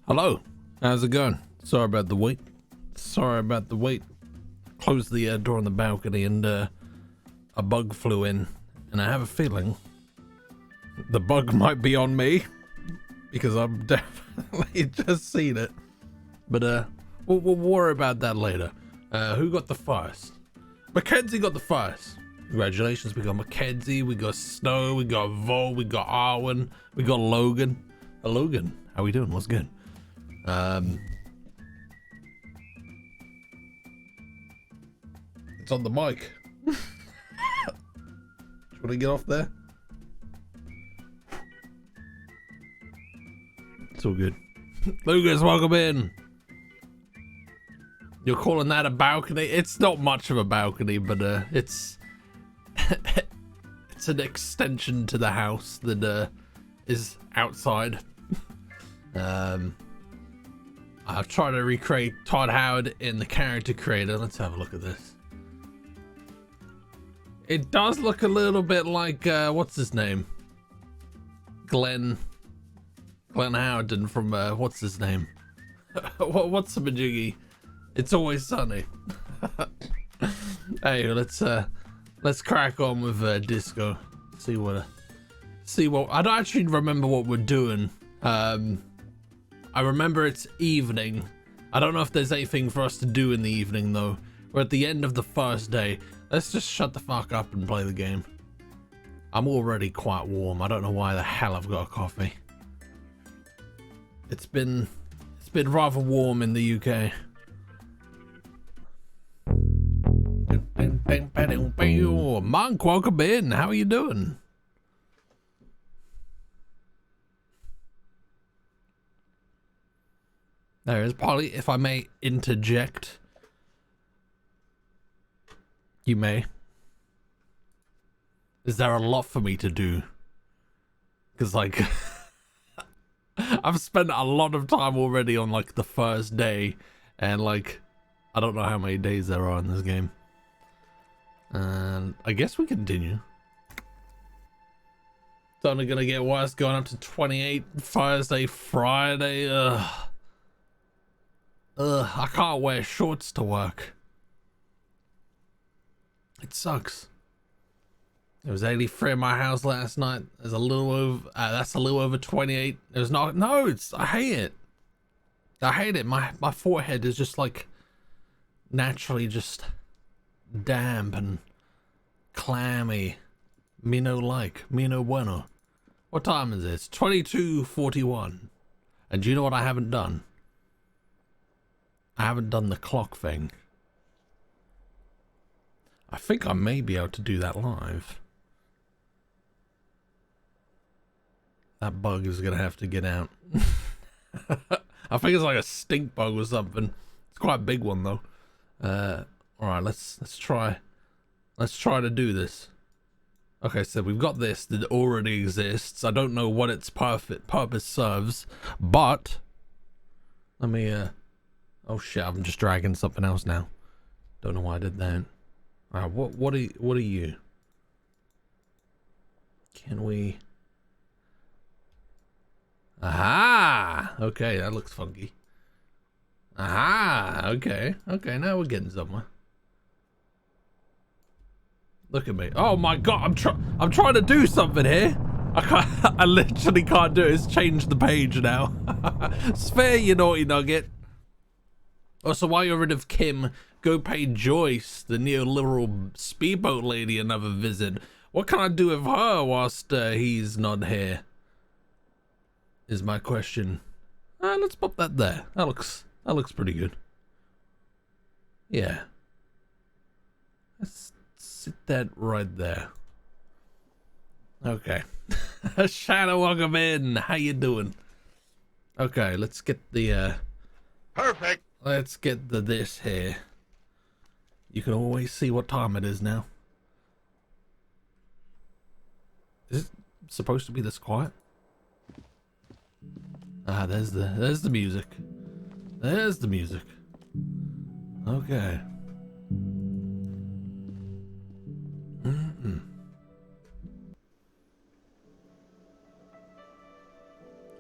Hello, how's it going? Sorry about the wait. Closed the door on the balcony and a bug flew in, and I have a feeling the bug might be on me because I'm definitely just seen it. But we'll worry about that later. Who got the first? Mackenzie got the first. Congratulations, we got Mackenzie, we got Snow, we got Vol, we got Arwen, we got Logan. Logan, how we doing? What's good? It's on the mic. Do you want to get off there? It's all good. Lucas, welcome in. You're calling that a balcony? It's not much of a balcony, but it's it's an extension to the house that is outside. I've tried to recreate Todd Howard in the character creator. Let's have a look at this. It does look a little bit like what's his name? Glenn Howerton from what's his name? What's the majiggy? It's Always Sunny. Hey, let's crack on with disco. See what I don't actually remember what we're doing. I remember it's evening. I don't know if there's anything for us to do in the evening though. We're at the end of the first day. Let's just shut the fuck up and play the game. I'm already quite warm. I don't know why the hell I've got a coffee. It's been rather warm in the UK. Monk, welcome in. How are you doing? There is Polly, if I may interject. You may. Is there a lot for me to do? Because like I've spent a lot of time already on like the first day, and like I don't know how many days there are in this game. And I guess we continue. It's only gonna get worse, going up to 28 Thursday, Friday. I can't wear shorts to work. It sucks. It was 83 in my house last night. There's a little over, that's a little over 28. There's not, no, I hate it. I hate it. My forehead is just like naturally just damp and clammy. Me no bueno. What time is it? It's 22:41. And do you know what I haven't done? I haven't done the clock thing. I think I may be able to do that live. That bug is gonna have to get out. I think it's like a stink bug or something. It's quite a big one though. All right, let's try to do this. Okay, so we've got this that already exists. I don't know what its purpose serves, but let me oh shit, I'm just dragging something else now. Don't know why I did that. Alright, what are you? Can we? Aha! Okay, that looks funky. Aha! Okay, now we're getting somewhere. Look at me. Oh my god, I'm trying to do something here. I literally can't do it. It's changed the page now. Spare, you naughty nugget. Also, while you're rid of Kim, go pay Joyce, the neoliberal speedboat lady, another visit. What can I do with her whilst he's not here? Is my question. Let's pop that there. That looks pretty good. Yeah. Let's sit that right there. Okay. Shadow, welcome in. How you doing? Okay, let's get the Perfect. Let's get this here. You can always see what time it is now. supposed to be this quiet? Ah, there's the music. There's the music. Okay.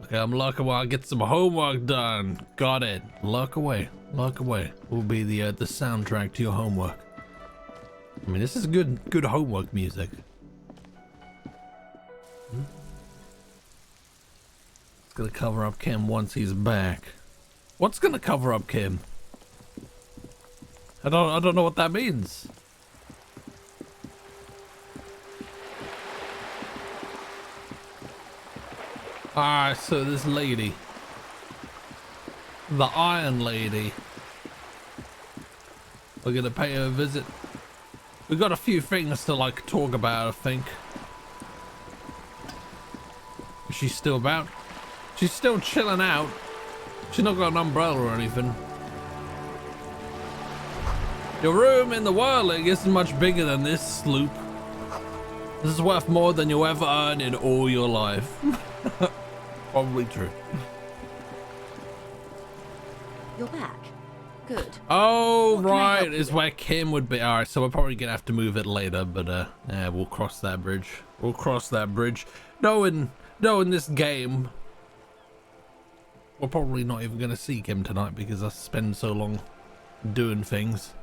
Okay, I'm lock away. I'll get some homework done. Got it. Lock away. Lock away. Will be the soundtrack to your homework. I mean, this is good homework music. It's gonna cover up Kim once he's back. What's gonna cover up Kim? I don't know what that means. Alright, so this lady, the Iron Lady, we're gonna pay her a visit. We've got a few things to like talk about, I think. Is she still about? She's still chilling out. She's not got an umbrella or anything. Your room in the whirling isn't much bigger than this sloop. This is worth more than you'll ever earn in all your life. Probably true. You're back. Good. Oh, right, is where Kim would be. All right, so we're probably gonna have to move it later, but yeah, we'll cross that bridge. We'll cross that bridge. Knowing this game, we're probably not even gonna see Kim tonight because I spend so long doing things.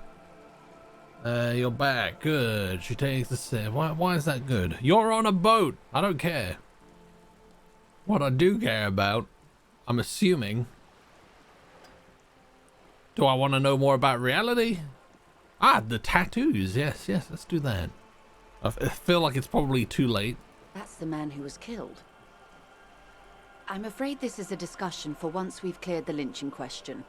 You're back. Good. She takes the sip. Why is that good? You're on a boat. I don't care. What I do care about, I'm assuming. Do I want to know more about reality? Ah, the tattoos. Yes, let's do that. I feel like it's probably too late. That's the man who was killed. I'm afraid this is a discussion for once we've cleared the lynching question.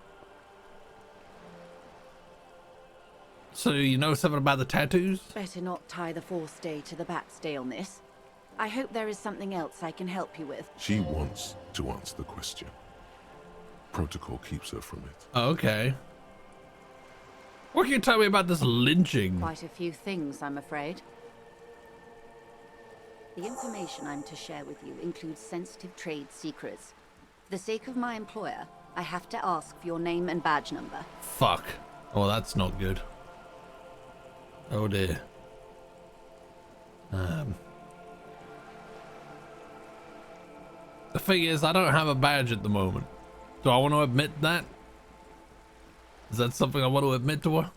So you know something about the tattoos? Better not tie the fourth day to the backstay on this. I hope there is something else I can help you with. She wants to answer the question. Protocol keeps her from it. Oh, okay. What can you tell me about this lynching? Quite a few things, I'm afraid. The information I'm to share with you includes sensitive trade secrets. For the sake of my employer, I have to ask for your name and badge number. Fuck. Oh, that's not good. Oh dear. The thing is, I don't have a badge at the moment. Do I want to admit that? Is that something I want to admit to her?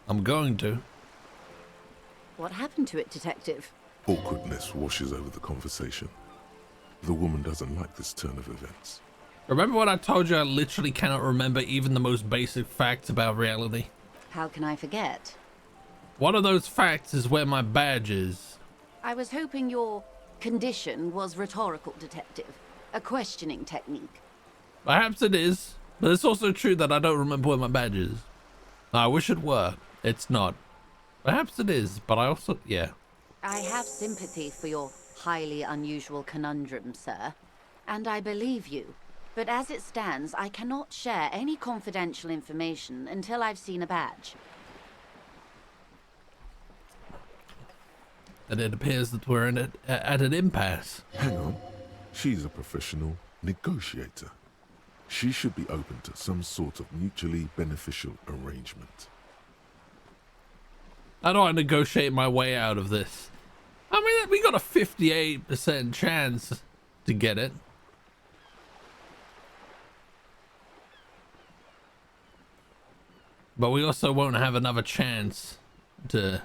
I'm going to. What happened to it, Detective? Awkwardness washes over the conversation. The woman doesn't like this turn of events. Remember when I told you I literally cannot remember even the most basic facts about reality? How can I forget? One of those facts is where my badge is. I was hoping your condition was rhetorical, Detective. A questioning technique. Perhaps it is, but it's also true that I don't remember where my badge is. I wish it were. It's not. Perhaps it is, but I also, yeah. I have sympathy for your highly unusual conundrum, sir. And I believe you. But as it stands, I cannot share any confidential information until I've seen a badge. And it appears that we're at an impasse. Hang on. She's a professional negotiator. She should be open to some sort of mutually beneficial arrangement. How do I negotiate my way out of this? I mean, we got a 58% chance to get it. But we also won't have another chance to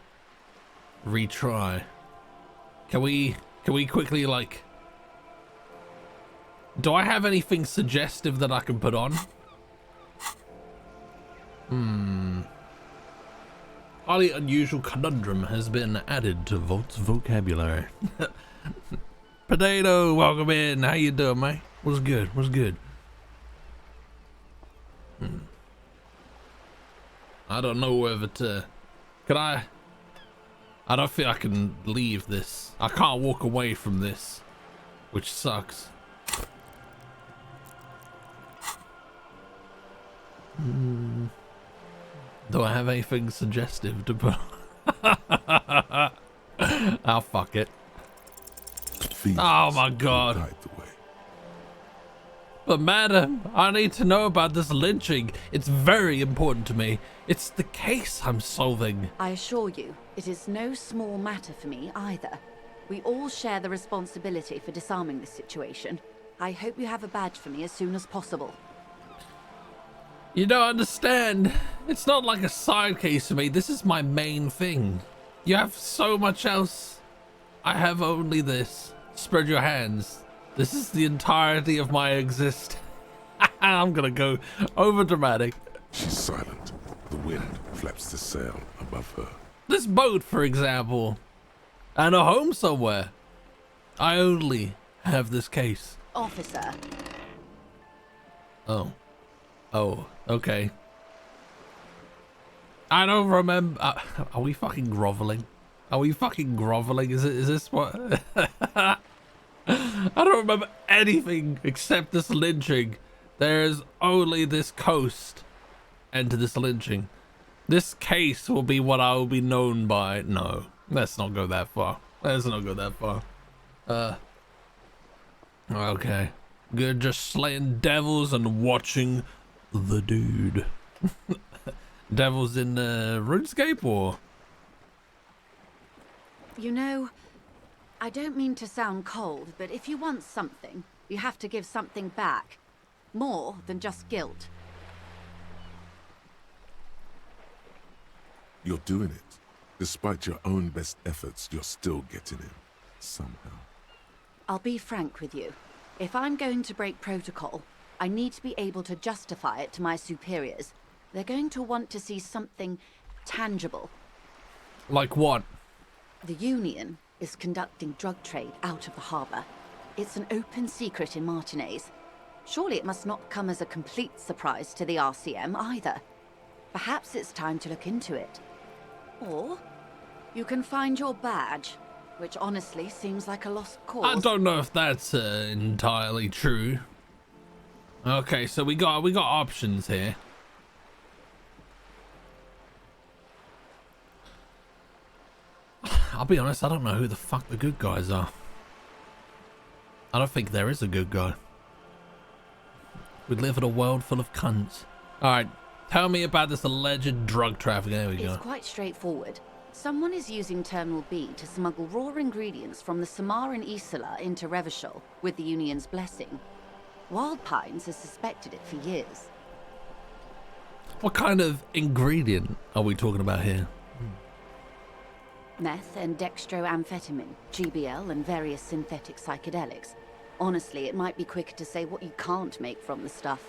retry. Can we quickly, like... Do I have anything suggestive that I can put on? Highly unusual conundrum has been added to Volt's vocabulary. Potato, welcome in. How you doing, mate? What's good? What's good? I don't know whether to... Can I don't think I can leave this. I can't walk away from this, which sucks. Do I have anything suggestive to put? Oh, fuck it. Thieves Oh my will God. guide the way. But madam, I need to know about this lynching. It's very important to me. It's the case I'm solving. I assure you, it is no small matter for me either. We all share the responsibility for disarming this situation. I hope you have a badge for me as soon as possible. You don't understand. It's not like a side case for me. This is my main thing. You have so much else. I have only this. Spread your hands. This is the entirety of my exist. I'm gonna go over dramatic. She's silent. The wind flaps the sail above her. This boat, for example, and a home somewhere. I only have this case. Officer. Oh. Oh, okay. I don't remember. Are we fucking groveling? Are we fucking groveling? Is this what? I don't remember anything except this lynching. There's only this coast and this lynching. This case will be what I will be known by. No, let's not go that far. Let's not go that far. Okay. Good, just slaying devils and watching the dude. Devils in RuneScape or? You know, I don't mean to sound cold, but if you want something, you have to give something back. More than just guilt. You're doing it. Despite your own best efforts, you're still getting in. Somehow. I'll be frank with you. If I'm going to break protocol, I need to be able to justify it to my superiors. They're going to want to see something tangible. Like what? The Union is conducting drug trade out of the harbor. It's an open secret in Martinez. Surely it must not come as a complete surprise to the RCM either. Perhaps it's time to look into it. Or you can find your badge, which honestly seems like a lost cause. I don't know if that's entirely true. Okay, so we got options here. I'll be honest, I don't know who the fuck the good guys are. I don't think there is a good guy. We live in a world full of cunts. Alright, tell me about this alleged drug trafficking. There we go. It's quite straightforward. Someone is using Terminal B to smuggle raw ingredients from the Samar and Isola into Revachol with the Union's blessing. Wild Pines has suspected it for years. What kind of ingredient are we talking about here? Meth and dextroamphetamine, GBL, and various synthetic psychedelics. Honestly, it might be quicker to say what you can't make from the stuff.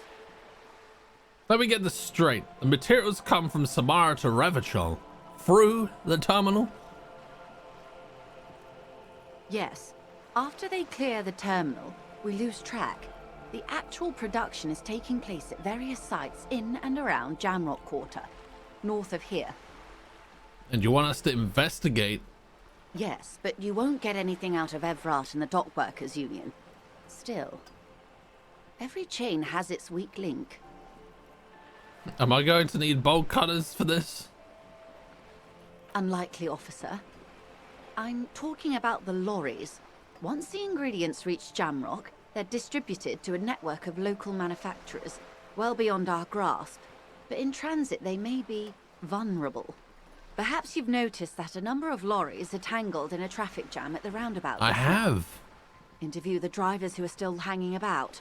Let me get this straight. The materials come from Samara to Revachol through the terminal? Yes. After they clear the terminal, we lose track. The actual production is taking place at various sites in and around Jamrock Quarter, north of here. And you want us to investigate? Yes, but you won't get anything out of Evrat and the Dock Workers Union. Still, every chain has its weak link. Am I going to need bolt cutters for this? Unlikely, officer. I'm talking about the lorries. Once the ingredients reach Jamrock, they're distributed to a network of local manufacturers, well beyond our grasp. But in transit, they may be vulnerable. Perhaps you've noticed that a number of lorries are tangled in a traffic jam at the roundabout. I have. Interview the drivers who are still hanging about.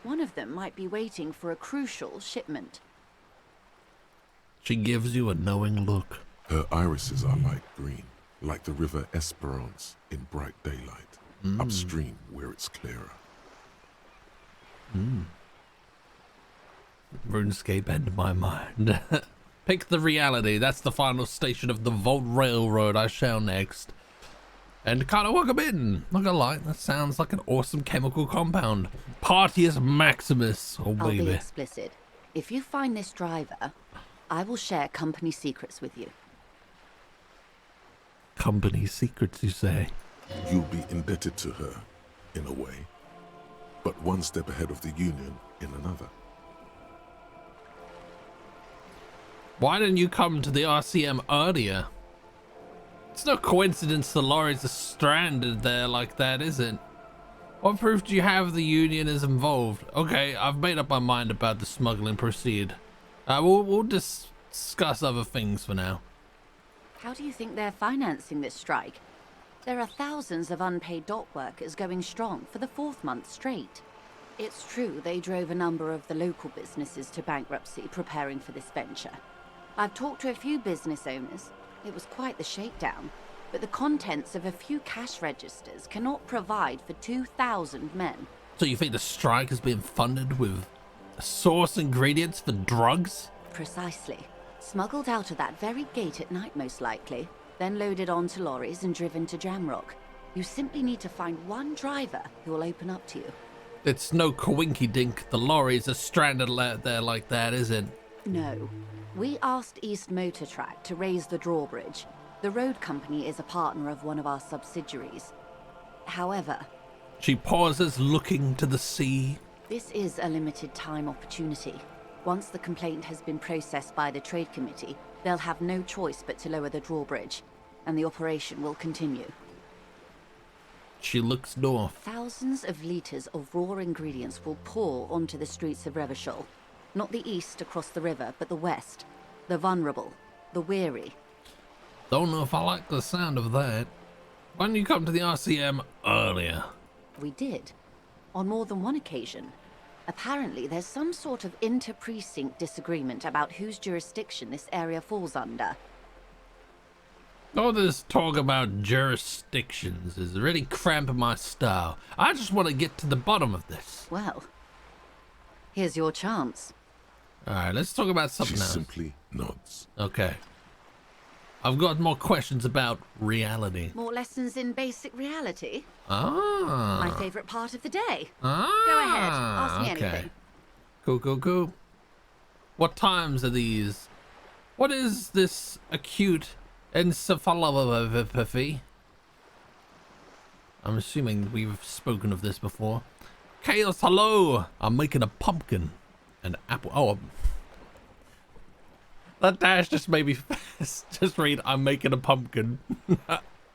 One of them might be waiting for a crucial shipment. She gives you a knowing look. Her irises are light green, like the river Esperance in bright daylight, upstream where it's clearer. RuneScape entered my mind. Pick the reality. That's the final station of the Vault Railroad I shall next. And kind of welcome in. Not gonna lie, that sounds like an awesome chemical compound. Partius Maximus. Oh, I'll be baby. explicit. If you find this driver, I will share company secrets with you. Company secrets, you say? You'll be indebted to her, in a way, but one step ahead of the Union in another. Why didn't you come to the RCM earlier? It's no coincidence the lorries are stranded there like that, is it? What proof do you have the Union is involved? Okay, I've made up my mind about the smuggling. Proceed. We'll discuss other things for now. How do you think they're financing this strike? There are thousands of unpaid dock workers going strong for the 4th month straight. It's true they drove a number of the local businesses to bankruptcy preparing for this venture. I've talked to a few business owners. It was quite the shakedown. But the contents of a few cash registers cannot provide for 2,000 men. So you think the strike has been funded with source ingredients for drugs? Precisely. Smuggled out of that very gate at night, most likely. Then loaded onto lorries and driven to Jamrock. You simply need to find one driver who will open up to you. It's no coinky-dink the lorries are stranded there like that, is it? No. We asked East Motor Track to raise the drawbridge. The road company is a partner of one of our subsidiaries. However... She pauses, looking to the sea. This is a limited time opportunity. Once the complaint has been processed by the Trade Committee, they'll have no choice but to lower the drawbridge, and the operation will continue. She looks north. Thousands of litres of raw ingredients will pour onto the streets of Revachol. Not the east across the river, but the west. The vulnerable, the weary. Don't know if I like the sound of that. Why didn't you come to the RCM earlier? We did. On more than one occasion. Apparently, there's some sort of inter-precinct disagreement about whose jurisdiction this area falls under. All this talk about jurisdictions is really cramping my style. I just want to get to the bottom of this. Well, here's your chance. Alright, let's talk about something She else. simply nods. Okay. I've got more questions about reality. More lessons in basic reality? Ah. My favorite part of the day. Ah. Go ahead, ask me okay. anything. Cool. What times are these? What is this acute encephalopathy? I'm assuming we've spoken of this before. Chaos, hello! I'm making a pumpkin. An apple. Oh, that dash just made me just read, I'm making a pumpkin.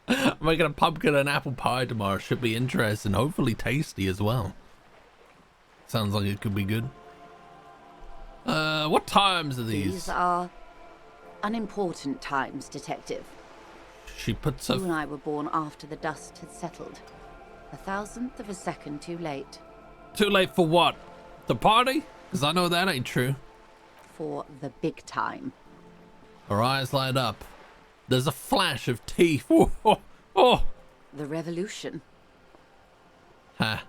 I'm making a pumpkin and apple pie tomorrow. Should be interesting. Hopefully tasty as well. Sounds like it could be good. What times are these? These are unimportant times, Detective. She puts You and her... I were born after the dust had settled. 1,000th of a second too late. Too late for what? The party? Because I know that ain't true. For the big time. Her eyes light up. There's a flash of teeth. Oh. The revolution. Ha.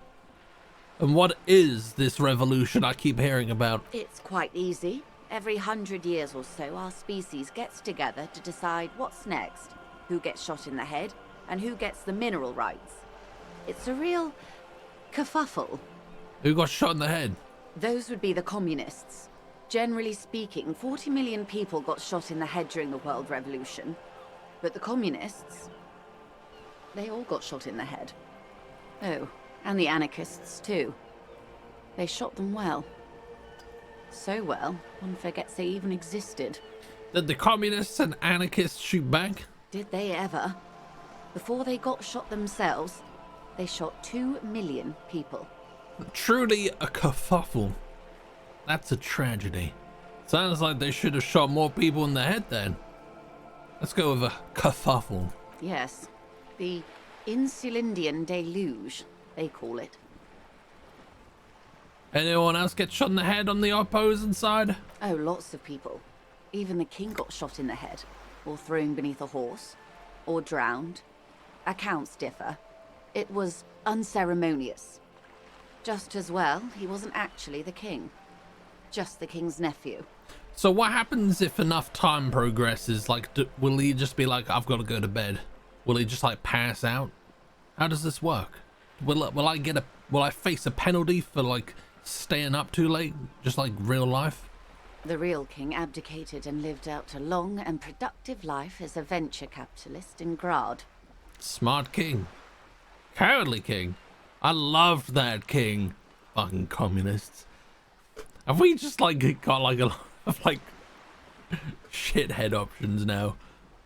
And what is this revolution I keep hearing about? It's quite easy. Every 100 years or so, our species gets together to decide what's next, who gets shot in the head, and who gets the mineral rights. It's a real kerfuffle. Who got shot in the head? Those would be the communists. Generally speaking, 40 million people got shot in the head during the World Revolution. But the communists, they all got shot in the head. Oh, and the anarchists too. They shot them well. So well, one forgets they even existed. Did the communists and anarchists shoot back? Did they ever? Before they got shot themselves, they shot 2 million people. Truly a kerfuffle. That's a tragedy. Sounds like they should have shot more people in the head then. Let's go with a kerfuffle. Yes, the Insulindian deluge, they call it. Anyone else get shot in the head on the opposing side? Oh, lots of people. Even the king got shot in the head, or thrown beneath a horse, or drowned. Accounts differ. It was unceremonious. Just as well, he wasn't actually the king. Just the king's nephew. So what happens if enough time progresses? Like, will he just be like, I've got to go to bed? Will he just like pass out? How does this work? Will I face a penalty for like staying up too late? Just like real life? The real king abdicated and lived out a long and productive life as a venture capitalist in Grad. Smart king. Cowardly king. I loved that king. Fucking communists. Have we just like got like a lot of like shithead options now?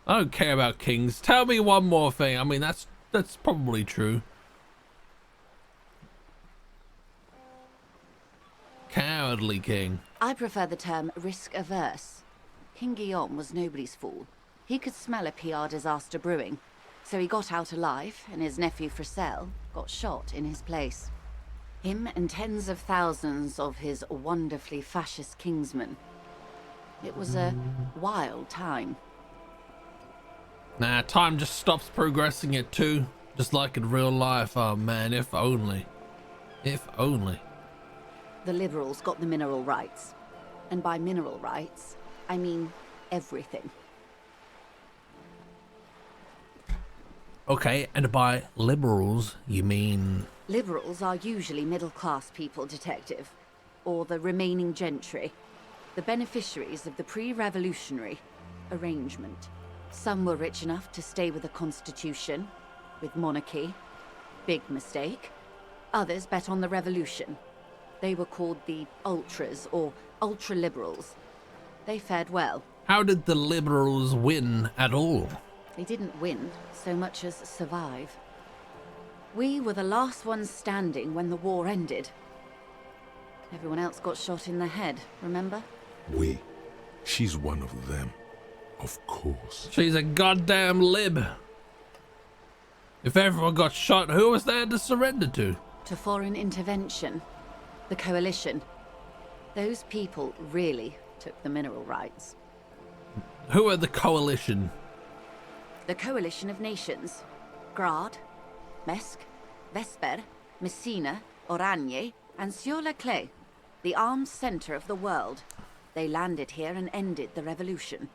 I don't care about kings. Tell me one more thing. I mean, that's probably true. Cowardly king. I prefer the term risk-averse. King Guillaume was nobody's fool. He could smell a PR disaster brewing, so he got out alive, and his nephew Fricelle got shot in his place. Him and tens of thousands of his wonderfully fascist kingsmen. It was a wild time. Nah, time just stops progressing it too. Just like in real life. Oh man, if only. If only. The liberals got the mineral rights. And by mineral rights, I mean everything. Okay, and by liberals, you mean... Liberals are usually middle-class people, Detective. Or the remaining gentry. The beneficiaries of the pre-revolutionary arrangement. Some were rich enough to stay with the Constitution, with monarchy. Big mistake. Others bet on the revolution. They were called the ultras, or ultra-liberals. They fared well. How did the liberals win at all? They didn't win so much as survive. We were the last ones standing when the war ended. Everyone else got shot in the head, remember? We. She's one of them. Of course. She's a goddamn lib. If everyone got shot, who was there to surrender to? To foreign intervention. The coalition. Those people really took the mineral rights. Who are the coalition? The coalition of nations. Grad, Mesk, Vesper, Messina, Oranje, and Sur-la-Clay. The armed center of the world. They landed here and ended the revolution.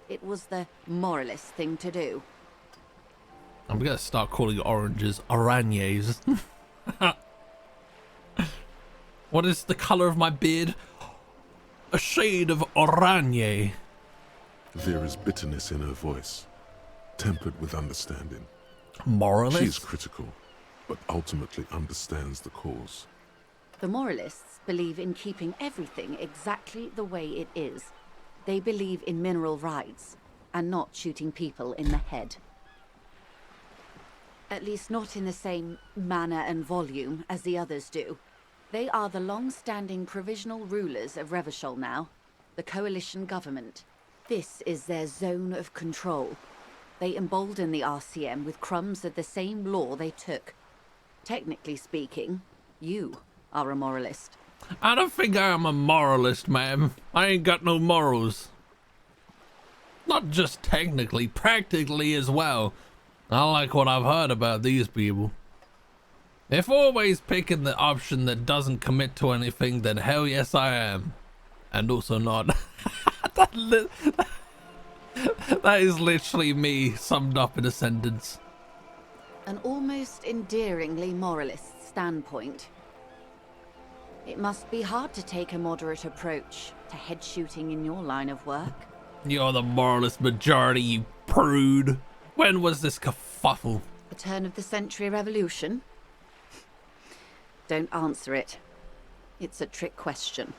It was the moralist thing to do. I'm gonna start calling oranges Oranjes. What is the color of my beard? A shade of Oranje. There is bitterness in her voice, tempered with understanding. Moralist? She is critical, but ultimately understands the cause. The moralists believe in keeping everything exactly the way it is. They believe in mineral rights, and not shooting people in the head. At least not in the same manner and volume as the others do. They are the long-standing provisional rulers of Revachol now, the coalition government. This is their zone of control. They embolden the RCM with crumbs of the same law they took. Technically speaking, you are a moralist. I don't think I'm a moralist, ma'am. I ain't got no morals. Not just technically, practically as well. I like what I've heard about these people. If always picking the option that doesn't commit to anything, then hell yes I am. And also not. that is literally me summed up in a sentence. An almost endearingly moralist standpoint. It must be hard to take a moderate approach to head shooting in your line of work. You're the moralist majority, you prude. When was this kerfuffle? The turn of the century revolution? Don't answer it. It's a trick question.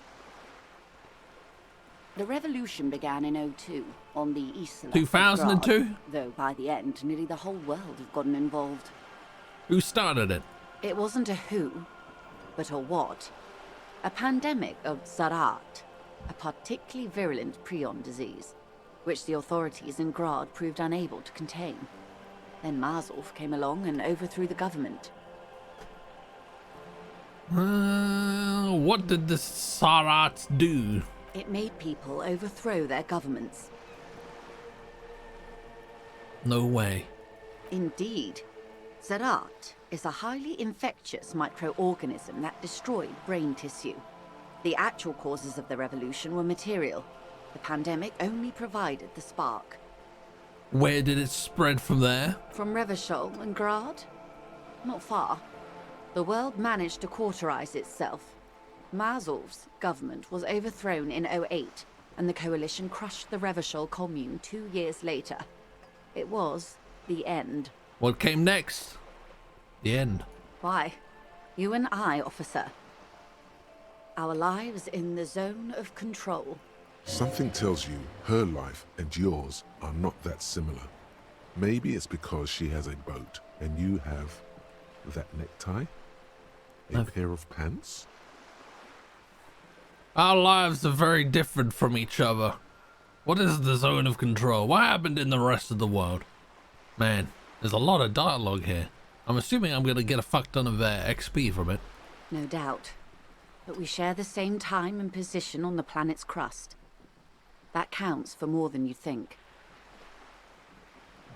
The revolution began in '02 on the Isla. 2002? Though by the end, nearly the whole world had gotten involved. Who started it? It wasn't a who, but a what. A pandemic of Zarat, a particularly virulent prion disease, which the authorities in Grad proved unable to contain. Then Mazov came along and overthrew the government. What did the Sarats do? It made people overthrow their governments. No way. Indeed. Zarat is a highly infectious microorganism that destroyed brain tissue. The actual causes of the revolution were material. The pandemic only provided the spark. Where did it spread from there? From Revachol and Grad? Not far. The world managed to cauterize itself. Mazov's government was overthrown in '08, and the coalition crushed the Revachol commune 2 years later. It was the end. What came next? The end. Why? You and I, officer. Our lives in the zone of control. Something tells you her life and yours are not that similar. Maybe it's because she has a boat and you have that necktie, a pair of pants. Our lives are very different from each other. What is the zone of control? What happened in the rest of the world? Man, there's a lot of dialogue here. I'm assuming I'm going to get a fuck ton of XP from it. No doubt. But we share the same time and position on the planet's crust. That counts for more than you think.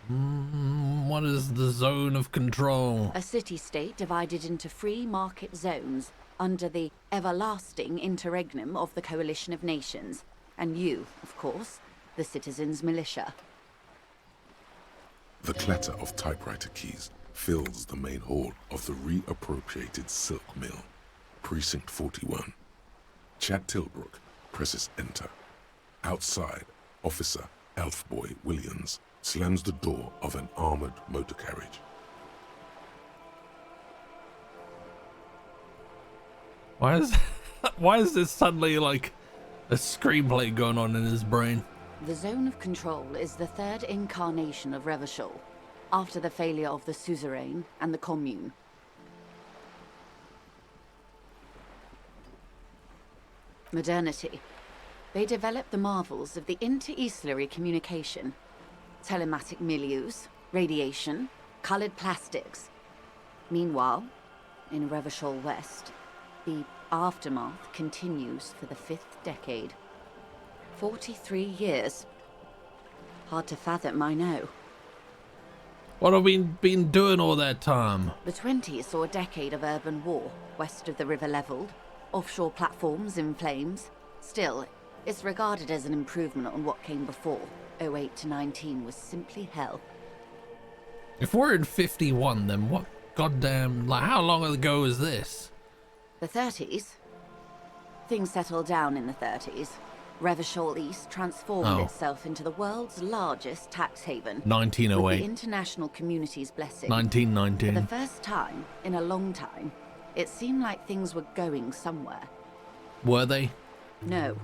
What is the zone of control? A city-state divided into free market zones under the everlasting interregnum of the Coalition of Nations. And you, of course, the citizens' militia. The clatter of typewriter keys fills the main hall of the reappropriated silk mill. Precinct 41. Chad Tilbrook presses enter. Outside, Officer Elfboy Williams slams the door of an armored motor carriage. Why is this suddenly like a screenplay going on in his brain? The Zone of Control is the third incarnation of Revachol, after the failure of the Suzerain and the Commune. Modernity. They developed the marvels of the inter-eastlery communication. Telematic milieus, radiation, colored plastics. Meanwhile, in Revachol West, the aftermath continues for the 5th decade. 43 years. Hard to fathom, I know. What have we been doing all that time? The 20s saw a decade of urban war, west of the river leveled, offshore platforms in flames. Still, it's regarded as an improvement on what came before. 08 to 19 was simply hell. If we're in 51, then what goddamn, like how long ago is this? The 30s? Things settled down in the 30s. Revachol East transformed itself into the world's largest tax haven. 1908. With the international community's blessing. 1919. For the first time in a long time, it seemed like things were going somewhere. Were they? No.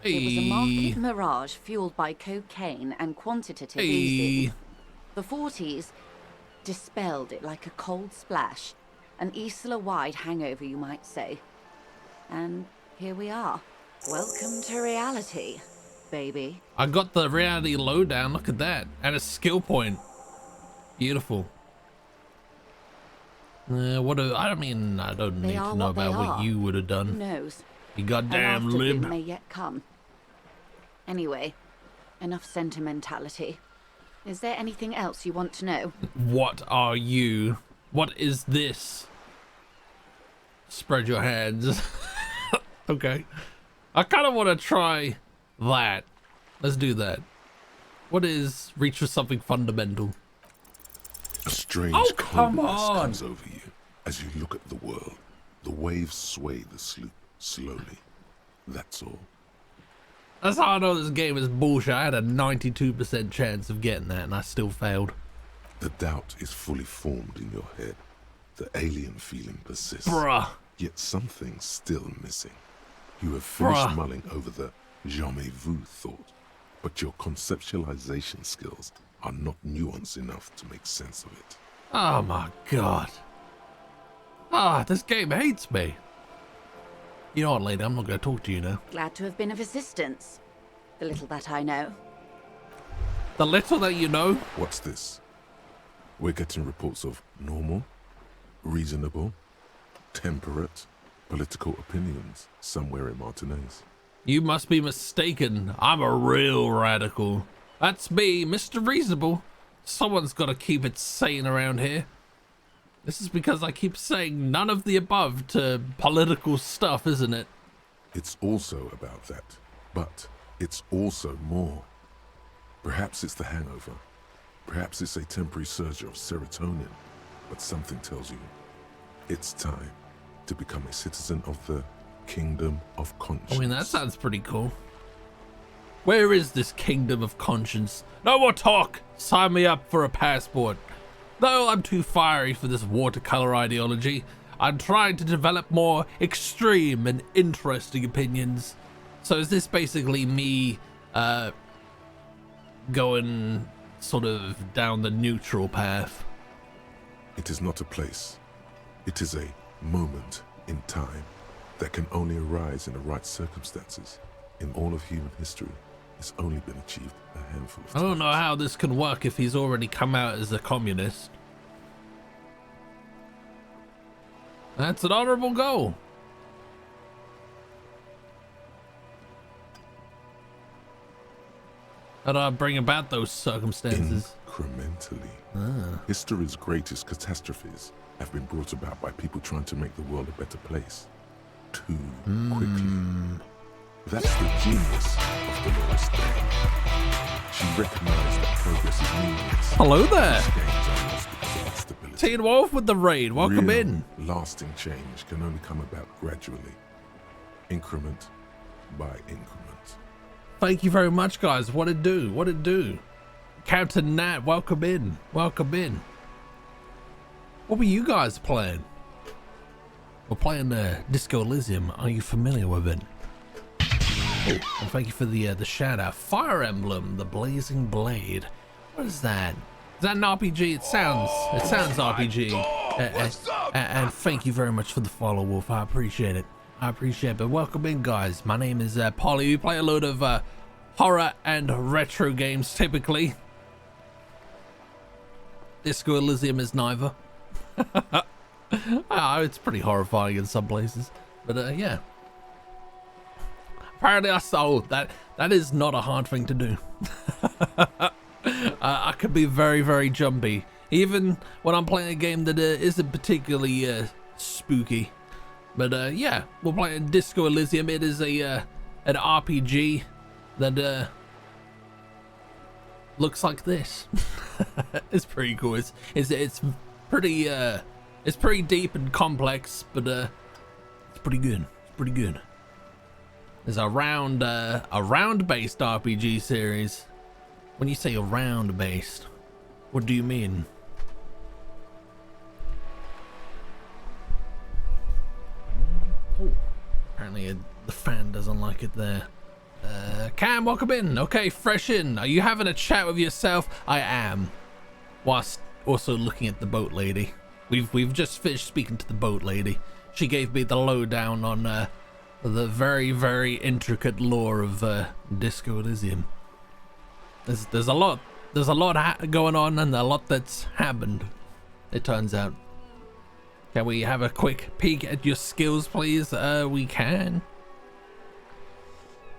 Hey. It was a market mirage fueled by cocaine and quantitative easing. The 40s dispelled it like a cold splash. An Isla-wide hangover, you might say. And here we are. Welcome to reality, baby. I got the reality lowdown, look at that. And a skill point. Beautiful. I don't need to know about what you would have done. Who knows? You goddamn lib. May yet come. Anyway, enough sentimentality. Is there anything else you want to know? What are you? What is this? Spread your hands. Okay. I kind of want to try that. Let's do that. What is reach for something fundamental? A strange calmness comes over you as you look at the world. The waves sway the sloop slowly. That's all. That's how I know this game is bullshit. I had a 92% chance of getting that and I still failed. The doubt is fully formed in your head. The alien feeling persists. Bruh. Yet something's still missing. You have finished mulling over the jamais vu thought, but your conceptualization skills are not nuanced enough to make sense of it. Oh my god. This game hates me. You know what, lady, I'm not going to talk to you now. Glad to have been of assistance. The little that I know. The little that you know? What's this? We're getting reports of normal, reasonable, temperate, political opinions somewhere in Martinez. You must be mistaken. I'm a real radical. That's me, Mr. Reasonable. Someone's got to keep it sane around here. This is because I keep saying none of the above to political stuff, isn't it? It's also about that, but it's also more. Perhaps it's the hangover. Perhaps it's a temporary surge of serotonin, but something tells you it's time to become a citizen of the Kingdom of Conscience. I mean, that sounds pretty cool. Where is this Kingdom of Conscience? No more talk! Sign me up for a passport. Though I'm too fiery for this watercolor ideology, I'm trying to develop more extreme and interesting opinions. So is this basically me going sort of down the neutral path? It is not a place. It is a moment in time that can only arise in the right circumstances. In all of human history, it's only been achieved a handful of times. I don't know how this can work if he's already come out as a communist. That's an honorable goal. How do I bring about those circumstances? Incrementally. History's greatest catastrophes have been brought about by people trying to make the world a better place. Too quickly. That's the genius of Dolores Day. She recognized that progress is meaningless. Hello there. These gains are lost because of instability. Teen Wolf with the raid. Welcome Real, in. Lasting change can only come about gradually, increment by increment. Thank you very much, guys. What it do? What it do? Captain Nat, welcome in. Welcome in. What were you guys playing? We're playing Disco Elysium. Are you familiar with it? Oh, and thank you for the shout out. Fire Emblem, the Blazing Blade. What is that? Is that an RPG? It sounds RPG. And thank you very much for the follow, Wolf. I appreciate it. I appreciate it. But welcome in, guys. My name is Polly. We play a load of horror and retro games typically. Disco Elysium is neither. It's pretty horrifying in some places, but yeah. Apparently I saw that is not a hard thing to do. I could be very, very jumpy, even when I'm playing a game that isn't particularly spooky. But yeah, we're playing Disco Elysium. It is an RPG that looks like this. It's pretty cool. It's pretty deep and complex, but it's pretty good. It's pretty good. There's a round-based RPG series. When you say a round-based, what do you mean? Oh, apparently the fan doesn't like it there. Cam, welcome in. Okay, fresh in. Are you having a chat with yourself? I am. Whilst also looking at the boat lady. We've just finished speaking to the boat lady. She gave me the lowdown on the very, very intricate lore of Disco Elysium. There's a lot going on and a lot that's happened, it turns out. Can we have a quick peek at your skills, please? We can.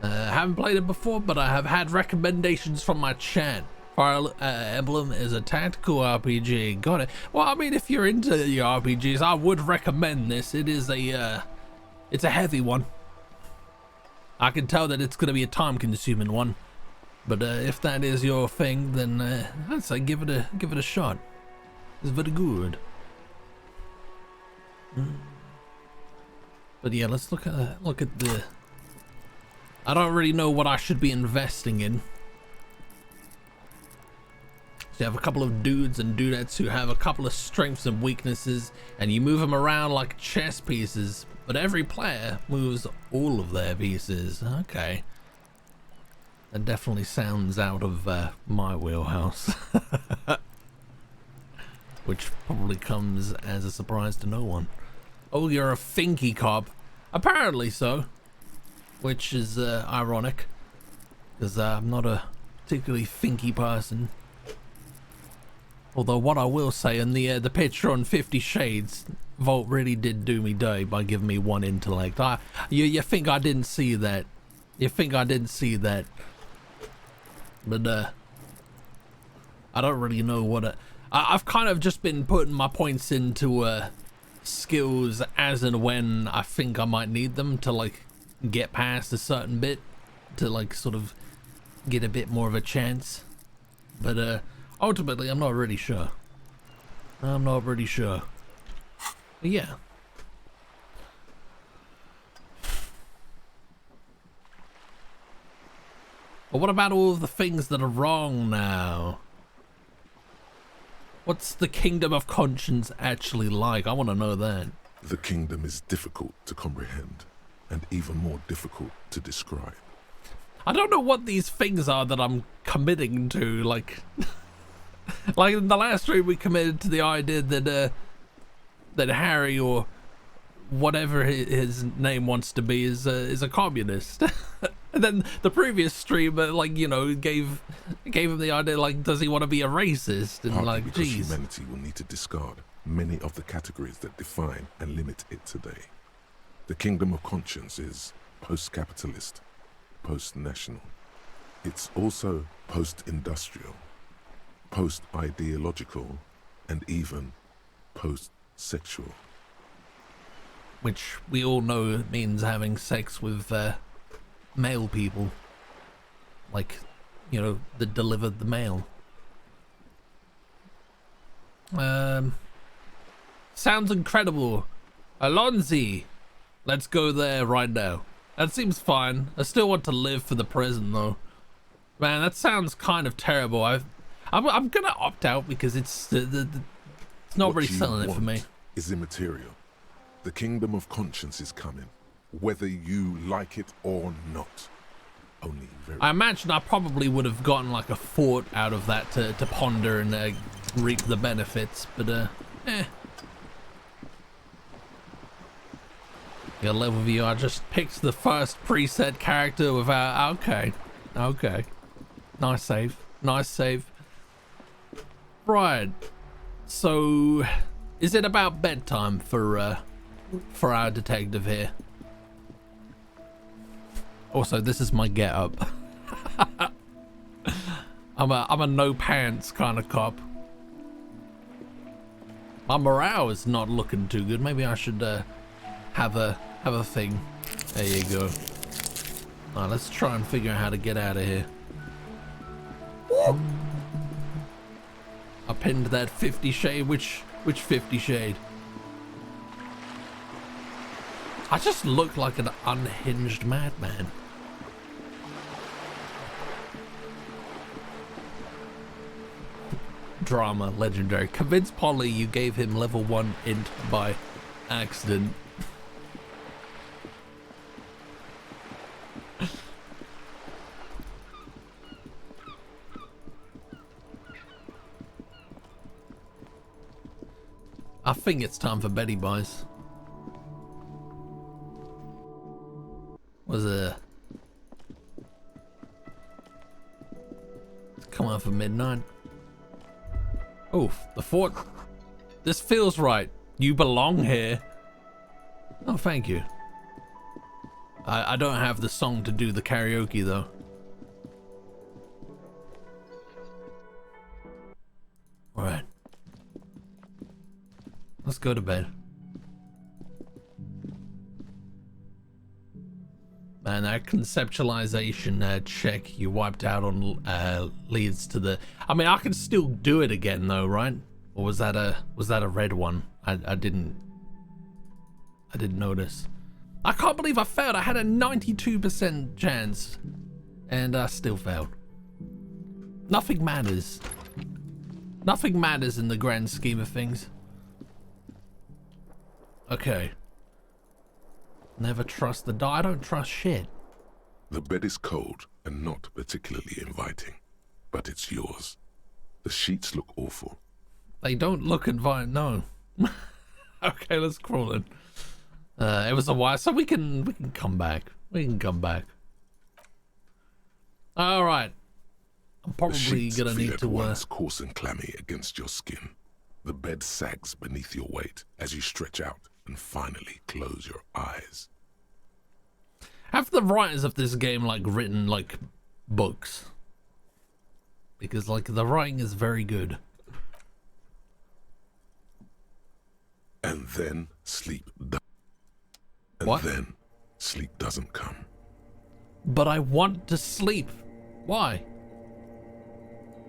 Haven't played it before, but I have had recommendations from my chat. Fire Emblem is a tactical RPG. Got it. Well, I mean, if you're into your RPGs, I would recommend this. It is it's a heavy one. I can tell that it's going to be a time-consuming one. But if that is your thing, then I'd say give it a shot. It's very good. But yeah, let's look at the. I don't really know what I should be investing in. So you have a couple of dudes and dudettes who have a couple of strengths and weaknesses, and you move them around like chess pieces, but every player moves all of their pieces. Okay. That definitely sounds out of my wheelhouse. Which probably comes as a surprise to no one. Oh, you're a thinky cop. Apparently so. Which is ironic, because I'm not a particularly thinky person. Although what I will say, in the picture on 50 Shades, Volt really did do me dirty by giving me 1 intellect. You think I didn't see that? You think I didn't see that? But I don't really know what I've kind of just been putting my points into skills as and when I think I might need them to like get past a certain bit, to like sort of get a bit more of a chance. But ultimately, I'm not really sure. I'm not really sure. But yeah. But what about all of the things that are wrong now? What's the kingdom of conscience actually like? I want to know that. The kingdom is difficult to comprehend. and even more difficult to describe. I don't know what these things are that I'm committing to, like... like in the last stream we committed to the idea that that Harry, or whatever his name wants to be, is a communist. And then the previous stream, like, you know, gave him the idea, like, does he want to be a racist? And Partly like, because geez. humanity will need to discard many of the categories that define and limit it today. The kingdom of conscience is post-capitalist, post-national. It's also post-industrial, post-ideological, and even post-sexual. Which we all know means having sex with male people, like, you know, that delivered the mail. Sounds incredible. Alonzi, let's go there right now. That seems fine. I still want to live for the present though. Man, that sounds kind of terrible. I'm gonna opt out because it's not really selling it for me. Is immaterial. The kingdom of conscience is coming, whether you like it or not. Only very... I imagine I probably would have gotten like a fort out of that to ponder and reap the benefits, but Your level view, I just picked the first preset character without... Okay. Nice save. Right. So, is it about bedtime for our detective here? Also, this is my get-up. I'm a no pants kind of cop. My morale is not looking too good. Maybe I should have a thing. There you go. Alright, let's try and figure out how to get out of here. I pinned that 50 shade. Which 50 shade? I just look like an unhinged madman. Drama, legendary. Convince Polly you gave him level 1 int by accident. I think it's time for Betty Buys. It's come on for midnight. Oh, the fort. This feels right. You belong here. Oh, thank you. I don't have the song to do the karaoke though. All right. Let's go to bed. Man, that conceptualization check you wiped out on leads to the... I mean, I can still do it again though, right? Or was that a red one? I didn't notice. I can't believe I failed. I had a 92% chance and I still failed. Nothing matters. Nothing matters in the grand scheme of things. Okay. Never trust the die. I don't trust shit. The bed is cold and not particularly inviting, but it's yours. The sheets look awful. They don't look inviting, no. Okay, let's crawl in. It was a while, so we can come back. We can come back. All right. I'm probably gonna need to once coarse and clammy against your skin. The bed sags beneath your weight as you stretch out and finally close your eyes. Have the writers of this game like written like books? Because like the writing is very good. And then sleep doesn't come. But I want to sleep. Why?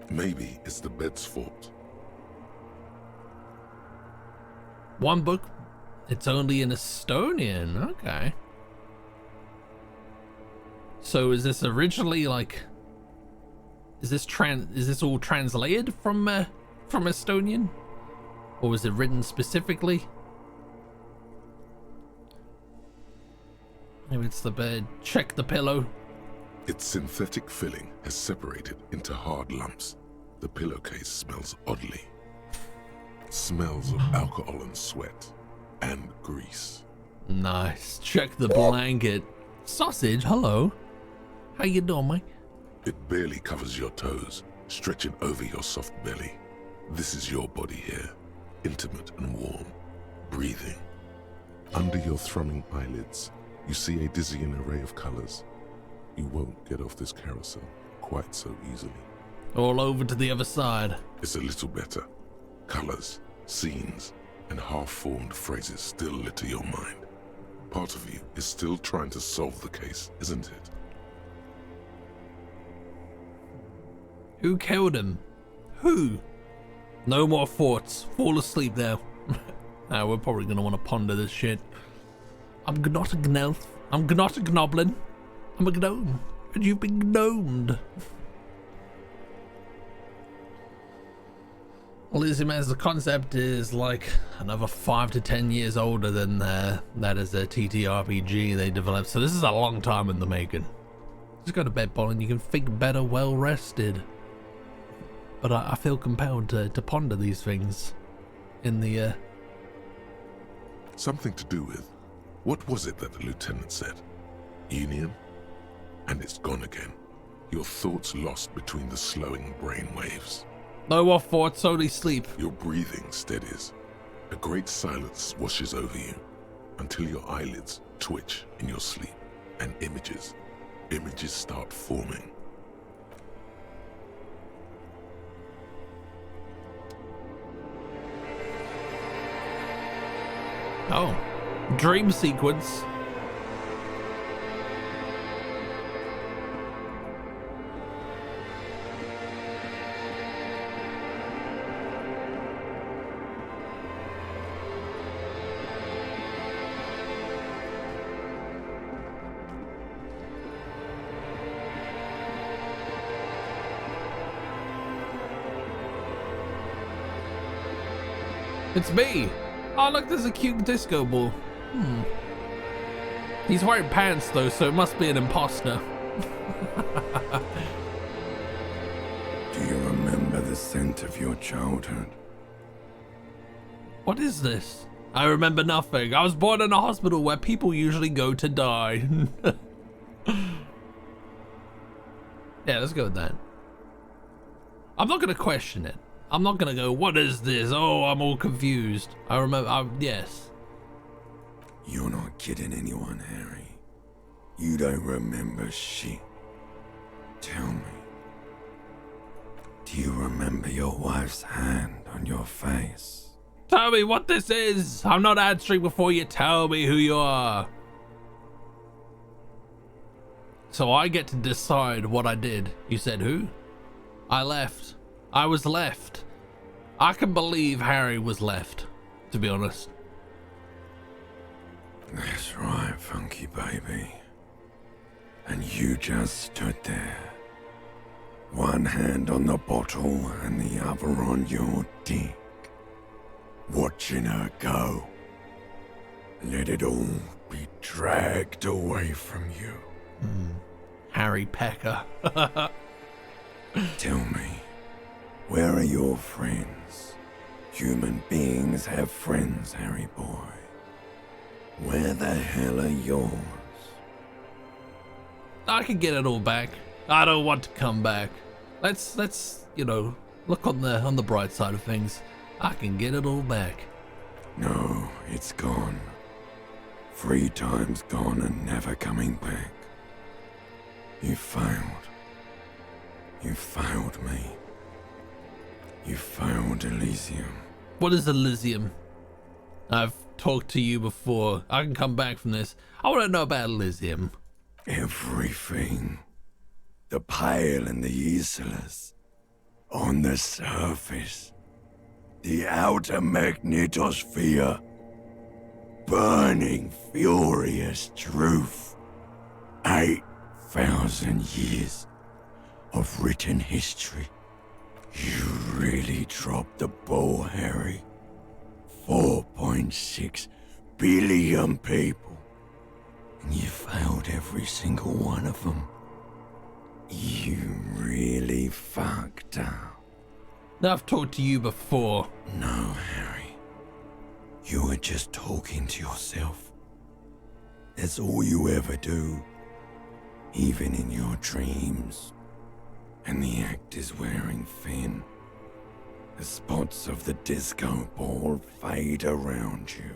Maybe it's the bed's fault. One book, it's only in Estonian. Okay. So is this originally like... Is this all translated from Estonian? Or was it written specifically? Maybe it's the bed. Check the pillow. Its synthetic filling has separated into hard lumps. The pillowcase smells oddly. Smells of alcohol and sweat and grease. Nice. Check the blanket. Sausage, hello. How you doing, mate? It barely covers your toes, stretching over your soft belly. This is your body here, intimate and warm, breathing. Under your thrumming eyelids, you see a dizzying array of colors. You won't get off this carousel quite so easily. All over to the other side. It's a little better. Colors, scenes, and half-formed phrases still litter your mind. Part of you is still trying to solve the case, isn't it? Who killed him? Who? No more thoughts. Fall asleep now. Now we're probably gonna want to ponder this shit. I'm not a gnelf. I'm not a gnoblin. I'm a gnome. And you've been gnomed. Elysium as the concept is like another 5 to 10 years older than that is a TTRPG they developed. So this is a long time in the making. Just go to bed, Bolin. You can think better well rested. But I feel compelled to ponder these things in the Something to do with, what was it that the lieutenant said? Union? And it's gone again. Your thoughts lost between the slowing brain waves. No more thoughts, only sleep. Your breathing steadies. A great silence washes over you until your eyelids twitch in your sleep and images start forming. Oh, dream sequence. It's me. Oh, look, there's a cute disco ball. He's wearing pants, though, so it must be an imposter. Do you remember the scent of your childhood? What is this? I remember nothing. I was born in a hospital where people usually go to die. Yeah, let's go with that. I'm not going to question it. I'm not going to go, what is this? Oh, I'm all confused. I remember, yes. You're not kidding anyone, Harry. You don't remember shit. Tell me. Do you remember your wife's hand on your face? Tell me what this is. I'm not answering before you tell me who you are. So I get to decide what I did. You said who? I left. I was left. I can believe Harry was left, to be honest. That's right, funky baby. And you just stood there. One hand on the bottle and the other on your dick. Watching her go. Let it all be dragged away from you. Harry Pecker. Tell me, where are your friends? Human beings have friends, Harry boy. Where the hell are yours? I can get it all back. I don't want to come back. Let's you know, look on the bright side of things. I can get it all back. No, it's gone. 3 times gone and never coming back. You failed. You failed me. You failed Elysium. What is Elysium? I've talked to you before. I can come back from this. I want to know about Elysium. Everything. The Pale and the Islas. On the surface. The outer magnetosphere. Burning, furious truth. 8,000 years of written history. You really dropped the ball, Harry. 4.6 billion people. and you failed every single one of them. You really fucked up. I've talked to you before. No, Harry. You were just talking to yourself. That's all you ever do, even in your dreams. And the act is wearing thin. The spots of the disco ball fade around you.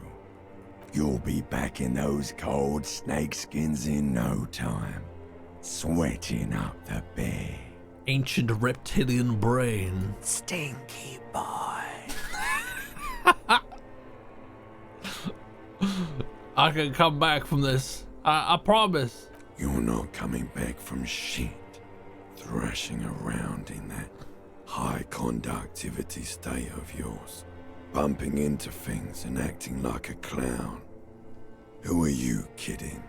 You'll be back in those cold snakeskins in no time, sweating up the bed. Ancient reptilian brain. Stinky boy. I can come back from this. I promise. You're not coming back from shit. Thrashing around in that high conductivity state of yours. Bumping into things and acting like a clown. Who are you kidding?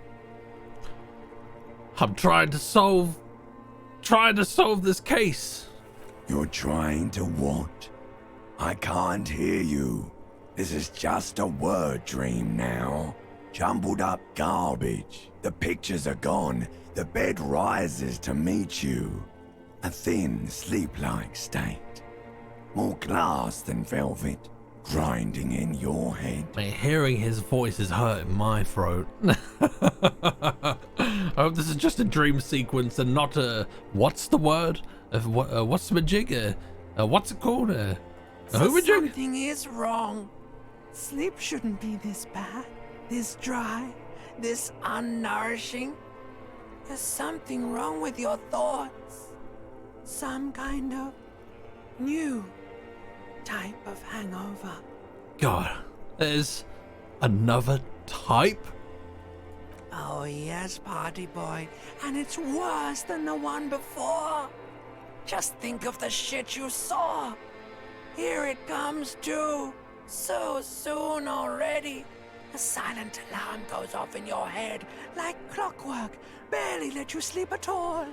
I'm trying to solve this case. You're trying to what? I can't hear you. This is just a word dream now. Jumbled up garbage. The pictures are gone. The bed rises to meet you. A thin, sleep-like state. More glass than velvet, grinding in your head. Man, hearing his voice is hurting my throat. I hope this is just a dream sequence and not a... What's the word? What's the majig? What's it called? Something is wrong. Sleep shouldn't be this bad, this dry, this unnourishing. There's something wrong with your thoughts. Some kind of new type of hangover. God, there's another type? Oh yes, party boy, and it's worse than the one before. Just think of the shit you saw. Here it comes too. So soon already. A silent alarm goes off in your head like clockwork. Barely let you sleep at all.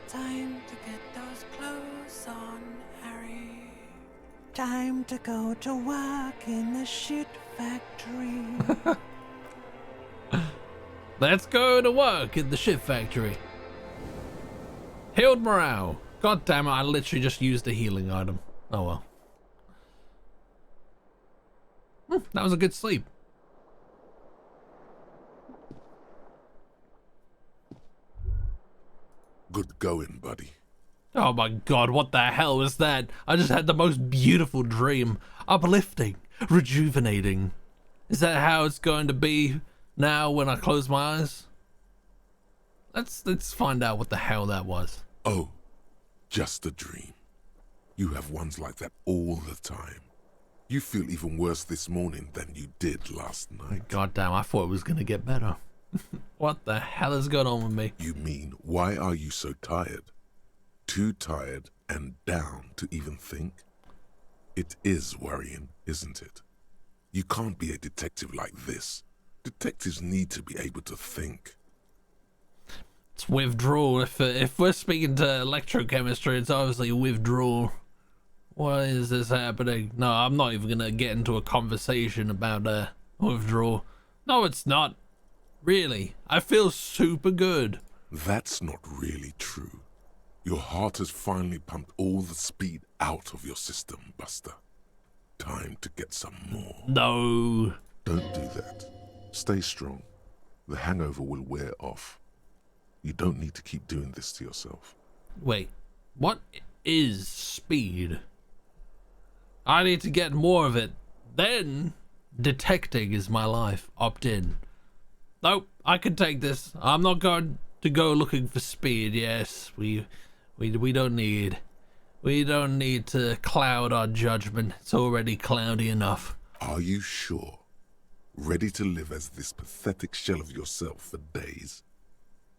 Time to get those clothes on, Harry. Time to go to work in the shit factory. Let's go to work in the shit factory. Healed morale. God damn it, I literally just used a healing item. Oh well. That was a good sleep. Good going, buddy. Oh my god, what the hell was that? I just had the most beautiful dream. Uplifting, rejuvenating. Is that how it's going to be now when I close my eyes? Let's find out what the hell that was. Oh, just a dream. You have ones like that all the time. You feel even worse this morning than you did last night. God damn, I thought it was gonna get better. What the hell is going on with me? You mean, why are you so tired? Too tired and down to even think? It is worrying, isn't it? You can't be a detective like this. Detectives need to be able to think. It's withdrawal. If we're speaking to electrochemistry, it's obviously withdrawal. Why is this happening? No, I'm not even gonna get into a conversation about withdrawal. No, it's not. Really, I feel super good. That's not really true. Your heart has finally pumped all the speed out of your system, Buster. Time to get some more. No. Don't do that. Stay strong. The hangover will wear off. You don't need to keep doing this to yourself. Wait, what is speed? I need to get more of it. Then, detecting is my life. Opt in. Nope, I can take this. I'm not going to go looking for speed. Yes, we don't need to cloud our judgment. It's already cloudy enough. Are you sure? Ready to live as this pathetic shell of yourself for days?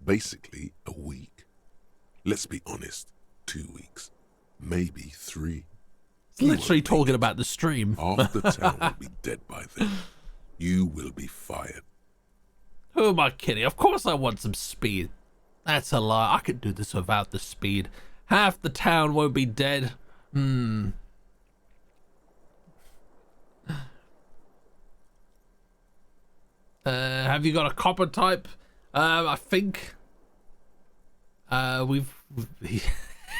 Basically, a week. Let's be honest, 2 weeks. Maybe 3. It's literally talking about the stream. Half the town will be dead by then. You will be fired. Who am I kidding? Of course I want some speed. That's a lie. I could do this without the speed. Half the town won't be dead. Have you got a copper type? I think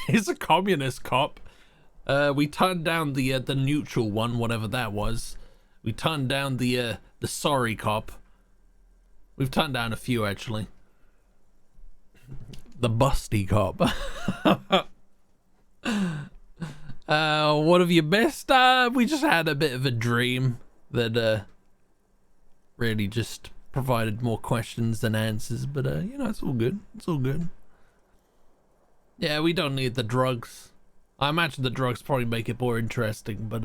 he's a communist cop. We turned down the neutral one, whatever that was. We turned down the sorry cop. We've turned down a few actually. The busty cop. What have you missed? We just had a bit of a dream that really just provided more questions than answers, but you know, it's all good. It's all good. Yeah, we don't need the drugs. I imagine the drugs probably make it more interesting, but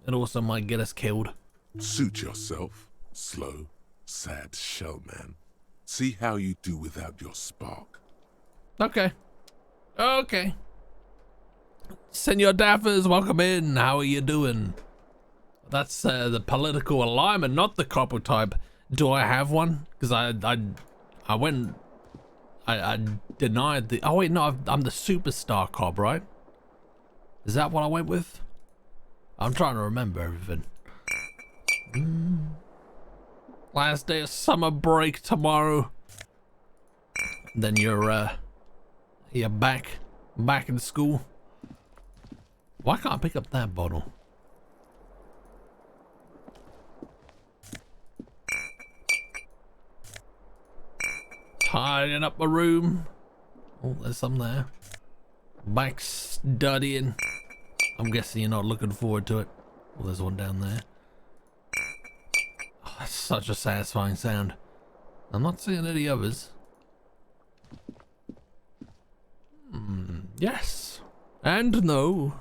it also might get us killed. Suit yourself, slow, sad shellman. See how you do without your spark. Okay. Okay. Senor Daffers, welcome in. How are you doing? That's the political alignment, not the copper type. Do I have one? Because I denied the... Oh wait, no, I'm the superstar cop, right? Is that what I went with? I'm trying to remember everything. Last day of summer break tomorrow. Then you're back in school. Why can't I pick up that bottle? Tidying up my room. Oh, there's some there. Back studying. I'm guessing you're not looking forward to it. Well, there's one down there. Oh, that's such a satisfying sound. I'm not seeing any others. Yes. And no.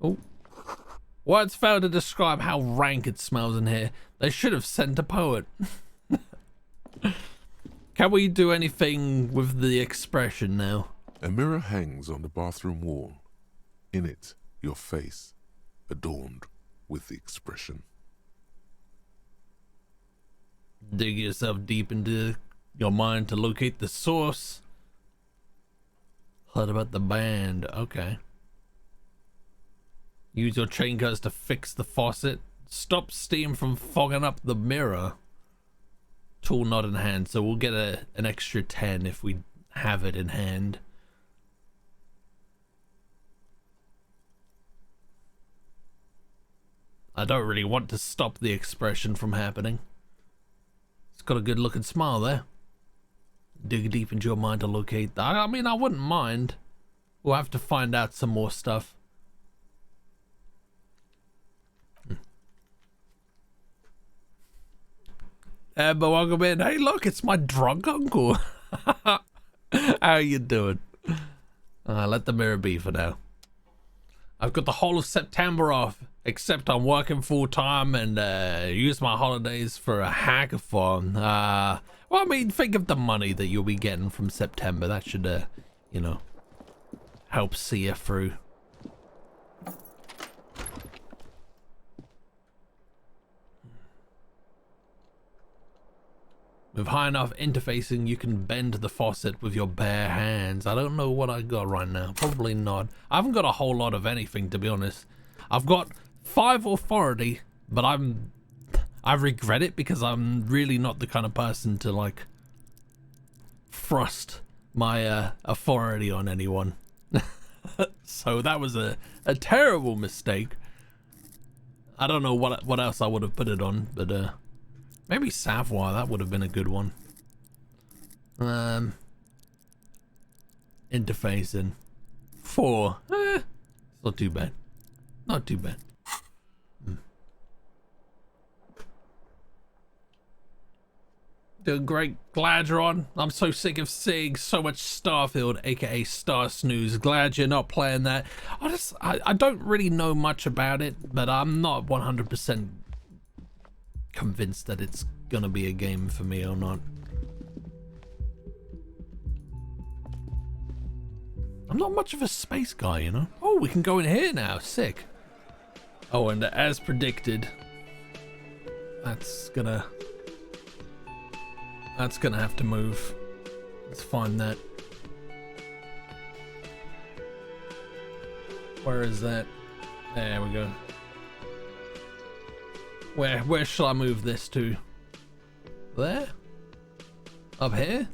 Oh. Words fail to describe how rank it smells in here. They should have sent a poet. Can we do anything with the expression now? A mirror hangs on the bathroom wall. In it, your face, adorned with the expression. Dig yourself deep into your mind to locate the source. Heard about the band. Okay. Use your chain cutters to fix the faucet. Stop steam from fogging up the mirror. Tool not in hand, so we'll get an extra 10 if we have it in hand. I don't really want to stop the expression from happening. It's got a good looking smile there. Dig deep into your mind to locate that. I mean, I wouldn't mind. We'll have to find out some more stuff. But welcome in. Hey, look, it's my drunk uncle. How you doing? Let the mirror be for now. I've got the whole of September off, except I'm working full time and use my holidays for a hackathon. Well, I mean, think of the money that you'll be getting from September. That should, you know, help see you through. With high enough interfacing, you can bend the faucet with your bare hands. I don't know what I got right now. Probably not. I haven't got a whole lot of anything, to be honest. I've got 5 authority, but I regret it because I'm really not the kind of person to, like, thrust my authority on anyone. So that was a terrible mistake. I don't know what else I would have put it on, but maybe Savoir, that would have been a good one. Interfacing 4. It's not too bad. Not too bad. Doing great. Glad you're on. I'm so sick of seeing so much Starfield, aka Star Snooze. Glad you're not playing that. I don't really know much about it, but I'm not 100% convinced that it's gonna be a game for me or not. I'm not much of a space guy, you know. Oh, we can go in here now. Sick. Oh, and as predicted, that's gonna have to move. Let's find that. Where is that? There we go. Where shall I move this to? There? Up here?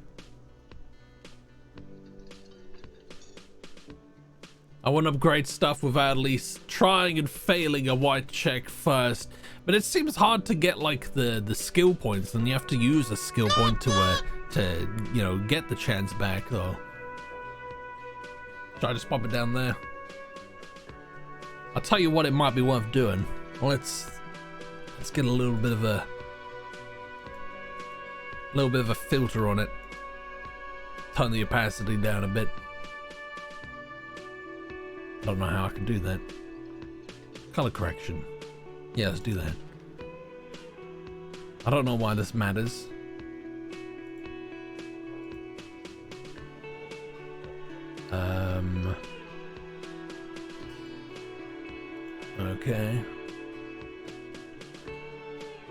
I want to upgrade stuff without at least trying and failing a white check first. But it seems hard to get like the skill points, and you have to use a skill point to you know, get the chance back though. Should I just pop it down there? I'll tell you what, it might be worth doing. Let's get a little bit of a filter on it. Turn the opacity down a bit. I don't know how I can do that. Color correction. Yeah, let's do that. I don't know why this matters. Okay.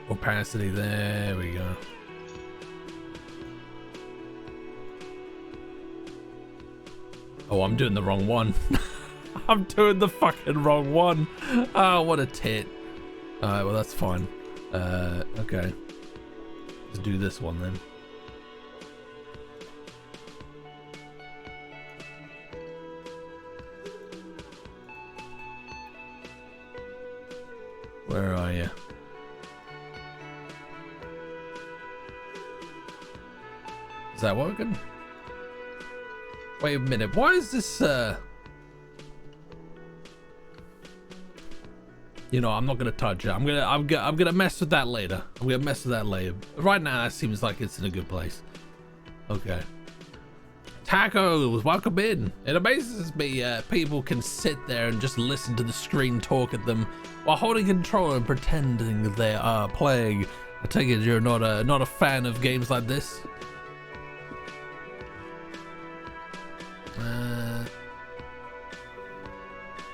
Opacity, there we go. Oh, I'm doing the wrong one. I'm doing the fucking wrong one. Oh, what a tit. Alright, well that's fine. Okay. Let's do this one then. Where are you? Is that working? Wait a minute, why is this you know, I'm not gonna touch it. I'm gonna mess with that later. I'm gonna mess with that later. Right now it seems like it's in a good place. Okay. Tacos, welcome in. It amazes me people can sit there and just listen to the screen talk at them while holding control and pretending they are playing. I take it you're not a fan of games like this.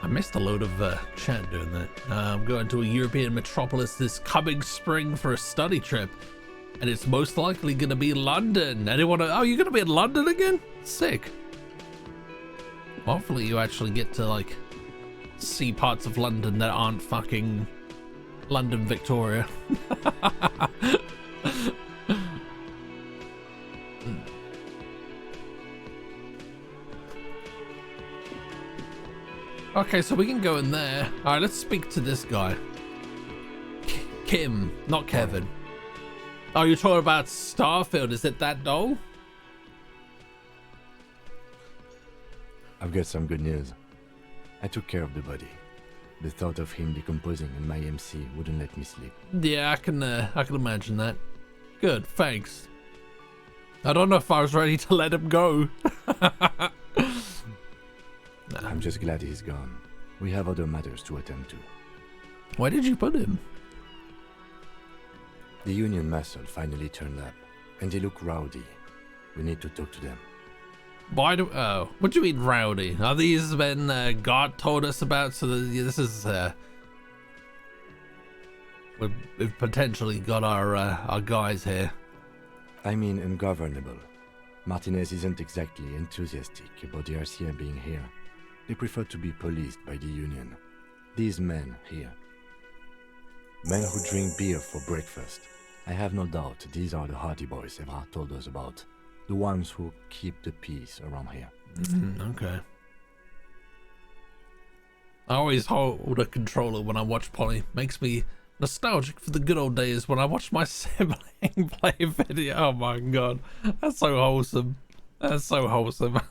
I missed a load of chat doing that. I'm going to a European metropolis this coming spring for a study trip, and it's most likely going to be London. Anyone? Oh, you're going to be in London again? Sick. Hopefully you actually get to like see parts of London that aren't fucking London Victoria. Okay, so we can go in there. All right, let's speak to this guy. Kim, not Kevin. Oh, you're talking about Starfield. Is it that dull? I've got some good news. I took care of the body. The thought of him decomposing in my MC wouldn't let me sleep. Yeah, I can imagine that. Good, thanks. I don't know if I was ready to let him go. I'm just glad he's gone. We have other matters to attend to. Where did you put him? The Union muscle finally turned up, and they look rowdy. We need to talk to them. Why do? Oh, what do you mean rowdy? Are these men God told us about? So this is we've potentially got our guys here. I mean ungovernable. Martinez isn't exactly enthusiastic about the RCM being here. They prefer to be policed by the Union. These men here. Men who drink beer for breakfast. I have no doubt these are the Hardy Boys Evra told us about. The ones who keep the peace around here. Okay. I always hold a controller when I watch Polly. Makes me nostalgic for the good old days when I watched my sibling play video. Oh my god. That's so wholesome. That's so wholesome.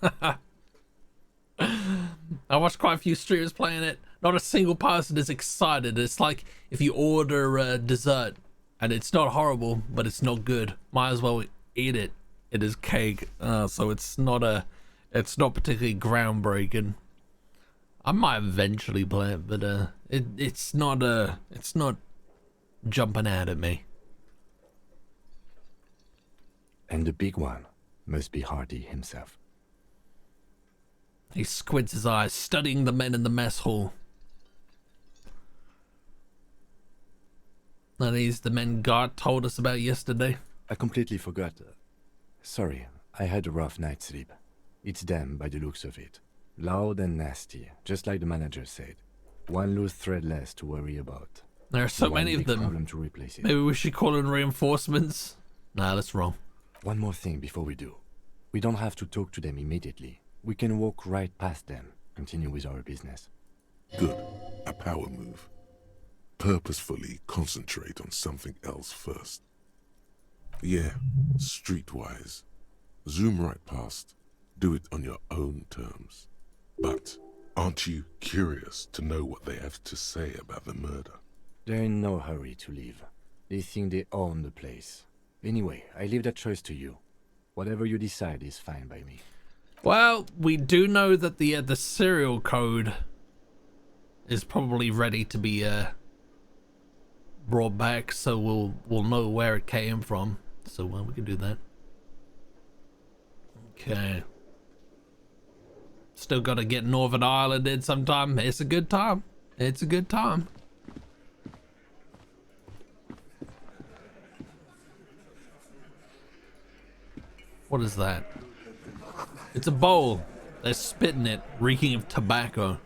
I watched quite a few streamers playing it. Not a single person is excited. It's like if you order dessert and it's not horrible, but it's not good. Might as well eat it. It is cake. So it's not particularly groundbreaking. I might eventually play it, but it's not jumping out at me. And the big one must be Hardy himself. He squints his eyes, studying the men in the mess hall. Are these the men God told us about yesterday? I completely forgot. Sorry, I had a rough night's sleep. It's them by the looks of it. Loud and nasty, just like the manager said. One loose thread less to worry about. There are so One many of big them. problem to replace it. Maybe we should call in reinforcements. Nah, that's wrong. One more thing before we do. We don't have to talk to them immediately. We can walk right past them, continue with our business. Good. A power move. Purposefully concentrate on something else first. Yeah, streetwise. Zoom right past. Do it on your own terms. But aren't you curious to know what they have to say about the murder? They're in no hurry to leave. They think they own the place. Anyway, I leave that choice to you. Whatever you decide is fine by me. Well, we do know that the serial code is probably ready to be brought back, so we'll know where it came from. So we can do that. Okay. Still got to get Northern Ireland in sometime. It's a good time. It's a good time. What is that? It's a bowl. They're spitting it, reeking of tobacco.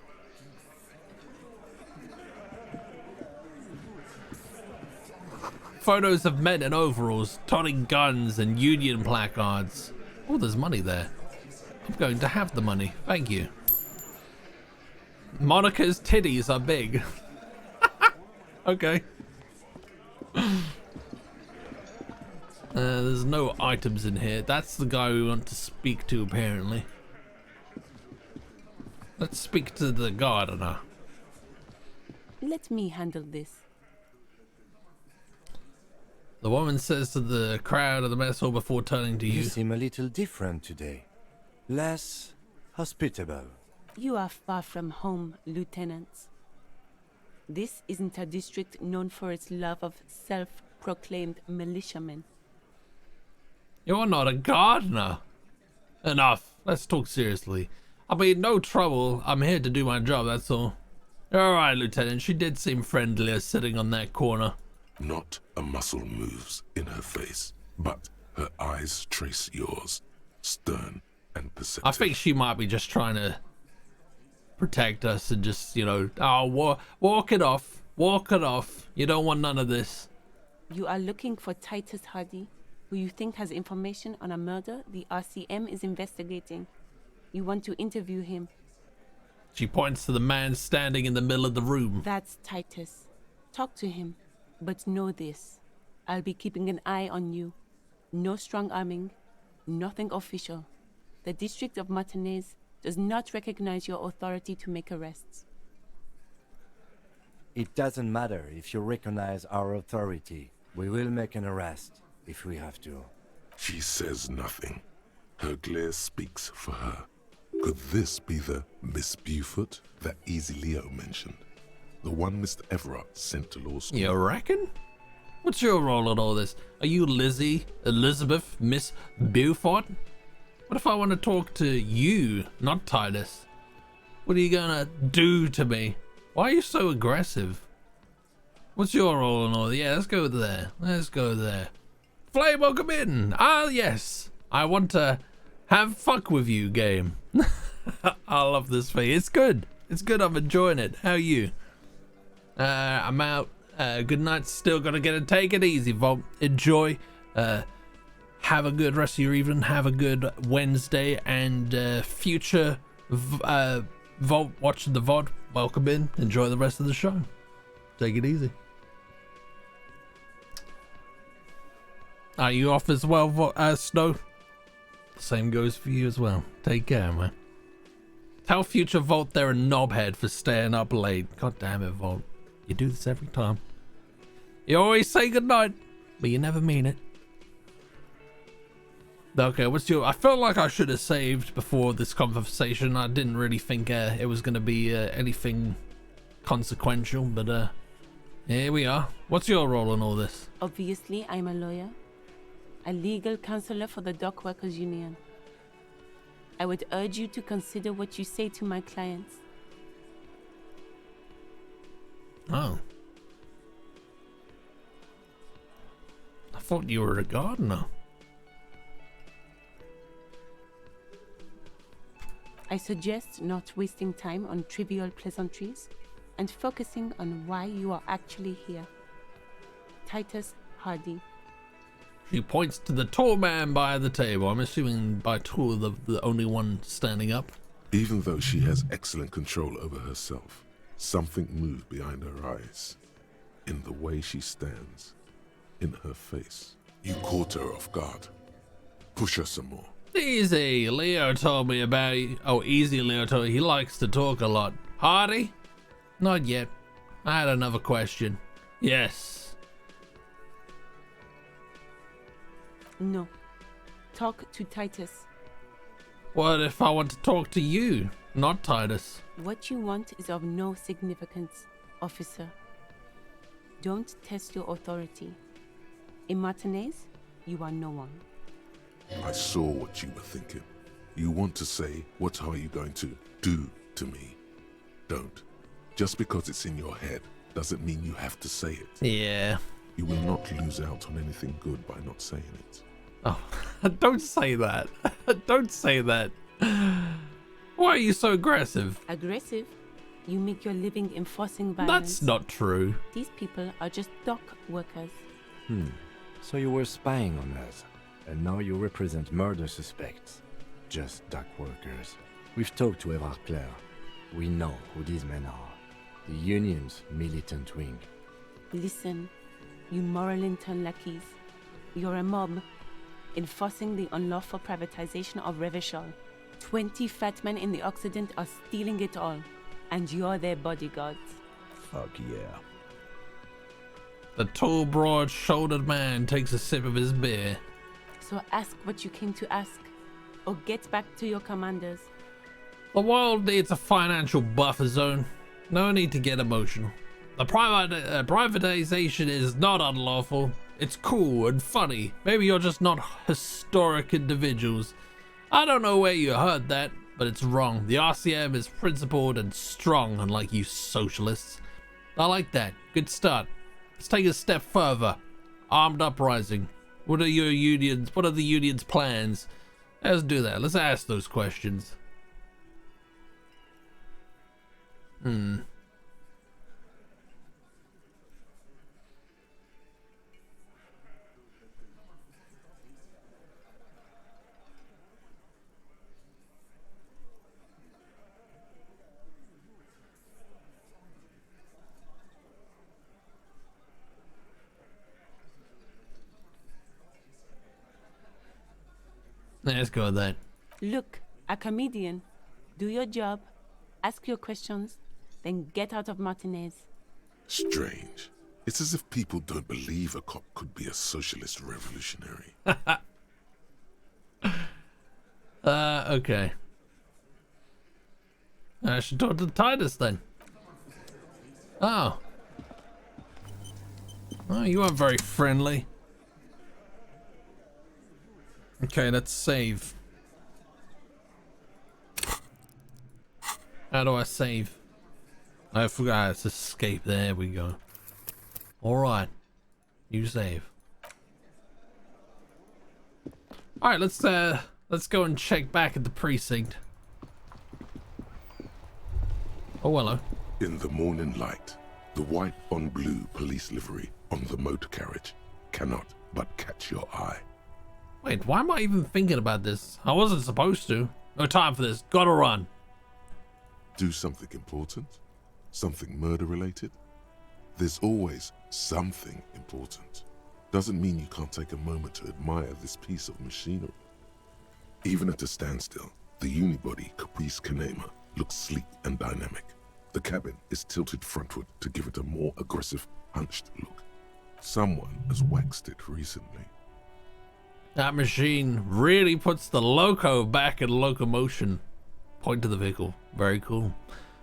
Photos of men in overalls, toting guns and union placards. Oh, there's money there. I'm going to have the money. Thank you. Monica's titties are big. Okay. There's no items in here. That's the guy we want to speak to, apparently. Let's speak to the gardener. Let me handle this. The woman says to the crowd of the mess hall before turning to You you. seem a little different today. Less hospitable. You are far from home, lieutenants. This isn't a district known for its love of self-proclaimed militiamen. You're not a gardener. Enough. Let's talk seriously. I mean, no trouble. I'm here to do my job, that's all. All right, Lieutenant. She did seem friendlier sitting on that corner. Not a muscle moves in her face, but her eyes trace yours, stern and perceptive. I think she might be just trying to protect us and just, you know, oh, walk it off. Walk it off. You don't want none of this. You are looking for Titus Hardy, who you think has information on a murder the RCM is investigating. You want to interview him. She points to the man standing in the middle of the room. That's Titus. Talk to him. But know this. I'll be keeping an eye on you. No strong arming. Nothing official. The District of Martinez does not recognize your authority to make arrests. It doesn't matter if you recognize our authority. We will make an arrest if we have to. She says nothing. Her glare speaks for her. Could this be the Miss Beaufort that Easy Leo mentioned? The one Mr. Everett sent to law school? You reckon? What's your role in all this? Are you Lizzie, Elizabeth, Miss Beaufort? What if I want to talk to you, not Titus? What are you gonna do to me? Why are you so aggressive? What's your role in all this? Yeah, let's go there. Let's go there. Flame, welcome in. Ah, yes. I want to have fuck with you game. I love this thing. It's good. It's good. I'm enjoying it. How are you? I'm out. Good night. Still gonna get it. Take it easy, Vault. Enjoy. Have a good rest of your evening. Have a good Wednesday and future Vault watching the VOD. Welcome in. Enjoy the rest of the show. Take it easy. Are you off as well, Snow? Same goes for you as well. Take care, man. Tell future Vault they're a knobhead for staying up late. God damn it, Vault. You do this every time. You always say goodnight, but you never mean it. Okay, what's your... I felt like I should have saved before this conversation. I didn't really think it was going to be anything consequential, but here we are. What's your role in all this? Obviously, I'm a lawyer. A legal counselor for the Dock Workers Union. I would urge you to consider what you say to my clients. Oh. I thought you were a gardener. I suggest not wasting time on trivial pleasantries and focusing on why you are actually here. Titus Hardy. She points to the tall man by the table. I'm assuming by tall, the only one standing up. Even though she has excellent control over herself, something moved behind her eyes. In the way she stands. In her face. You caught her off guard. Push her some more. Easy, Leo told me about you. Oh, easy, Leo told me. He likes to talk a lot. Hardy? Not yet. I had another question. Yes. No. Talk to Titus. What if I want to talk to you, not Titus? What you want is of no significance, officer. Don't test your authority. In Martinez, you are no one. I saw what you were thinking. You want to say, what are you going to do to me? Don't. Just because it's in your head doesn't mean you have to say it. Yeah. You will not lose out on anything good by not saying it. Oh, don't say that. Don't say that. Why are you so aggressive? Aggressive? You make your living enforcing violence. That's not true. These people are just dock workers. So you were spying on us, and now you represent murder suspects. Just dock workers. We've talked to Evrard Claire. We know who these men are. The Union's militant wing. Listen, you moral intern lackeys. You're a mob, enforcing the unlawful privatization of Revachol. 20 fat men in the Occident are stealing it all, and you're their bodyguards. Fuck yeah. The tall, broad-shouldered man takes a sip of his beer. So ask what you came to ask, or get back to your commanders. The world needs a financial buffer zone. No need to get emotional. The privatization is not unlawful. It's cool and funny. Maybe you're just not historic individuals. I don't know where you heard that, but it's wrong. The RCM is principled and strong, unlike you socialists. I like that. Good start. Let's take a step further. Armed uprising. What are the union's plans? Let's do that. Let's ask those questions. Let's go with that. Look, a comedian. Do your job, ask your questions, then get out of Martinez. Strange. It's as if people don't believe a cop could be a socialist revolutionary. Okay. I should talk to Titus then. Oh. Oh, you aren't very friendly. Okay, let's save. How do I save? I forgot. It's escape. There we go. Alright. You save. Alright, let's go and check back at the precinct. Oh, hello. In the morning light, the white on blue police livery on the motor carriage cannot but catch your eye. Wait, why am I even thinking about this? I wasn't supposed to. No time for this. Gotta run. Do something important? Something murder related? There's always something important. Doesn't mean you can't take a moment to admire this piece of machinery. Even at a standstill, the unibody Caprice Kanema looks sleek and dynamic. The cabin is tilted frontward to give it a more aggressive, hunched look. Someone has waxed it recently. That machine really puts the loco back in locomotion. Point to the vehicle. Very cool.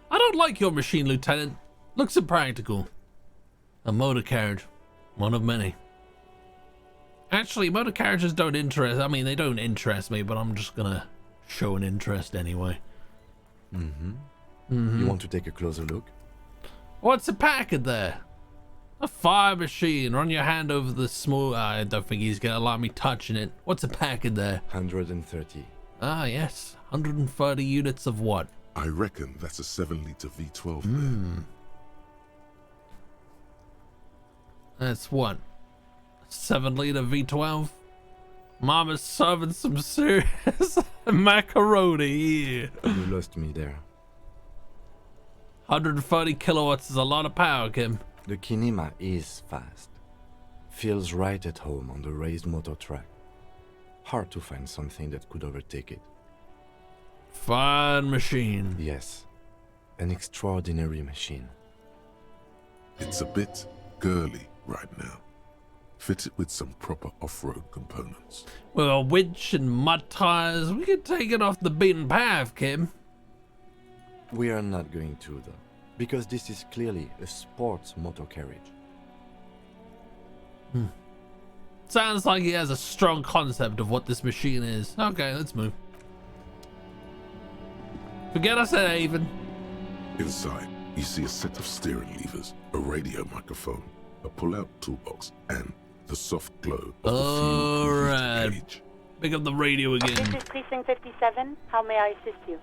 I don't like your machine, Lieutenant. Looks impractical. A motor carriage. One of many. Actually, motor carriages don't interest... I mean, they don't interest me, but I'm just gonna show an interest anyway. You want to take a closer look? What's the packet there? A fire machine. Run your hand over the small... I don't think he's gonna allow me touching it. What's a packet there? 130. Ah, yes. 130 units of what? I reckon that's a 7-liter V12 there. That's what? 7-liter V12. Mama's serving some serious macaroni here. You lost me there. 130 kilowatts is a lot of power, Kim. The Kinema is fast. Feels right at home on the raised motor track. Hard to find something that could overtake it. Fine machine. Yes, an extraordinary machine. It's a bit girly right now. Fit it with some proper off-road components. With a winch and mud tires, we could take it off the beaten path, Kim. We are not going to, though, because this is clearly a sports motor carriage. Sounds like he has a strong concept of what this machine is. Okay, let's move. Forget I said Avon. Inside, you see a set of steering levers, a radio microphone, a pull-out toolbox, and the soft glow of the fuel Alright. cage. Pick up the radio again. This is Precinct 57. How may I assist you?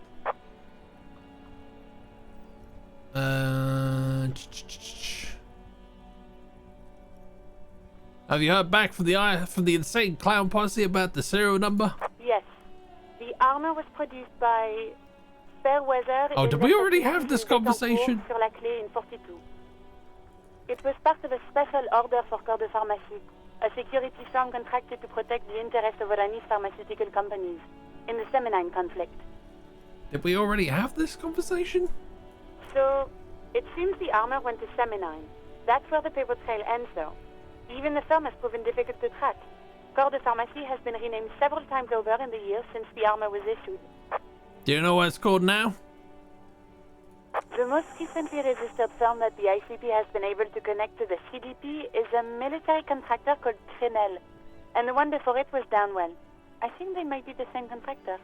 Have you heard back from the insane clown posse about the serial number? Yes. The armor was produced by Fairweather. Oh, did we already have this conversation? Sur la clé in 42. It was part of a special order for Corps de Pharmacie, a security firm contracted to protect the interests of Oranese pharmaceutical companies in the Seminine conflict. Did we already have this conversation? So, it seems the armor went to Seminine. That's where the paper trail ends, though. Even the firm has proven difficult to track. Corps de Pharmacie has been renamed several times over in the years since the armor was issued. Do you know what it's called now? The most recently registered firm that the ICP has been able to connect to the CDP is a military contractor called Trinell, and the one before it was Downwell. I think they might be the same contractor.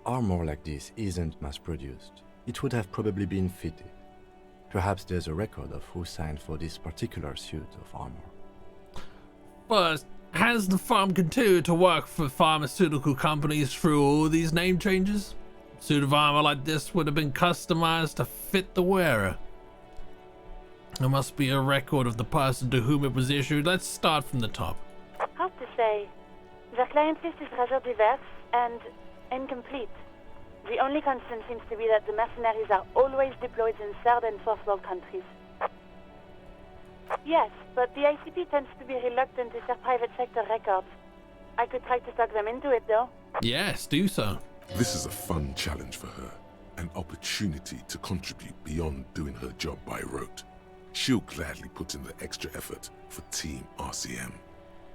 Armor like this isn't mass-produced. It would have probably been fitted. Perhaps there's a record of who signed for this particular suit of armor. But has the firm continued to work for pharmaceutical companies through all these name changes? A suit of armor like this would have been customized to fit the wearer. There must be a record of the person to whom it was issued. Let's start from the top. Hard to say. Their client list is rather diverse and incomplete. The only constant seems to be that the mercenaries are always deployed in third and fourth world countries. Yes, but the ICP tends to be reluctant to share private sector records. I could try to talk them into it, though. Yes, do so. This is a fun challenge for her, an opportunity to contribute beyond doing her job by rote. She'll gladly put in the extra effort for Team RCM.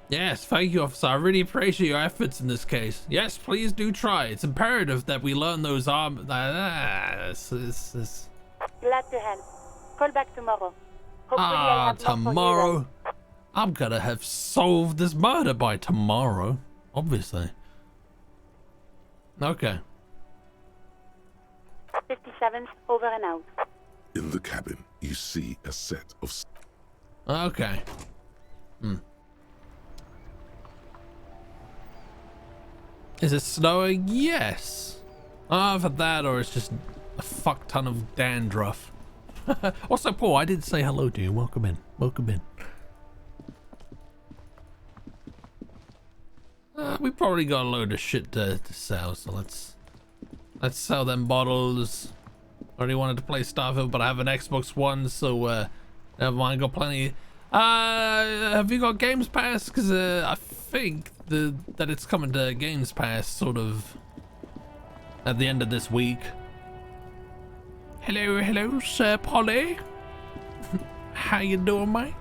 Yes, thank you, officer. I really appreciate your efforts in this case. Yes, please do try. It's imperative that we learn those Glad to help. Call back tomorrow. Hopefully I'll have more for you tomorrow. then. I'm gonna have solved this murder by tomorrow, obviously. Okay. 57's over and out. In the cabin, you see a set of Okay. Is it snowing? Yes. Either that or it's just a fuck ton of dandruff. Also, Paul, I did say hello to you. Welcome in. Welcome in. We probably got a load of shit to sell, so let's sell them bottles. Already wanted to play Starfield, but I have an Xbox One, so never mind. Got plenty. Have you got Games Pass? Because I think that it's coming to Games Pass sort of at the end of this week. Hello, Sir Polly. How you doing, mate?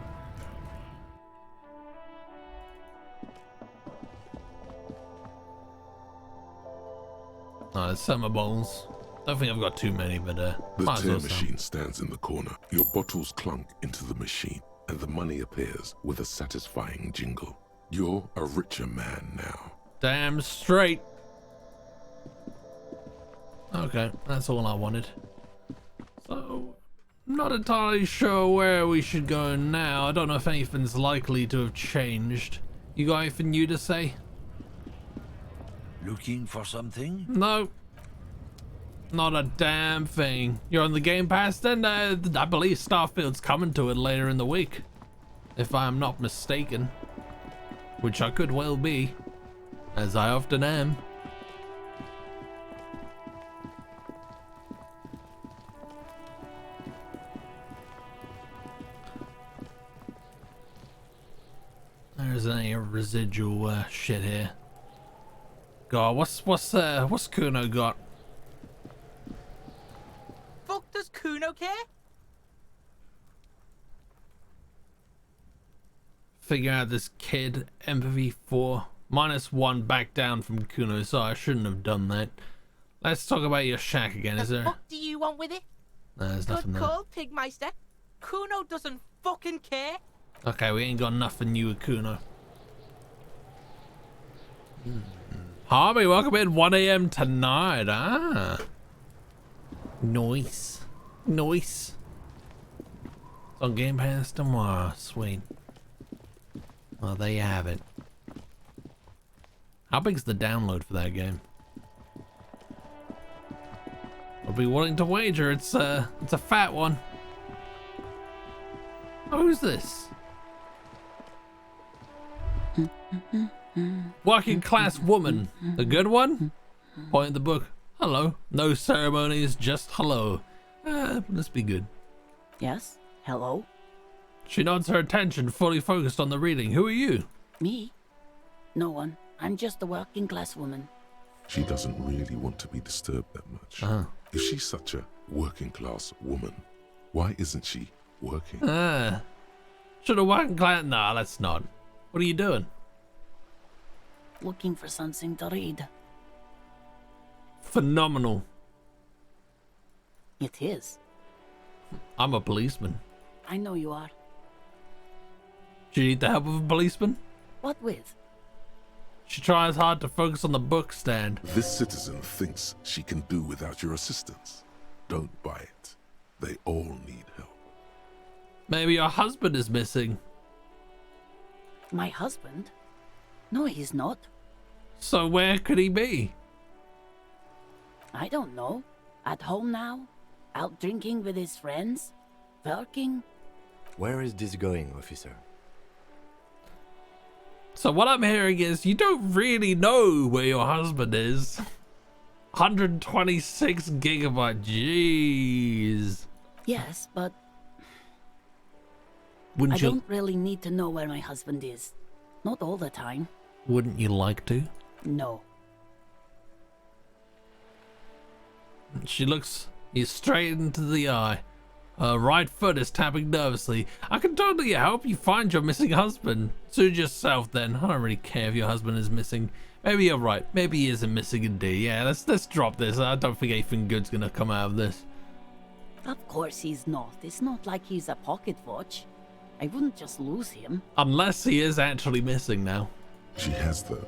There's some bowls. Don't think I've got too many, but The might as tear well some. machine stands in the corner. Your bottles clunk into the machine, and the money appears with a satisfying jingle. You're a richer man now. Damn straight. Okay, that's all I wanted. So, not entirely sure where we should go now. I don't know if anything's likely to have changed. You got anything new to say? Looking for something? No. Not a damn thing. You're on the Game Pass then? I believe Starfield's coming to it later in the week. if I'm not mistaken, which I could well be, as I often am. There's any residual shit here. God, what's Kuno got? Fuck does Kuno care? Figure out this kid, empathy 4. -1 back down from Kuno, so I shouldn't have done that. Let's talk about your shack again, is there? What do you want with it? No, there's nothing Good there. call, Pigmeister. Kuno doesn't fucking care. Okay, we ain't got nothing new with Kuno. Harvey, welcome in 1 AM tonight. Ah. Nice. Nice. It's on Game Pass tomorrow. Sweet. Well, there you have it. How big's the download for that game? I'll be willing to wager it's a fat one. Oh, who's this? Working class woman. The good one? Point at the book. Hello. No ceremonies, just hello. Must be good. Yes? Hello? She nods her attention, fully focused on the reading. Who are you? Me? No one. I'm just a working class woman. She doesn't really want to be disturbed that much. If she's such a working class woman, why isn't she working? Should have working class. Nah, let's not. What are you doing? Looking for something to read. Phenomenal. It is. I'm a policeman. I know you are. Do you need the help of a policeman? What with? She tries hard to focus on the book stand. This citizen thinks she can do without your assistance. Don't buy it. They all need help. Maybe your husband is missing. My husband? No, he's not. So where could he be? I don't know. At home now? Out drinking with his friends? Working? Where is this going, officer? So what I'm hearing is you don't really know where your husband is. 126 gigabyte, jeez. Yes, but Wouldn't I you? don't really need to know where my husband is. Not all the time. Wouldn't you like to? No. She looks you straight into the eye. Her right foot is tapping nervously. I can totally help you find your missing husband. Suit yourself then. I don't really care if your husband is missing. Maybe you're right. Maybe he isn't missing indeed. Yeah, let's drop this. I don't think anything good's gonna come out of this. Of course he's not. It's not like he's a pocket watch. I wouldn't just lose him. Unless he is actually missing now. She has, though.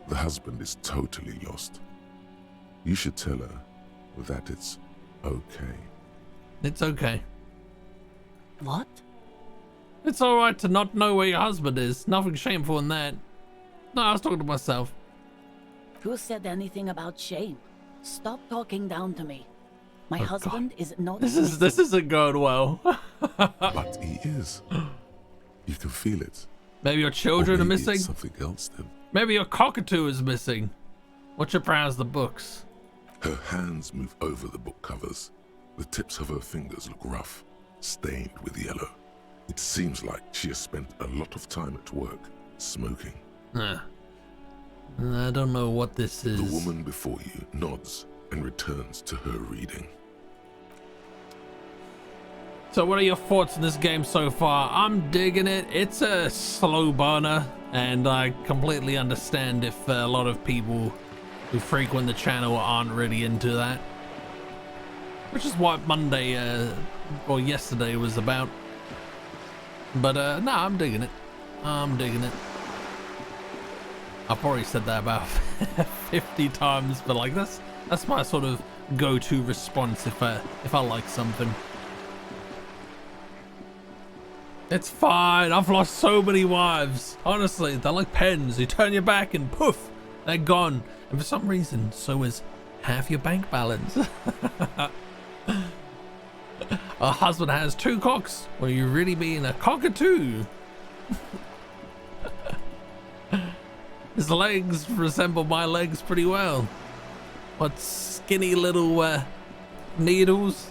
The husband is totally lost. You should tell her that it's okay. It's okay. What? It's alright to not know where your husband is. Nothing shameful in that. No, I was talking to myself. Who said anything about shame? Stop talking down to me. My Oh, husband God. is not This missing. isn't going well. But he is. You can feel it. Maybe your Or children are maybe missing. it's something else then. Maybe your cockatoo is missing. Watch her browse the books. Her hands move over the book covers. The tips of her fingers look rough, stained with yellow. It seems like she has spent a lot of time at work, smoking. I don't know what this is. The woman before you nods and returns to her reading. So what are your thoughts on this game so far? I'm digging it. It's a slow burner, and I completely understand if a lot of people who frequent the channel aren't really into that. Which is what Monday, or yesterday was about. But, no, I'm digging it. I'm digging it. I've probably said that about 50 times, but like that's my sort of go-to response if I like something. It's fine. I've lost so many wives. Honestly, they're like pens. You turn your back and poof, they're gone. And for some reason, so is half your bank balance. Her husband has 2 cocks. Well, you really mean a cockatoo? His legs resemble my legs pretty well. What skinny little needles.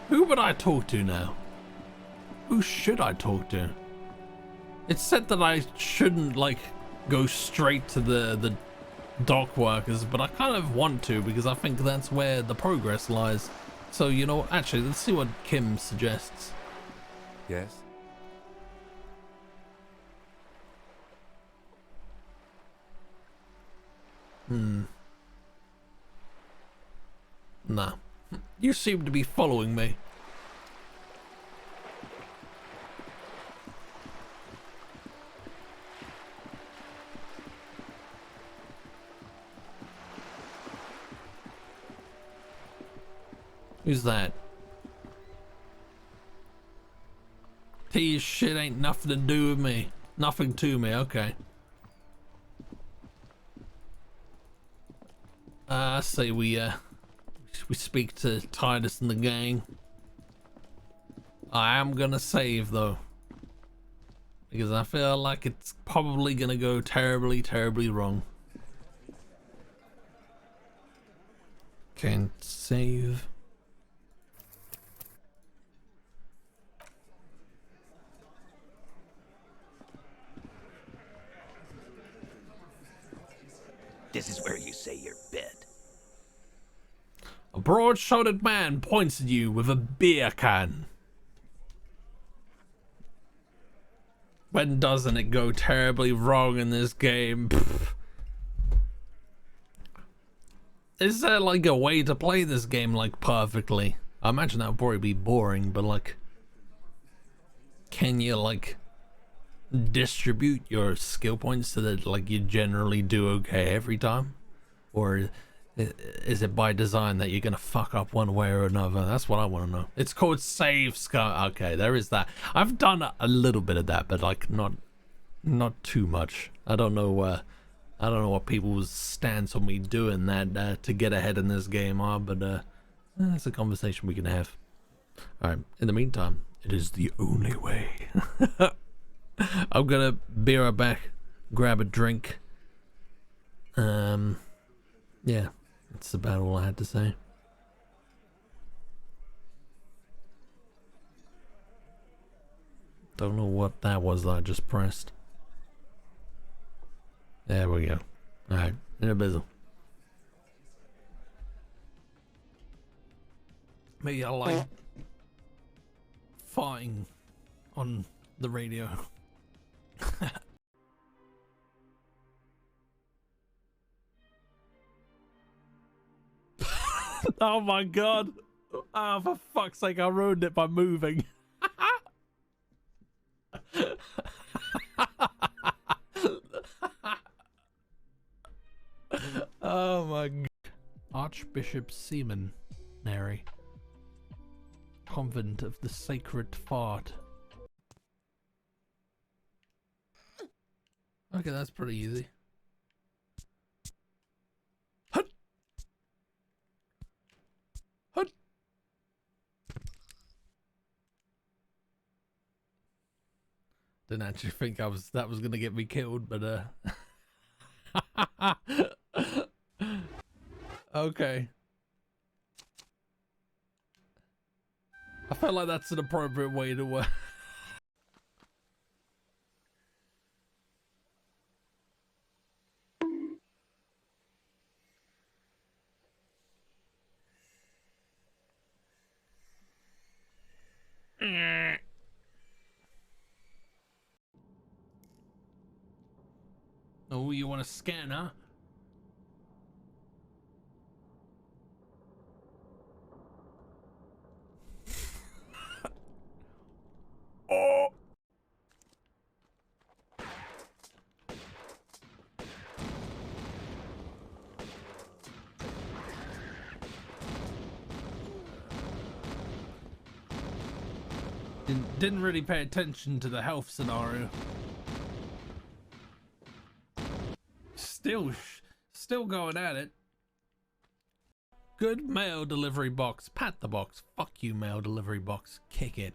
Who would I talk to now? Who should I talk to? It's said that I shouldn't like go straight to the dock workers, but I kind of want to because I think that's where the progress lies. So, you know, actually, let's see what Kim suggests. Yes? Nah. You seem to be following me. Who's that? T's shit ain't nothing to do with me. Nothing to me, okay. I say we speak to Titus and the gang. I am gonna save though, because I feel like it's probably gonna go terribly, terribly wrong. Can't save. This is where you say your bid. A broad-shouldered man points at you with a beer can. When doesn't it go terribly wrong in this game? Pfft. Is there like a way to play this game like perfectly? I imagine that would probably be boring, but like, can you like distribute your skill points so that like you generally do okay every time? Or is it by design that you're gonna fuck up one way or another? That's what I want to know. It's called save scar. Okay, there is that. I've done a little bit of that, but like not too much. I don't know what people's stance on me doing that to get ahead in this game are, but that's a conversation we can have. All right. In the meantime, it is the only way. I'm gonna be right back, grab a drink. Yeah, that's about all I had to say. Don't know what that was that I just pressed. There we go. Alright, in a bizzle. Maybe I like farting on the radio. Oh my god. Oh, for fuck's sake, I ruined it by moving. Oh my god. Archbishop Seminary. Convent of the Sacred Fart. Okay, that's pretty easy. Didn't actually think that was gonna get me killed, but okay. I feel like that's an appropriate way to Oh, you want to scan, huh? Oh. Didn't really pay attention to the health scenario. Still going at it. Good mail delivery box. Pat the box. Fuck you, mail delivery box. Kick it.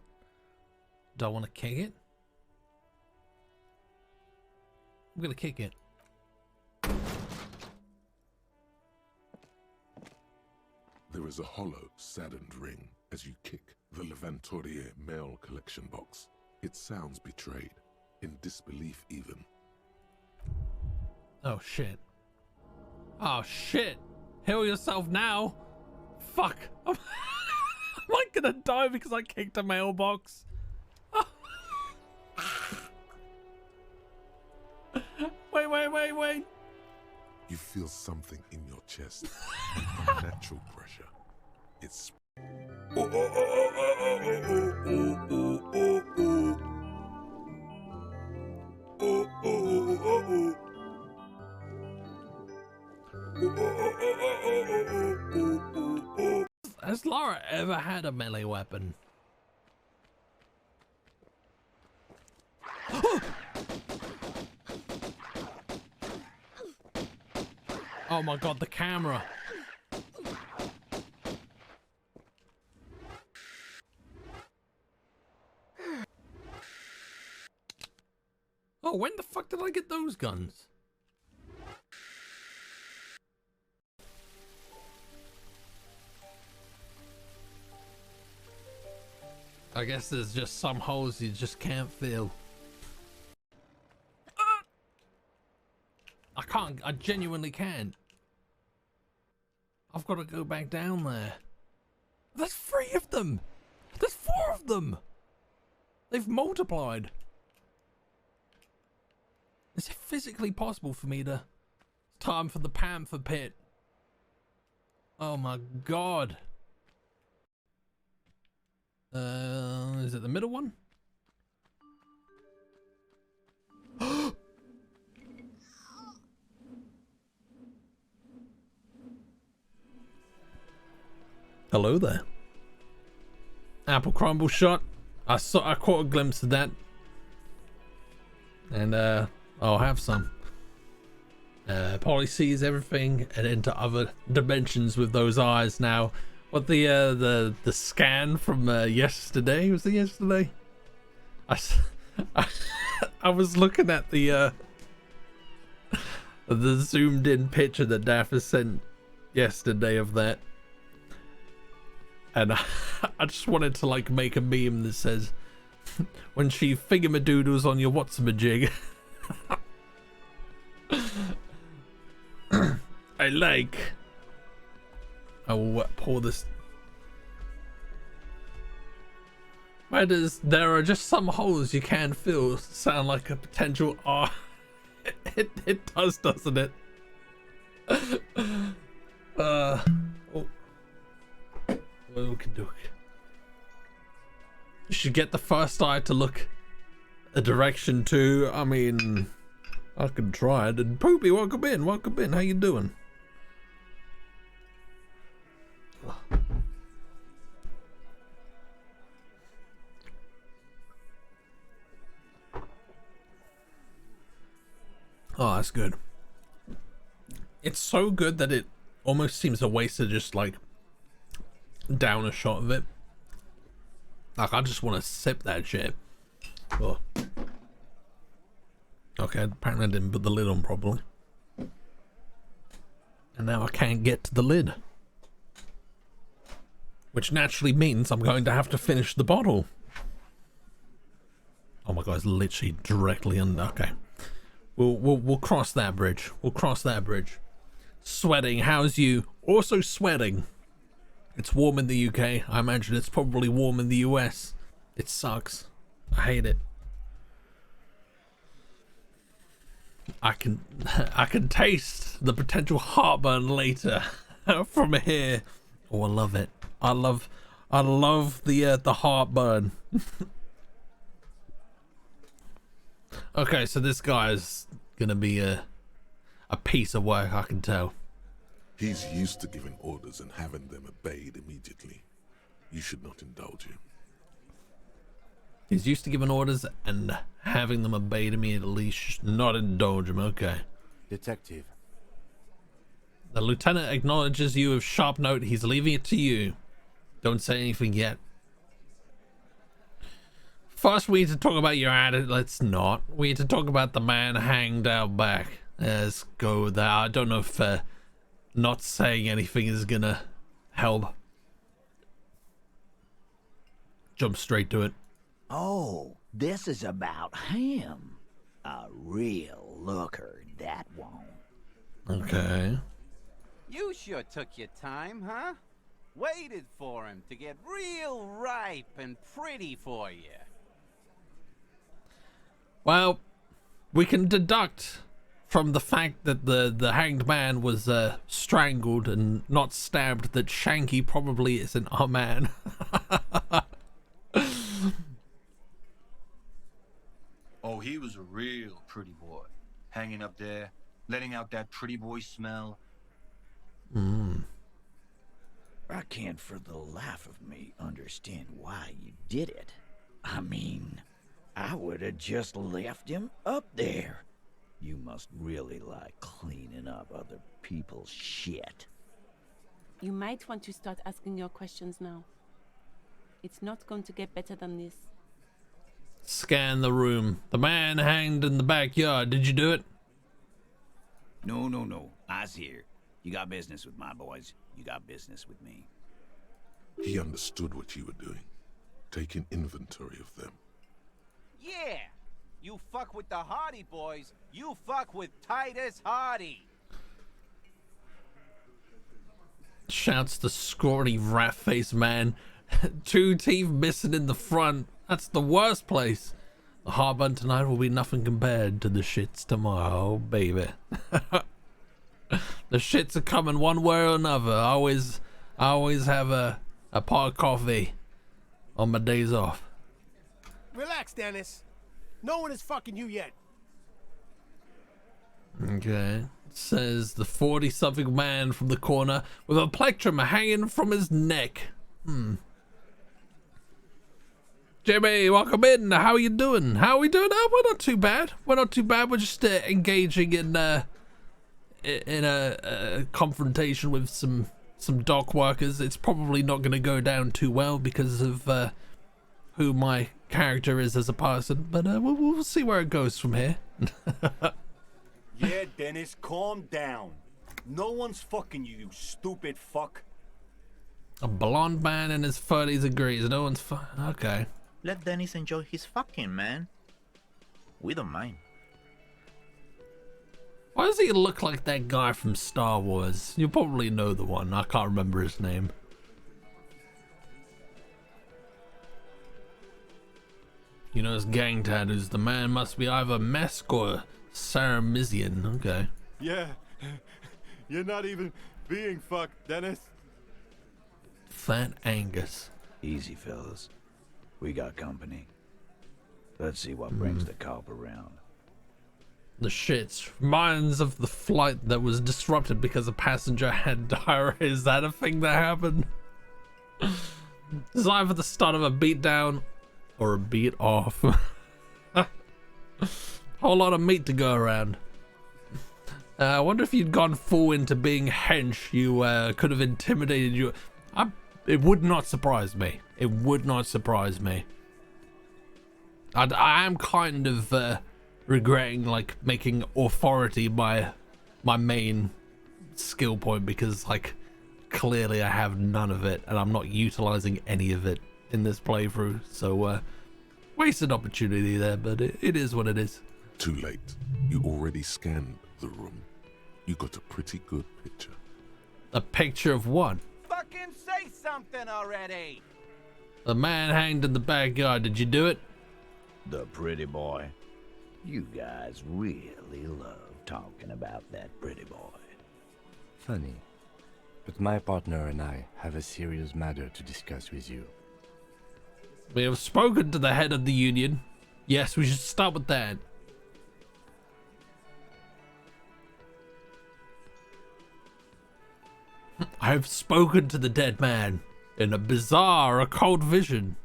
Don't want to kick it? I'm gonna kick it. There is a hollow, saddened ring as you kick the Levantoria mail collection box. It sounds betrayed, in disbelief even. Oh shit. Oh shit. Heal yourself now. Fuck. Am I gonna die because I kicked a mailbox? Wait. You feel something in your chest. Natural pressure. It's... Has Lara ever had a melee weapon? Oh my god, the camera. Oh, when the fuck did I get those guns? I guess there's just some holes you just can't fill. I can't, I genuinely can't. I've got to go back down there. There's 3 of them. There's 4 of them. They've multiplied. Is it physically possible for me to... It's time for the Panther Pit. Oh my god. Is it the middle one? Hello there. Apple crumble shot. I caught a glimpse of that. And I'll have some. Polly sees everything and into other dimensions with those eyes now. What the scan from yesterday? Was it yesterday? I was looking at the zoomed in picture that Daphne sent yesterday of that, and I just wanted to like make a meme that says when she figure-madoodles on your what's-a-majig. I like. I will pour this. Why does there are just some holes you can fill sound like a potential R? It does, doesn't it? Oh. Well, we can do it. You should get the first eye to look a direction too. I mean, I can try it. And Poopy, welcome in. Welcome in. How you doing? Oh, that's good. It's so good that it almost seems a waste to just like down a shot of it. Like, I just want to sip that shit. Oh. Okay, apparently I didn't put the lid on properly. And now I can't get to the lid. Which naturally means I'm going to have to finish the bottle. Oh my god, it's literally directly under. Okay. We'll cross that bridge. We'll cross that bridge. Sweating, how's you? Also sweating. It's warm in the UK. I imagine it's probably warm in the US. It sucks. I hate it. I can taste the potential heartburn later from here. Oh, I love it. I love the heartburn. Okay, so this guy's gonna be a piece of work, I can tell. He's used to giving orders and having them obeyed immediately. You should not indulge him. He's used to giving orders and having them obeyed immediately. Not indulge him. Okay. Detective. The lieutenant acknowledges you with sharp note. He's leaving it to you. Don't say anything yet. First, we need to talk about your attitude. Let's not. We need to talk about the man hanged out back. Let's go with that. I don't know if not saying anything is gonna help. Jump straight to it. Oh, this is about him. A real looker, that won't. Okay. You sure took your time, huh? Waited for him to get real ripe and pretty for you. Well, we can deduct from the fact that the hanged man was strangled and not stabbed that Shanky probably isn't our man. Oh, he was a real pretty boy. Hanging up there, letting out that pretty boy smell. I can't for the life of me understand why you did it. I mean, I would have just left him up there. You must really like cleaning up other people's shit. You might want to start asking your questions now. It's not going to get better than this. Scan the room. The man hanged in the backyard. Did you do it? No. I's here. You got business with my boys. You got business with me. He understood what you were doing, taking inventory of them. Yeah! You fuck with the Hardy boys, you fuck with Titus Hardy! Shouts the scrawny rat-faced man. 2 teeth missing in the front. That's the worst place. The heartburn tonight will be nothing compared to the shits tomorrow, baby. The shits are coming one way or another. I always have a pot of coffee on my days off. Relax, Dennis. No one is fucking you yet. Okay. Says the 40-something man from the corner with a plectrum hanging from his neck. Jimmy, welcome in. How are you doing? How are we doing? Oh, we're not too bad. We're not too bad. We're just engaging in a confrontation with some dock workers. It's probably not going to go down too well because of who my character is as a person, but we'll see where it goes from here. Yeah, Dennis, calm down. No one's fucking you, you stupid fuck. A blonde man in his 30s agrees. No one's okay. Let Dennis enjoy his fucking, man. We don't mind. Why does he look like that guy from Star Wars? You probably know the one. I can't remember his name. You know his gang tattoos. The man must be either Mesk or Saramizian. Okay. Yeah. You're not even being fucked, Dennis. Fat Angus. Easy, fellas. We got company. Let's see what brings the cop around. The shits reminds of the flight that was disrupted because a passenger had diarrhea. Is that a thing that happened? It's either the start of a beatdown or a beat off. Whole lot of meat to go around. I wonder if you'd gone full into being hench, you could have intimidated you. It would not surprise me. It would not surprise me. I am kind of regretting like making authority my main skill point, because like clearly I have none of it and I'm not utilizing any of it in this playthrough. So wasted opportunity there, but it is what it is. Too late. You already scanned the room. You got a pretty good picture. A picture of what? Fucking say something already! The man hanged in the backyard. Did you do it? The pretty boy. You guys really love talking about that pretty boy. Funny, but my partner and I have a serious matter to discuss with you. We have spoken to the head of the union. Yes, we should start with that. I have spoken to the dead man in a bizarre occult vision.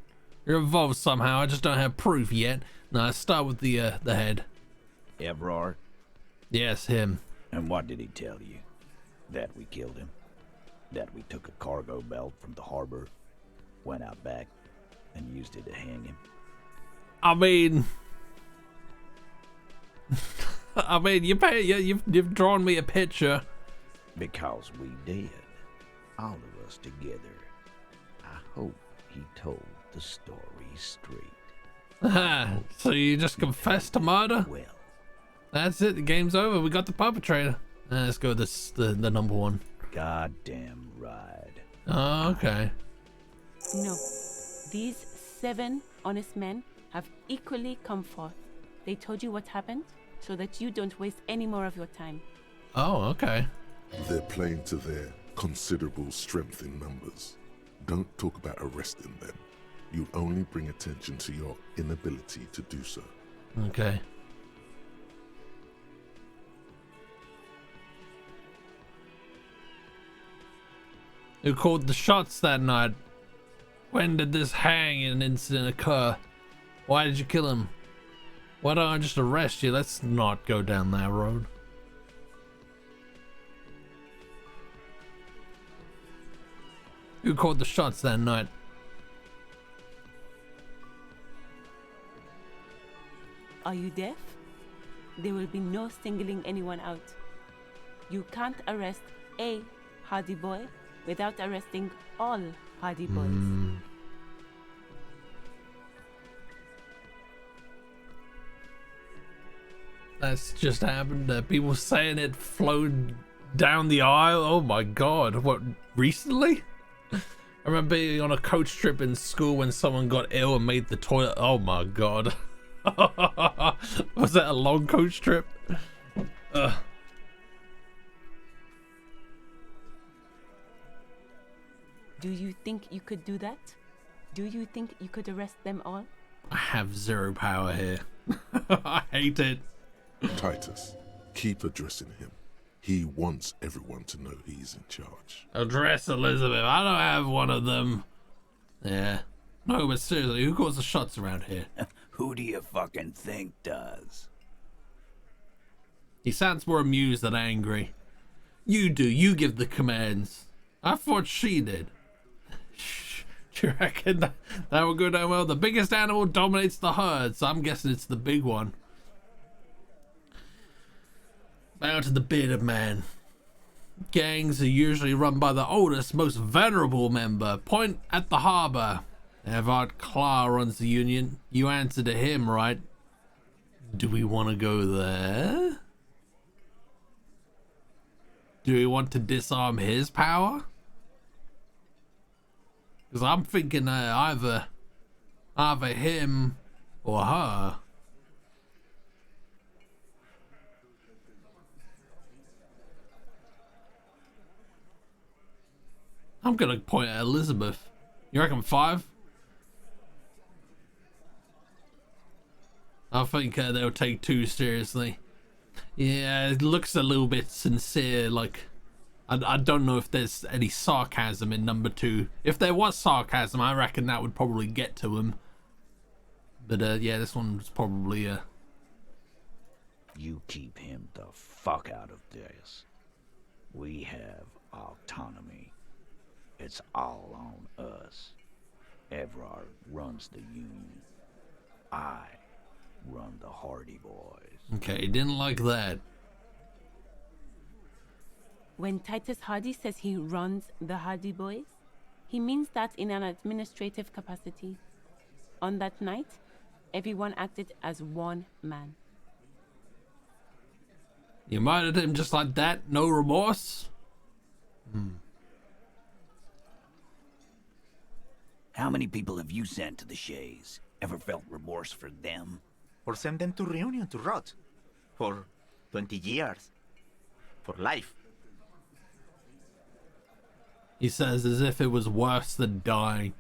You're involved somehow. I just don't have proof yet. Now let's start with the head. Evrard? Yes, him. And what did he tell you? That we killed him. That we took a cargo belt from the harbor, went out back, and used it to hang him. I mean, you've drawn me a picture. Because we did. All of us together. I hope he told the story straight. So you just confessed to murder? Well. That's it. The game's over. We got the perpetrator. Let's go with the number one. Goddamn right. Oh, okay. No. These 7 honest men have equally come forth. They told you what happened so that you don't waste any more of your time. Oh, okay. They're playing to their considerable strength in numbers. Don't talk about arresting them. You'll only bring attention to your inability to do so. Okay. Who called the shots that night? When did this hanging incident occur? Why did you kill him? Why don't I just arrest you? Let's not go down that road. Who called the shots that night? Are you deaf? There will be no singling anyone out. You can't arrest a Hardy boy without arresting all Hardy boys. That's just happened. People saying it flowed down the aisle. Oh my god. What, recently? I remember being on a coach trip in school when someone got ill and made the toilet. Oh my god. Was that a long coach trip? Do you think you could do that? Do you think you could arrest them all? I have zero power here. I hate it. Titus, keep addressing him. He wants everyone to know he's in charge. Address Elizabeth. I don't have one of them. Yeah. No, but seriously, who calls the shots around here? Who do you fucking think does? He sounds more amused than angry. You do. You give the commands. I thought she did. Do you reckon that will go down well? The biggest animal dominates the herd, so I'm guessing it's the big one. Bow to the bearded man. Gangs are usually run by the oldest, most venerable member. Point at the harbor. Evard Clark runs the union. You answer to him, right? Do we want to go there? Do we want to disarm his power? Because I'm thinking either him or her. I'm gonna point at Elizabeth. You reckon 5? I think they'll take 2 seriously. Yeah, it looks a little bit sincere. Like, I don't know if there's any sarcasm in number 2. If there was sarcasm, I reckon that would probably get to him. But yeah, this one was probably You keep him the fuck out of this. We have autonomy. It's all on us. Everard runs the union. I run the Hardy Boys. Okay, he didn't like that. When Titus Hardy says he runs the Hardy Boys, he means that in an administrative capacity. On that night, everyone acted as one man. You murdered him just like that? No remorse? How many people have you sent to the Shays? Ever felt remorse for them? Or send them to Reunion to rot. For 20 years. For life. He says as if it was worse than dying.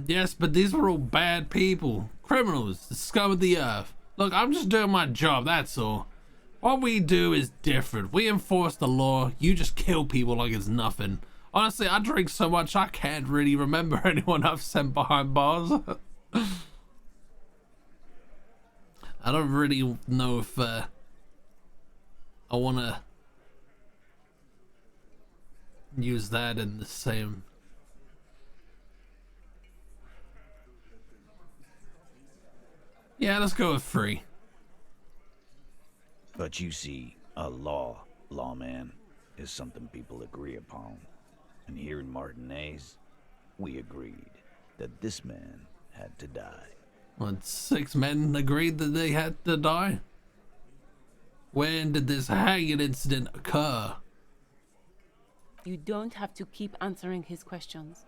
Yes, but these were all bad people. Criminals, the scum of the earth. Look, I'm just doing my job, that's all. What we do is different. We enforce the law. You just kill people like it's nothing. Honestly, I drink so much I can't really remember anyone I've sent behind bars. I don't really know if I want to use that in the same. Yeah, let's go with 3. But you see, a lawman, is something people agree upon. And here in Martinez, we agreed that this man had to die. What, 6 men agreed that they had to die? When did this hanging incident occur? You don't have to keep answering his questions.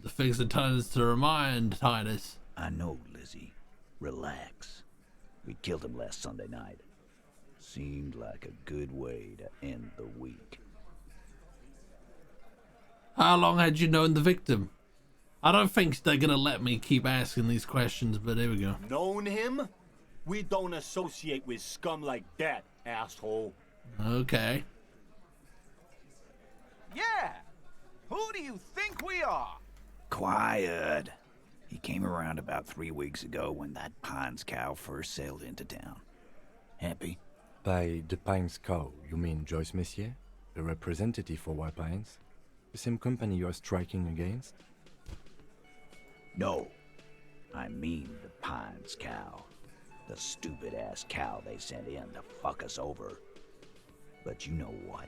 The fixer turns to remind Titus. I know, Lizzie. Relax. We killed him last Sunday night. Seemed like a good way to end the week. How long had you known the victim? I don't think they're gonna let me keep asking these questions, but here we go. Known him? We don't associate with scum like that, asshole. Okay. Yeah! Who do you think we are? Quiet. He came around about 3 weeks ago when that Pines cow first sailed into town. Happy? By the Pines cow, you mean Joyce Messier? A representative for White Pines? The same company you're striking against? No. I mean the Pines cow. The stupid-ass cow they sent in to fuck us over. But you know what?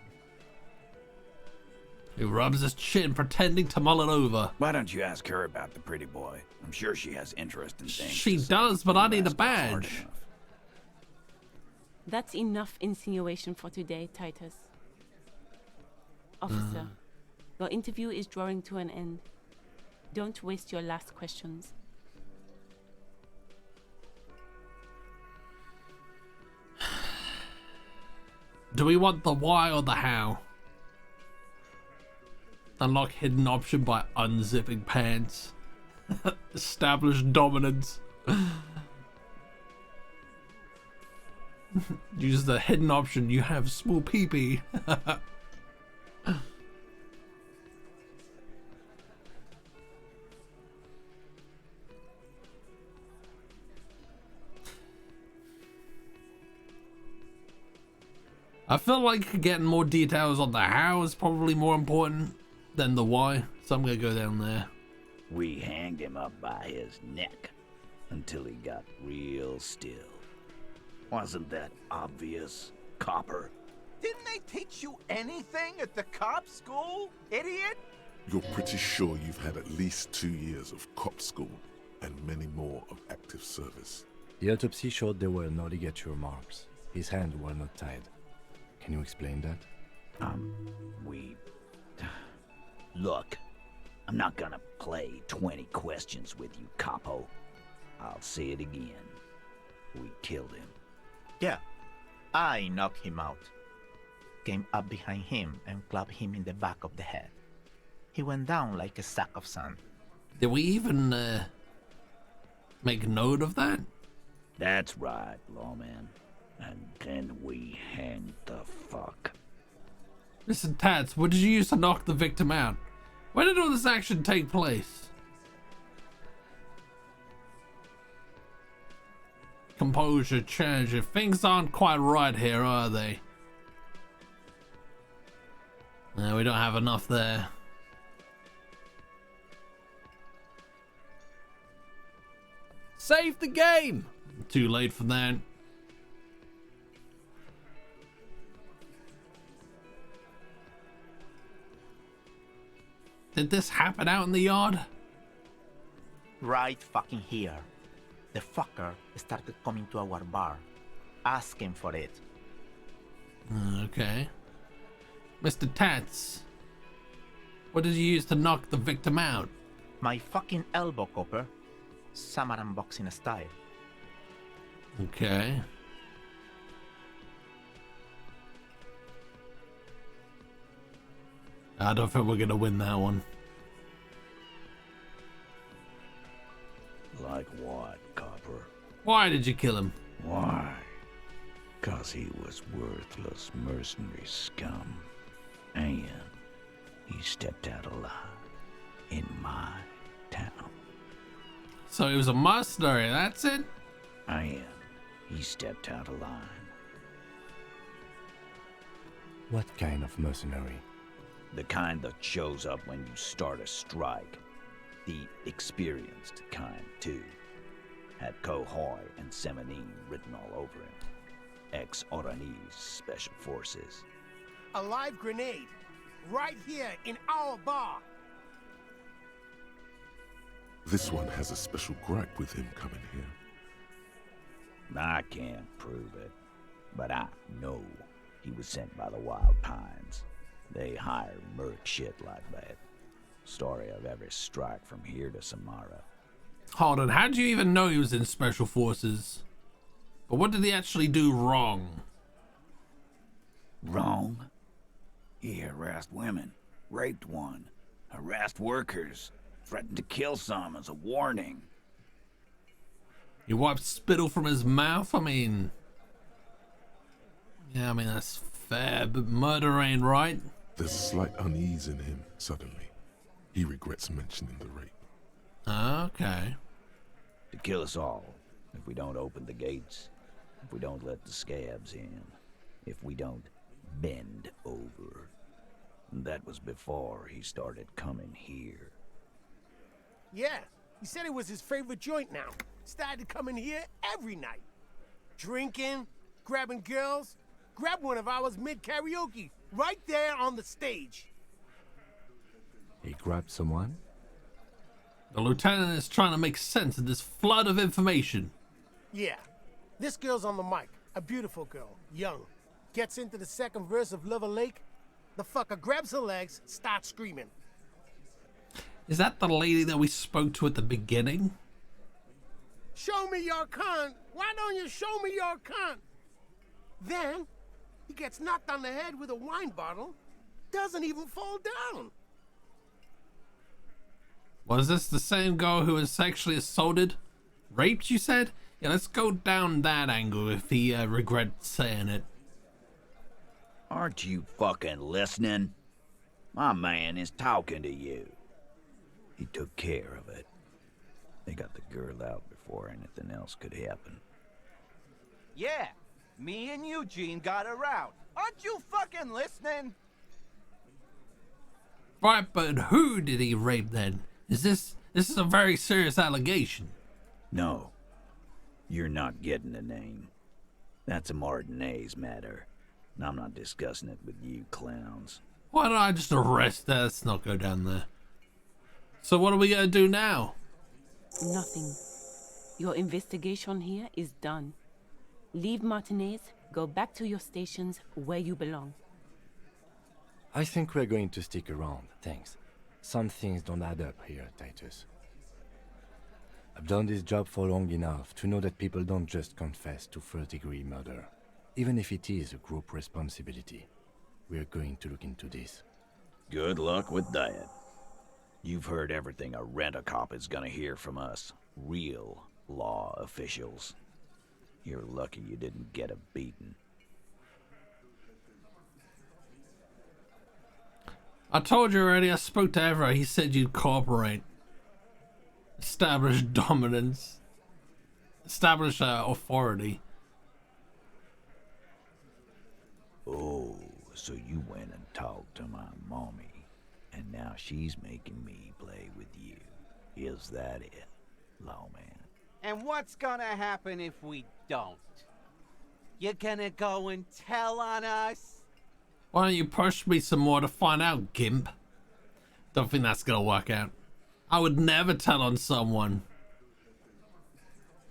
He rubs his chin, pretending to mull it over. Why don't you ask her about the pretty boy? I'm sure she has interest in things. She does, but I need a badge. That's enough insinuation for today, Titus. Officer, your interview is drawing to an end. Don't waste your last questions. Do we want the why or the how? Unlock hidden option by unzipping pants. Establish dominance. Use the hidden option. You have small pee-pee. I feel like getting more details on the how is probably more important than the why, so I'm gonna go down there. We hanged him up by his neck until he got real still. Wasn't that obvious, copper? Didn't they teach you anything at the cop school, idiot? You're pretty sure you've had at least 2 years of cop school and many more of active service. The autopsy showed there were no ligature marks. His hands were not tied. Can you explain that? Look, I'm not gonna play 20 questions with you, capo. I'll say it again. We killed him. Yeah, I knocked him out. Came up behind him and clubbed him in the back of the head. He went down like a sack of sand. Did we even make note of that? That's right, lawman. And then we hanged the fuck. Listen, Tats, what did you use to knock the victim out? When did all this action take place? Composure, change. Things aren't quite right here, are they? No, we don't have enough there. Save the game! Too late for that. Did this happen out in the yard? Right fucking here. The fucker started coming to our bar, asking for it. Okay. Mr. Tats, what did you use to knock the victim out? My fucking elbow, copper. Samurai boxing style. Okay. I don't think we're gonna win that one. Like what, copper? Why did you kill him? Why? 'Cause he was worthless mercenary scum. And he stepped out alive in my town. So he was a mercenary, that's it? And he stepped out of line. What kind of mercenary? The kind that shows up when you start a strike. The experienced kind, too. Had Kohoy and Semenine written all over him. Ex-Oranese Special Forces. A live grenade. Right here in our bar. This one has a special gripe with him coming here. I can't prove it, but I know he was sent by the Wild Pines. They hire merc shit like that. Story of every strike from here to Samara. Hold on, how do you even know he was in Special Forces? But what did he actually do wrong? Wrong? He harassed women, raped one, harassed workers, threatened to kill some as a warning. He wiped spittle from his mouth? I mean, that's fair, but murder ain't right. There's a slight unease in him suddenly. He regrets mentioning the rape. Okay. To kill us all, if we don't open the gates, if we don't let the scabs in, if we don't bend over. That was before he started coming here. Yeah, he said it was his favorite joint now. Started coming here every night. Drinking, grabbing girls. Grabbed one of ours mid-karaoke, right there on the stage. He grabbed someone? The lieutenant is trying to make sense of this flood of information. Yeah, this girl's on the mic. A beautiful girl, young. Gets into the second verse of Lover Lake. The fucker grabs her legs, starts screaming. Is that the lady that we spoke to at the beginning? Show me your cunt. Why don't you show me your cunt? Then, he gets knocked on the head with a wine bottle. Doesn't even fall down. Was this the same girl who was sexually assaulted? Raped, you said? Yeah, let's go down that angle if he regrets saying it. Aren't you fucking listening? My man is talking to you. He took care of it. They got the girl out before anything else could happen. Yeah, me and Eugene got her out. Aren't you fucking listening? Right, but who did he rape then? This is a very serious allegation. No, you're not getting the name. That's a Martinez matter. And I'm not discussing it with you clowns. Why don't I just arrest her? Let's not go down there. So what are we gonna do now? Nothing. Your investigation here is done. Leave Martinez, go back to your stations where you belong. I think we're going to stick around, thanks. Some things don't add up here, Titus. I've done this job for long enough to know that people don't just confess to first-degree murder, even if it is a group responsibility. We're going to look into this. Good luck with that. You've heard everything a rent-a-cop is gonna hear from us, real law officials. You're lucky you didn't get a beating. I told you already, I spoke to Evra. He said you'd cooperate. Establish dominance. Establish authority. Oh, so you went and talked to my mommy, and now she's making me play with you. Is that it, lawman? And what's gonna happen if we don't? You gonna go and tell on us? Why don't you push me some more to find out, Gimp? Don't think that's gonna work out. I would never tell on someone.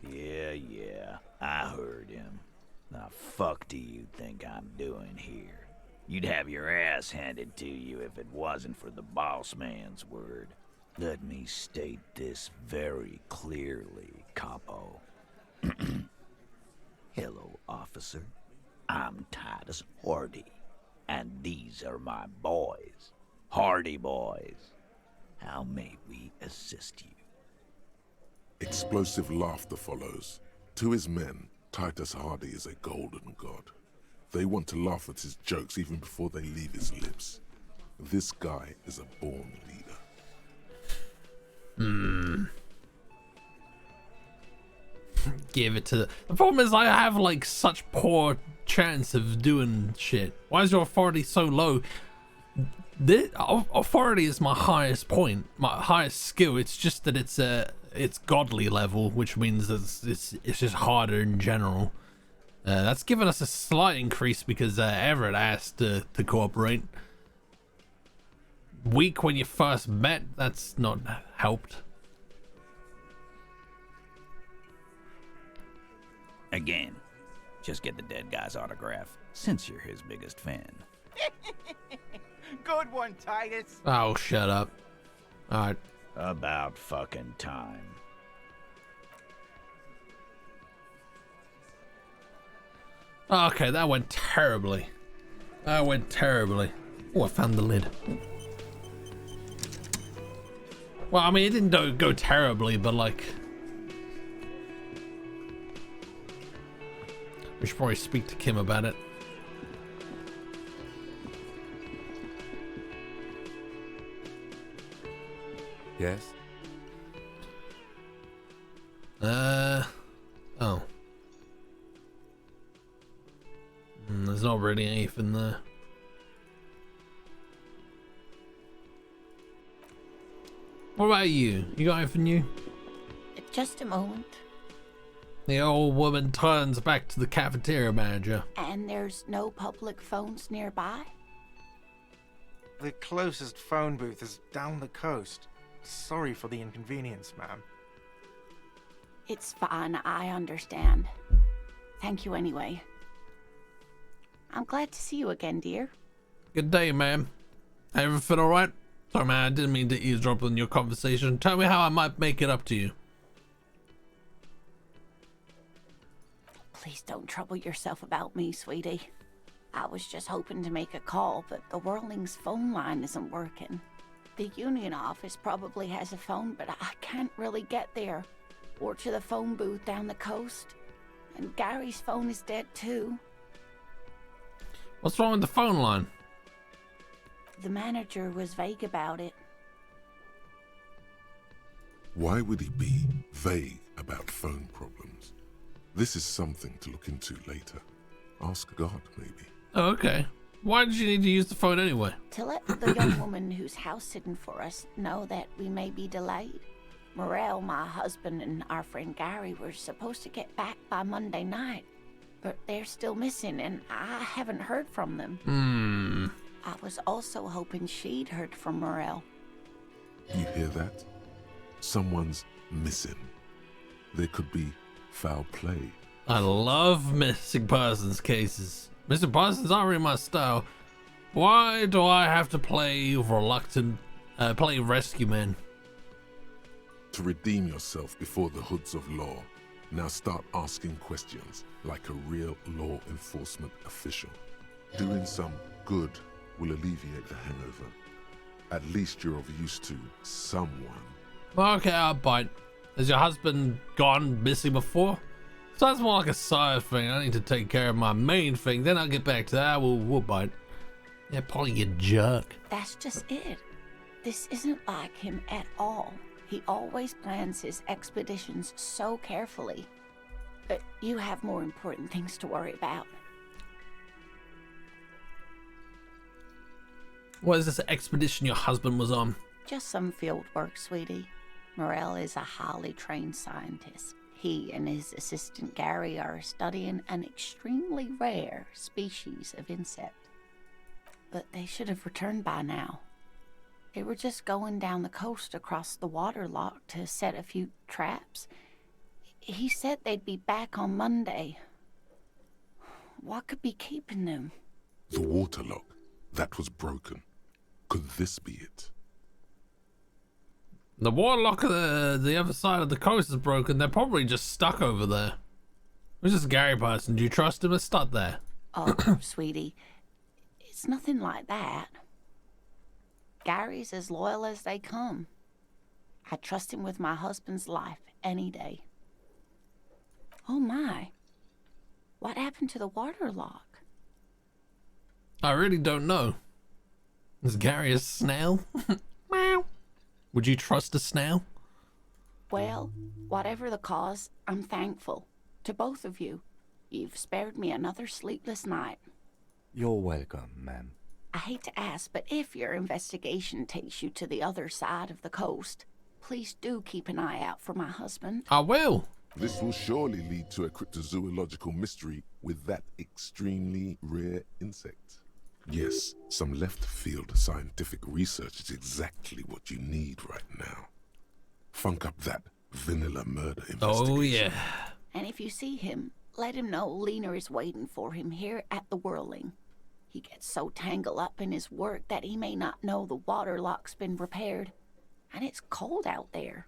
Yeah, I heard him. The fuck do you think I'm doing here? You'd have your ass handed to you if it wasn't for the boss man's word. Let me state this very clearly, Capo. Hello, officer. I'm Titus Hardy, and these are my boys. Hardy boys. How may we assist you? Explosive laughter follows. To his men, Titus Hardy is a golden god. They want to laugh at his jokes even before they leave his lips. This guy is a born leader. Give it to the problem is I have like such poor chance of doing shit. Why is your authority so low? authority is my highest point, my highest skill. It's just that it's godly level, which means that it's just harder in general. That's given us a slight increase because Everett asked to cooperate. Weak when you first met, that's not helped. Again, just get the dead guy's autograph, since you're his biggest fan. Good one, Titus. Oh, shut up. Alright. About fucking time. Okay, that went terribly. That went terribly. Oh, I found the lid. Well, I mean, it didn't go terribly, but like... we should probably speak to Kim about it. Yes? Oh. There's not really anything there. What about you? You got anything new? Just a moment. The old woman turns back to the cafeteria manager. And there's no public phones nearby? The closest phone booth is down the coast. Sorry for the inconvenience, ma'am. It's fine, I understand. Thank you anyway. I'm glad to see you again, dear. Good day, ma'am. Everything alright? Sorry, man, I didn't mean to eavesdrop on your conversation. Tell me how I might make it up to you. Please don't trouble yourself about me, sweetie. I was just hoping to make a call, but the Whirling's phone line isn't working. The union office probably has a phone, but I can't really get there. Or to the phone booth down the coast. And Gary's phone is dead too. What's wrong with the phone line? The manager was vague about it. Why would he be vague about phone problems? This is something to look into later. Ask God, maybe. Oh, okay. Why did you need to use the phone anyway? To let the young woman who's house sitting for us know that we may be delayed. Morel, my husband, and our friend Gary were supposed to get back by Monday night, but they're still missing, and I haven't heard from them. I was also hoping she'd heard from Morel. You hear that? Someone's missing. There could be foul play. I love missing persons cases. Missing persons aren't really my style. Why do I have to play reluctant, play rescue man? To redeem yourself before the hoods of law, now start asking questions like a real law enforcement official. Doing some good will alleviate the hangover. At least you're of use to someone. Okay, I'll bite. Has your husband gone missing before? Sounds more like a side thing. I need to take care of my main thing, then I'll get back to that. We'll bite. Yeah, Polly, you jerk. That's just it. This isn't like him at all. He always plans his expeditions so carefully. But you have more important things to worry about. What is this expedition your husband was on? Just some field work, sweetie. Morel is a highly trained scientist. He and his assistant Gary are studying an extremely rare species of insect. But they should have returned by now. They were just going down the coast across the water lock to set a few traps. He said they'd be back on Monday. What could be keeping them? The water lock. That was broken. Could this be it? The water lock at the other side of the coast is broken. They're probably just stuck over there. Who's this Gary person? Do you trust him? Let's start there. Oh, sweetie. It's nothing like that. Gary's as loyal as they come. I trust him with my husband's life any day. Oh my. What happened to the water lock? I really don't know. Is Gary a snail? Meow. Would you trust a snail? Well, whatever the cause, I'm thankful. To both of you. You've spared me another sleepless night. You're welcome, ma'am. I hate to ask, but if your investigation takes you to the other side of the coast, please do keep an eye out for my husband. I will. This will surely lead to a cryptozoological mystery with that extremely rare insect. Yes, some left-field scientific research is exactly what you need right now. Funk up that vanilla murder investigation. Oh, yeah. And if you see him, let him know Lena is waiting for him here at the Whirling. He gets so tangled up in his work that he may not know the water lock's been repaired. And it's cold out there.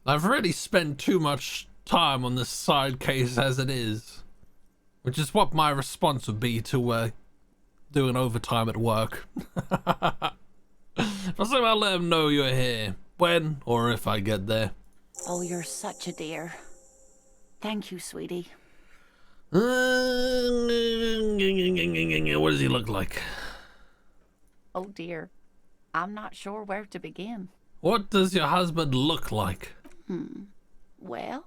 I've already spent too much time on this side case as it is. Which is what my response would be to doing overtime at work. I'll somehow let him know you're here. When or if I get there. Oh, you're such a dear. Thank you, sweetie. What does he look like? Oh dear. I'm not sure where to begin. What does your husband look like? Well,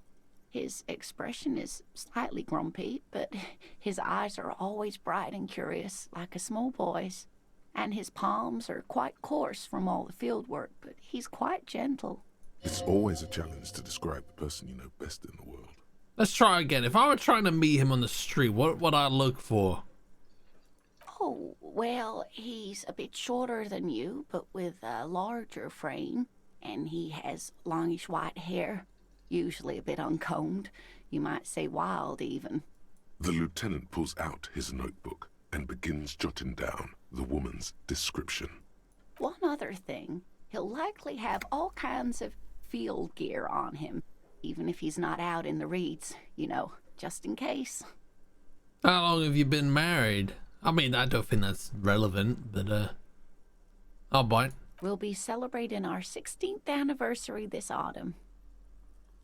his expression is slightly grumpy, but his eyes are always bright and curious, like a small boy's. And his palms are quite coarse from all the field work, but he's quite gentle. It's always a challenge to describe the person you know best in the world. Let's try again. If I were trying to meet him on the street, what would I look for? Oh, well, he's a bit shorter than you, but with a larger frame. And he has longish white hair, usually a bit uncombed. You might say wild, even. The lieutenant pulls out his notebook and begins jotting down the woman's description. One other thing, he'll likely have all kinds of field gear on him, even if he's not out in the reeds, you know, just in case. How long have you been married? I mean, I don't think that's relevant, but I'll bite. We'll be celebrating our 16th anniversary this autumn.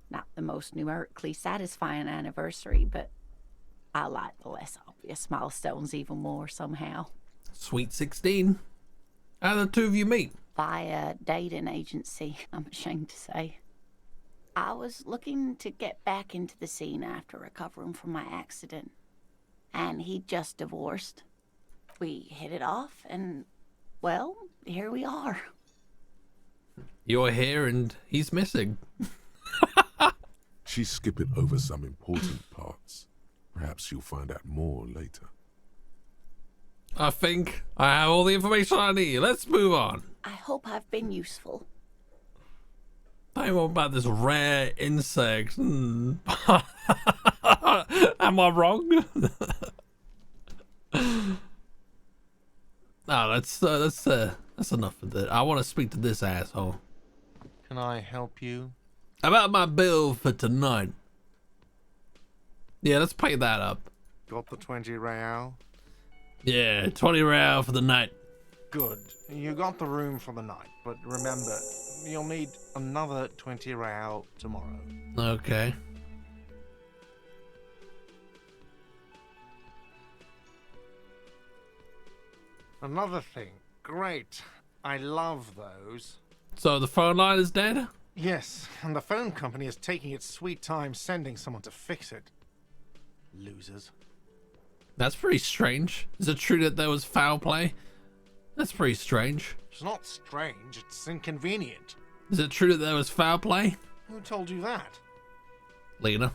Not the most numerically satisfying anniversary, but I like the less obvious milestones even more somehow. Sweet 16. How did the two of you meet? Via dating agency, I'm ashamed to say. I was looking to get back into the scene after recovering from my accident. And he'd just divorced. We hit it off and, well, here we are. You're here and he's missing. She's skipping over some important parts. Perhaps you'll find out more later. I think I have all the information I need. Let's move on. I hope I've been useful. Tell me more about this rare insect. Am I wrong? No, that's enough of that. I want to speak to this asshole. Can I help you? About my bill for tonight. Yeah, let's pay that up. Got the 20 real? Yeah, 20 real for the night. Good. You got the room for the night, but remember, you'll need another 20 real tomorrow. Okay. Another thing. Great. I love those. So the phone line is dead? Yes, and the phone company is taking its sweet time sending someone to fix it. Losers. That's pretty strange. Is it true that there was foul play? That's pretty strange. It's not strange, it's inconvenient. Is it true that there was foul play? Who told you that? Lena.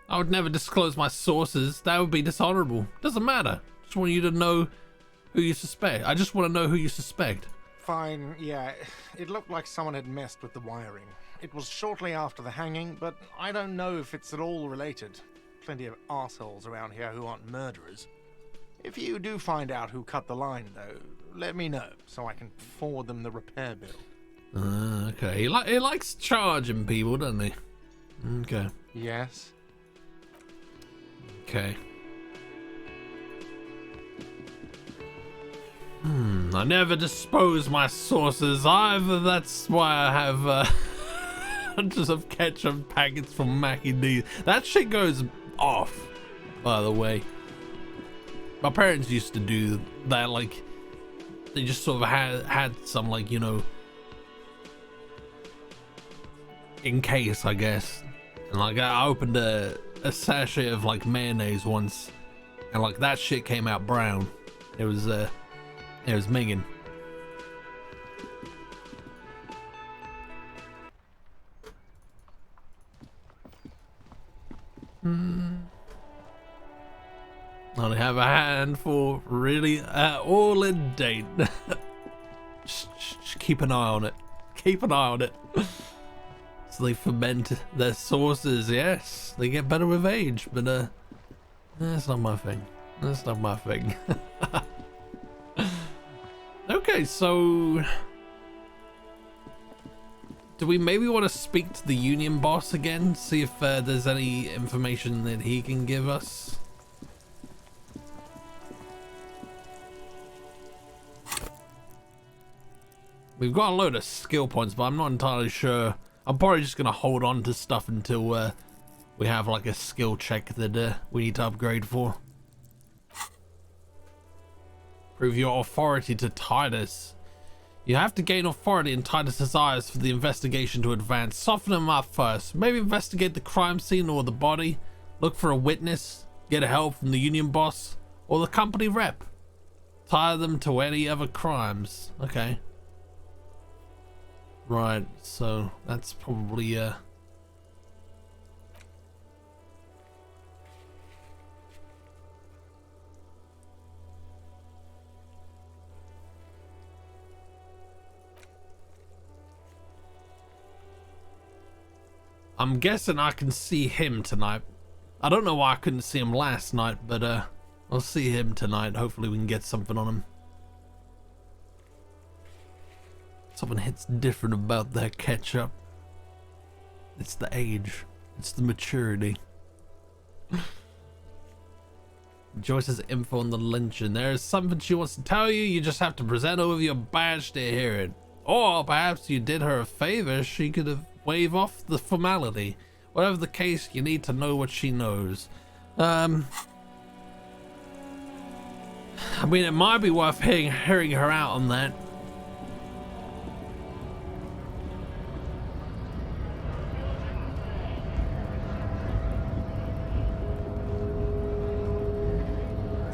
I would never disclose my sources. That would be dishonorable. Doesn't matter. Just want you to know who you suspect. I just want to know who you suspect. Fine, yeah. It looked like someone had messed with the wiring. It was shortly after the hanging, but I don't know if it's at all related. Plenty of arseholes around here who aren't murderers. If you do find out who cut the line, though, let me know so I can forward them the repair bill. Okay. He likes charging people, doesn't he? Okay. Yes. Okay. I never dispose my sources either. That's why I have bunches of ketchup packets from Mackie D's. That shit goes off, by the way. My parents used to do that, like, they just sort of had some, like, you know, in case, I guess. And like, I opened a sachet of like mayonnaise once, and like that shit came out brown. It was Megan. Only have a handful, really, all in date. just keep an eye on it. Keep an eye on it. So they ferment their sauces, yes. They get better with age, but that's not my thing. That's not my thing. Okay, so do we maybe want to speak to the union boss again? See if there's any information that he can give us? We've got a load of skill points, but I'm not entirely sure. I'm probably just going to hold on to stuff until we have like a skill check that we need to upgrade for. Prove your authority to Titus. You have to gain authority in Titus's eyes for the investigation to advance. Soften him up first. Maybe investigate the crime scene or the body. Look for a witness. Get help from the union boss or the company rep. Tie them to any other crimes. Okay. Right, so that's probably I'm guessing I can see him tonight. I don't know why I couldn't see him last night, but I'll see him tonight. Hopefully we can get something on him. Something hits different about that ketchup. It's the age. It's the maturity. Joyce's info on the lynching. There is something she wants to tell you. You just have to present her with your badge to hear it. Or perhaps you did her a favor. She could have waved off the formality. Whatever the case, you need to know what she knows. I mean, it might be worth hearing her out on that.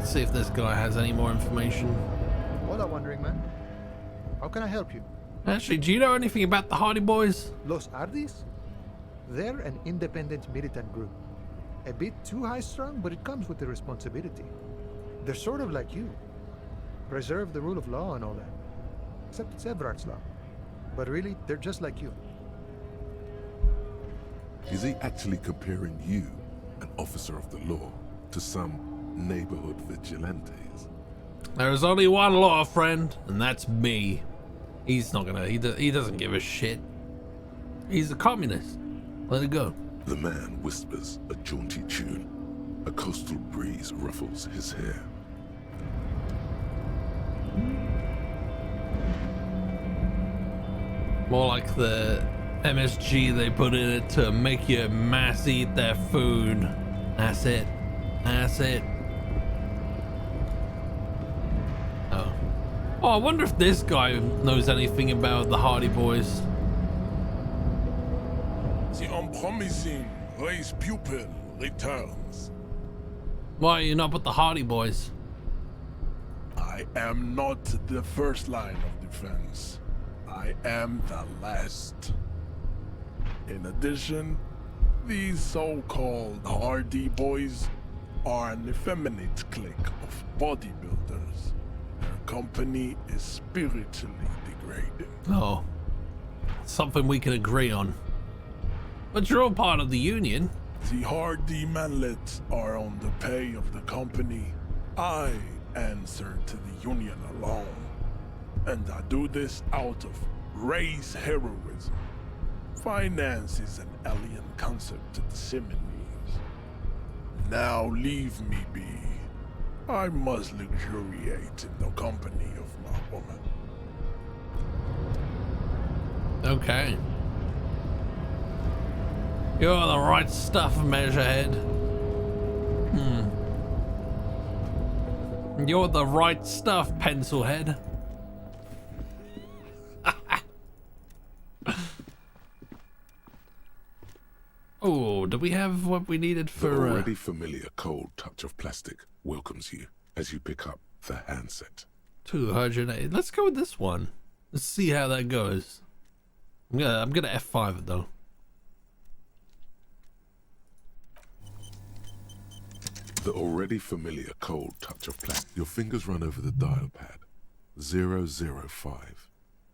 See if this guy has any more information. Hola, wandering man. How can I help you? Actually, do you know anything about the Hardy Boys? Los Ardis? They're an independent militant group. A bit too high-strung, but it comes with the responsibility. They're sort of like you. Preserve the rule of law and all that. Except it's Everard's law. But really, they're just like you. Is he actually comparing you, an officer of the law, to some neighborhood vigilantes? There is only one law, friend, and that's me. He's not gonna, he doesn't give a shit. He's a communist. Let it go. The man whispers a jaunty tune. A coastal breeze ruffles his hair. More like the MSG they put in it to make your mass eat their food. That's it. That's it. Oh. Oh, I wonder if this guy knows anything about the Hardy Boys. The unpromising race pupil returns. Why are you not with the Hardy Boys? I am not the first line of defense. I am the last. In addition, these so-called Hardy Boys are an effeminate clique of bodybuilders. Their company is spiritually degrading. Oh. Something we can agree on. But you're all part of the union. The Hardy manlets are on the pay of the company. I answer to the union alone. And I do this out of race heroism. Finance is an alien concept to the Simonies. Now leave me be. I must luxuriate in the company of my woman. Okay. You're the right stuff, Measurehead. You're the right stuff, Pencilhead. Oh, do we have what we needed for... The already familiar cold touch of plastic welcomes you as you pick up the handset. 280. Let's go with this one. Let's see how that goes. I'm gonna F5 it though. The already familiar cold touch of plastic. Your fingers run over the dial pad. 005.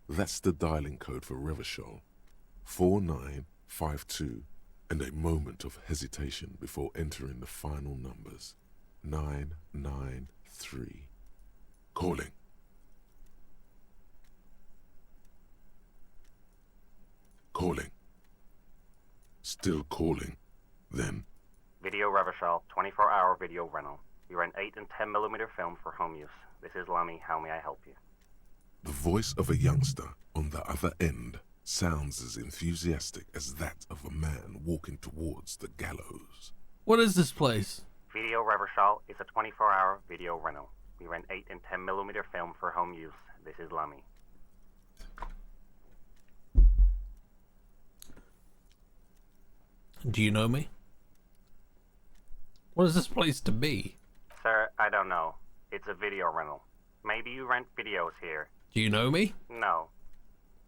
That's the dialing code for Revachol. 4952, and a moment of hesitation before entering the final numbers. 993. Calling. Calling. Still calling. Then. Video Revachol, 24-hour video rental. You rent 8 and 10 millimeter film for home use. This is Lamy. How may I help you? The voice of a youngster on the other end sounds as enthusiastic as that of a man walking towards the gallows. What is this place? Video Revachol is a 24-hour video rental. We rent 8 and 10 millimeter film for home use. This is Lamy. Do you know me? What is this place to be? Sir, I don't know. It's a video rental. Maybe you rent videos here. Do you know me? No.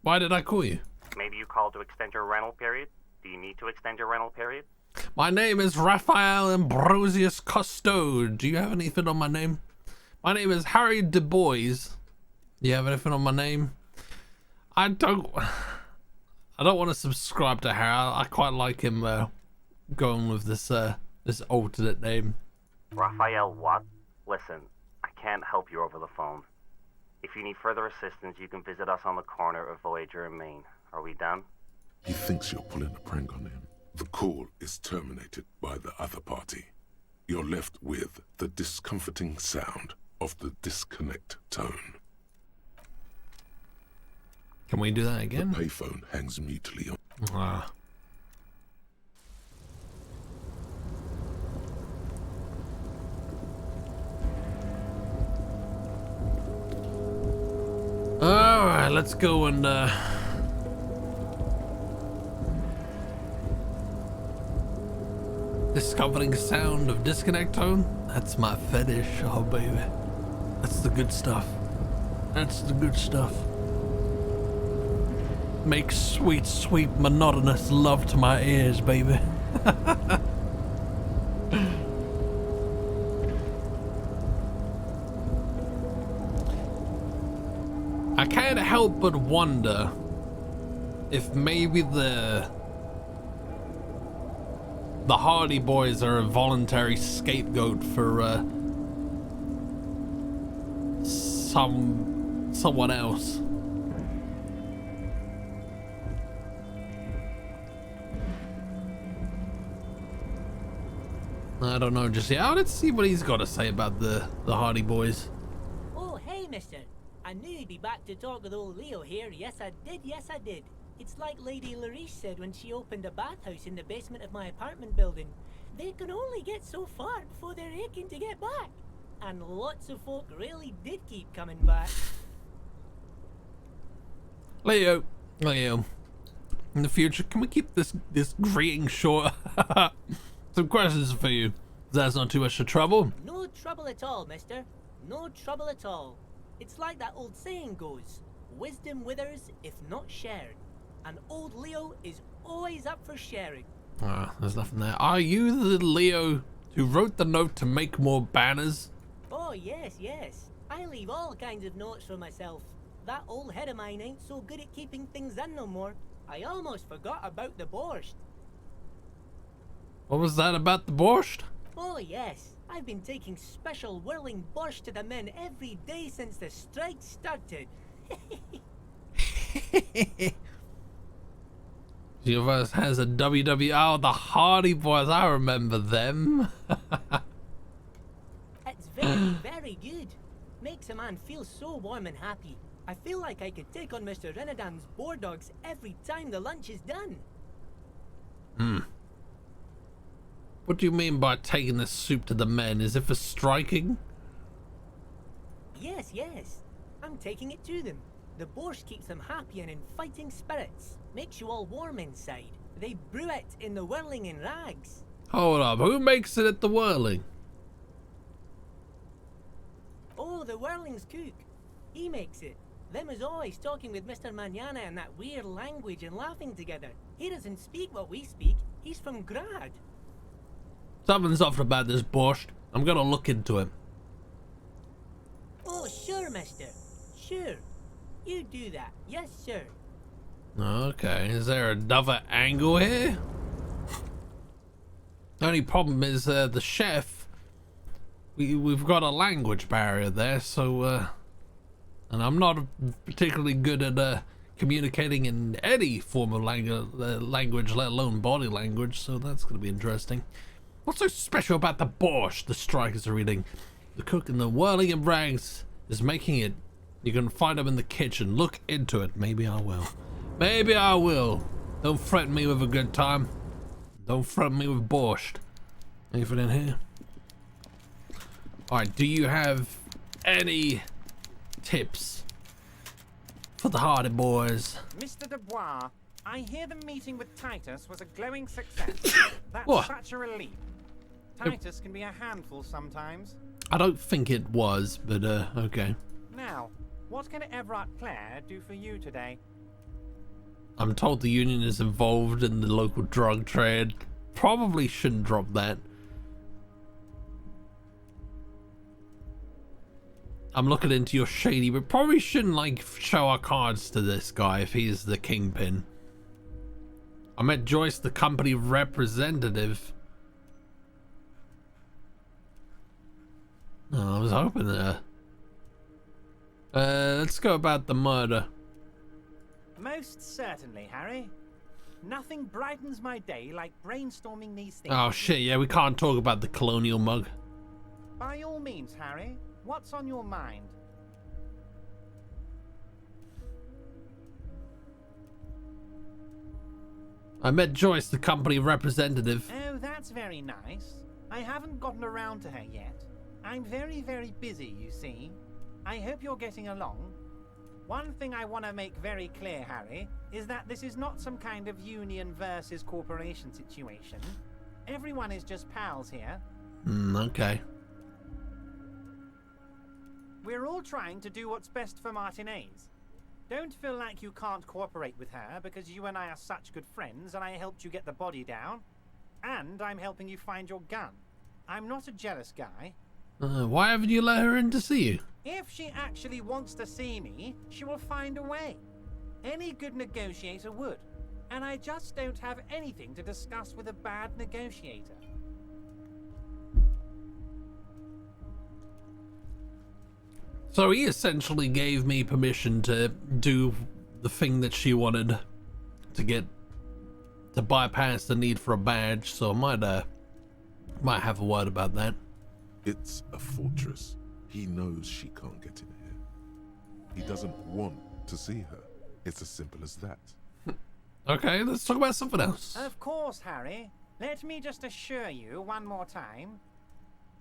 Why did I call you? Maybe you called to extend your rental period? Do you need to extend your rental period? My name is Raphael Ambrosius Cousteau. Do you have anything on my name? My name is Harry Du Bois. Do you have anything on my name? I don't want to subscribe to Harry. I quite like him going with this this alternate name. Raphael what? Listen, I can't help you over the phone. If you need further assistance, you can visit us on the corner of Voyager and Main. Are we done? He thinks you're pulling a prank on him. The call is terminated by the other party. You're left with the discomforting sound of the disconnect tone. Can we do that again? The payphone hangs mutely on. Ah. Alright, let's go and discovering sound of disconnect tone. That's my fetish, oh baby. That's the good stuff. That's the good stuff. Make sweet, sweet, monotonous love to my ears, baby. I can't help but wonder if maybe the Hardy Boys are a voluntary scapegoat for someone else. I don't know just yet. Let's see what he's got to say about the Hardy Boys. Oh, hey, mister. I knew you'd be back to talk with old Leo here. Yes, I did. Yes, I did. It's like Lady Larice said when she opened a bathhouse in the basement of my apartment building. They can only get so far before they're aching to get back. And lots of folk really did keep coming back. Leo. In the future, can we keep this greeting short? Some questions for you. That's not too much trouble. No trouble at all, mister. No trouble at all. It's like that old saying goes, wisdom withers if not shared. And old Leo is always up for sharing. Ah, there's nothing there. Are you the Leo who wrote the note to make more banners? Oh, yes, yes. I leave all kinds of notes for myself. That old head of mine ain't so good at keeping things in no more. I almost forgot about the borscht. What was that about the borscht? Oh, yes. I've been taking special whirling borscht to the men every day since the strike started. Universe has a WWO, the Hardy Boys. I remember them. It's very, very good. Makes a man feel so warm and happy. I feel like I could take on Mr. Renadan's boar dogs every time the lunch is done. What do you mean by taking the soup to the men? Is it for striking? Yes, yes. I'm taking it to them. The borscht keeps them happy and in fighting spirits. Makes you all warm inside. They brew it in the whirling in rags. Hold up, who makes it at the whirling? Oh, the whirling's cook. He makes it. Them is always talking with Mr. Manana in that weird language and laughing together. He doesn't speak what we speak. He's from Grad. Something's off about this borscht. I'm gonna look into it. Oh, sure, mister. Sure. You do that. Yes, sir. Okay, is there another angle here? The only problem is the chef. We've got a language barrier there, so and I'm not particularly good at communicating in any form of language, let alone body language, so that's going to be interesting. What's so special about the borscht the strikers are eating? The cook in the whirling in rags is making it. You can find him in the kitchen. Look into it. Maybe I will. Maybe I will. Don't threaten me with a good time. Don't threaten me with borscht. Anything in here? Alright, do you have any tips for the hardy boys? Mr. Dubois, I hear the meeting with Titus was a glowing success. That's What? such a relief. Titus can be a handful sometimes. I don't think it was, but okay. Now, what can Everett Clare do for you today? I'm told the union is involved in the local drug trade. Probably shouldn't drop that. I'm looking into your shady, but probably shouldn't like show our cards to this guy if he's the kingpin. I met Joyce, the company representative. Oh, I was hoping that. Let's go about the murder. Most certainly, Harry. Nothing brightens my day like brainstorming these things. Oh shit, yeah, we can't talk about the colonial mug. By all means, Harry. What's on your mind? I met Joyce, the company representative. Oh, that's very nice. I haven't gotten around to her yet. I'm very, very busy, you see. I hope you're getting along. One thing I want to make very clear, Harry, is that this is not some kind of union versus corporation situation. Everyone is just pals here. Okay. We're all trying to do what's best for Martinez. Don't feel like you can't cooperate with her because you and I are such good friends and I helped you get the body down. And I'm helping you find your gun. I'm not a jealous guy. Why haven't you let her in to see you? If she actually wants to see me, she will find a way. Any good negotiator would. And I just don't have anything to discuss with a bad negotiator. So he essentially gave me permission to do the thing that she wanted to bypass the need for a badge, so I might have a word about that. It's a fortress. He knows she can't get in here. He doesn't want to see her. It's as simple as that. Okay, let's talk about something else. Of course, Harry. Let me just assure you one more time.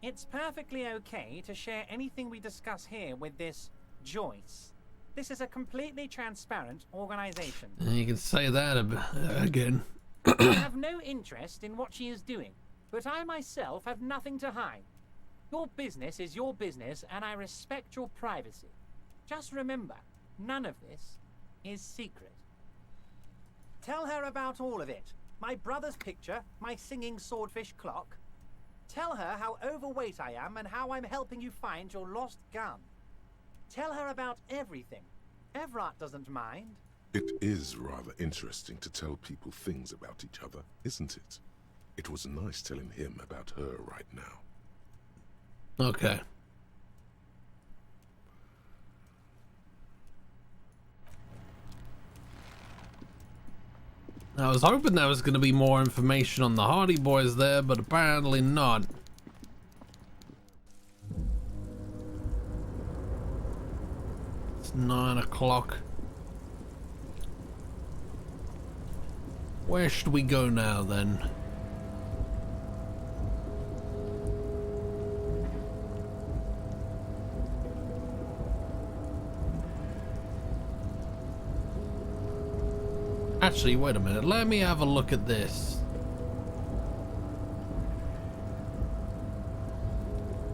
It's perfectly okay to share anything we discuss here with this Joyce. This is a completely transparent organization. You can say that again. I have no interest in what she is doing, but I myself have nothing to hide. Your business is your business, and I respect your privacy. Just remember, none of this is secret. Tell her about all of it. My brother's picture, my singing swordfish clock. Tell her how overweight I am and how I'm helping you find your lost gun. Tell her about everything. Everett doesn't mind. It is rather interesting to tell people things about each other, isn't it? It was nice telling him about her right now. Okay. I was hoping there was going to be more information on the Hardy Boys there, but apparently not. It's 9 o'clock. Where should we go now then? Actually, wait a minute. Let me have a look at this.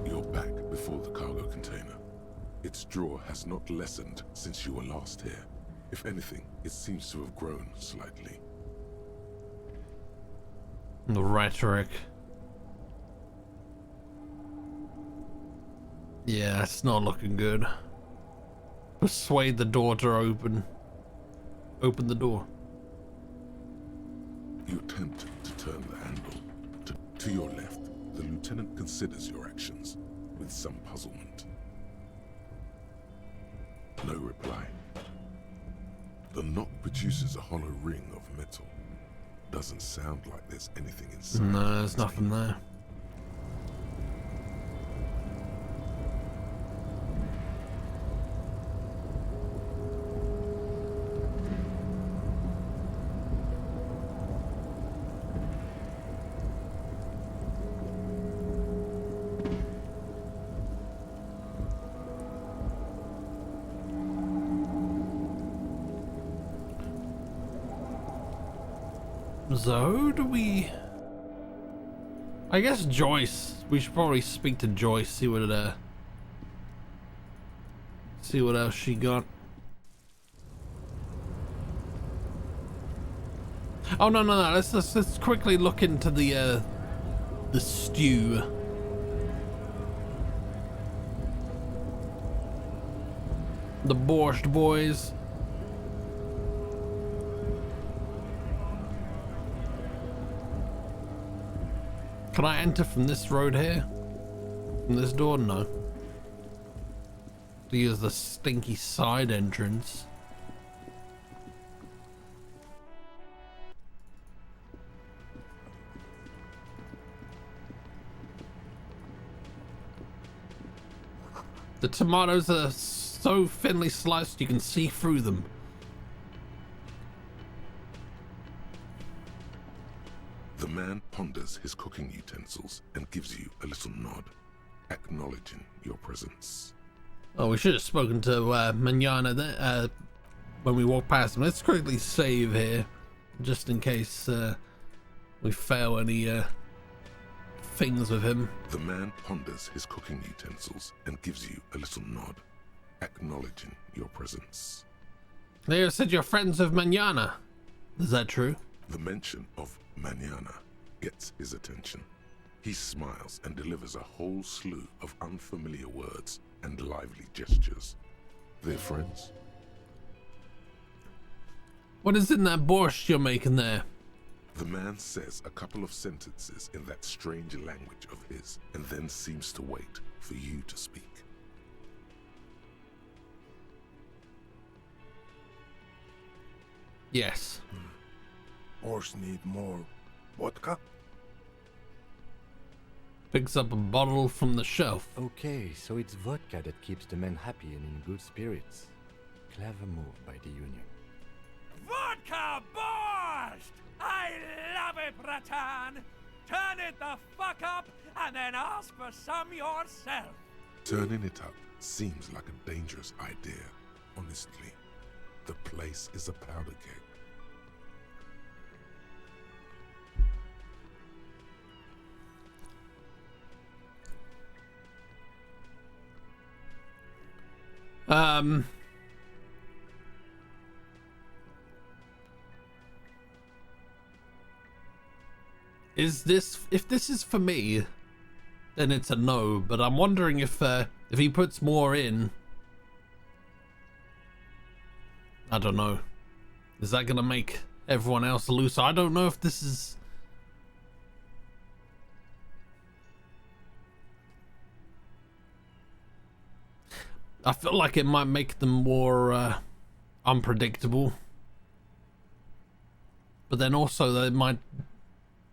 You're back before the cargo container. withdrawal has not lessened since you were last here. If anything, it seems to have grown slightly. The rhetoric. Yeah, it's not looking good. Persuade the door to open. Open the door. You attempt to turn the handle. To your left, the lieutenant considers your actions with some puzzlement. No reply. The knock produces a hollow ring of metal. Doesn't sound like there's anything inside. No, there's nothing there. So who do we... I guess Joyce. We should probably speak to Joyce, see what else she got. Oh no. Let's quickly look into the stew. The Borscht Boys. Can I enter from this road here? From this door? No. To use the stinky side entrance. The tomatoes are so thinly sliced you can see through them. The man ponders his cooking utensils and gives you a little nod, acknowledging your presence. Oh, we should have spoken to Manana there, when we walk past him. Let's quickly save here, just in case we fail any things with him. The man ponders his cooking utensils and gives you a little nod, acknowledging your presence. They said you're friends with Manana. Is that true? The mention of Manana gets his attention. He smiles and delivers a whole slew of unfamiliar words and lively gestures. They're friends. What is in that borscht you're making there? The man says a couple of sentences in that strange language of his and then seems to wait for you to speak. Yes. Borscht need more vodka? Picks up a bottle from the shelf. Okay, so it's vodka that keeps the men happy and in good spirits. Clever move by the Union. Vodka borscht! I love it, Bratan! Turn it the fuck up and then ask for some yourself! Turning it up seems like a dangerous idea, honestly. The place is a powder keg. Is this, if this is for me, then it's a no, but I'm wondering if he puts more in, I don't know, is that gonna make everyone else loose? I don't know if this is... I feel like it might make them more unpredictable, but then also they might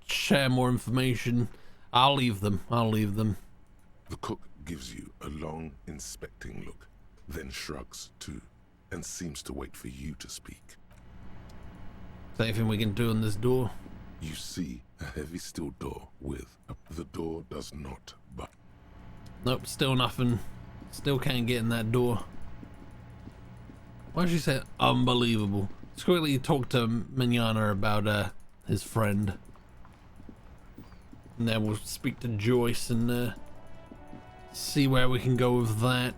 share more information. I'll leave them. The cook gives you a long, inspecting look, then shrugs too, and seems to wait for you to speak. Is there anything we can do on this door? You see a heavy steel door the door does not but. Nope, still nothing. Still can't get in that door. Why did she say unbelievable? Let's quickly talk to Manana about his friend. And then we'll speak to Joyce and see where we can go with that.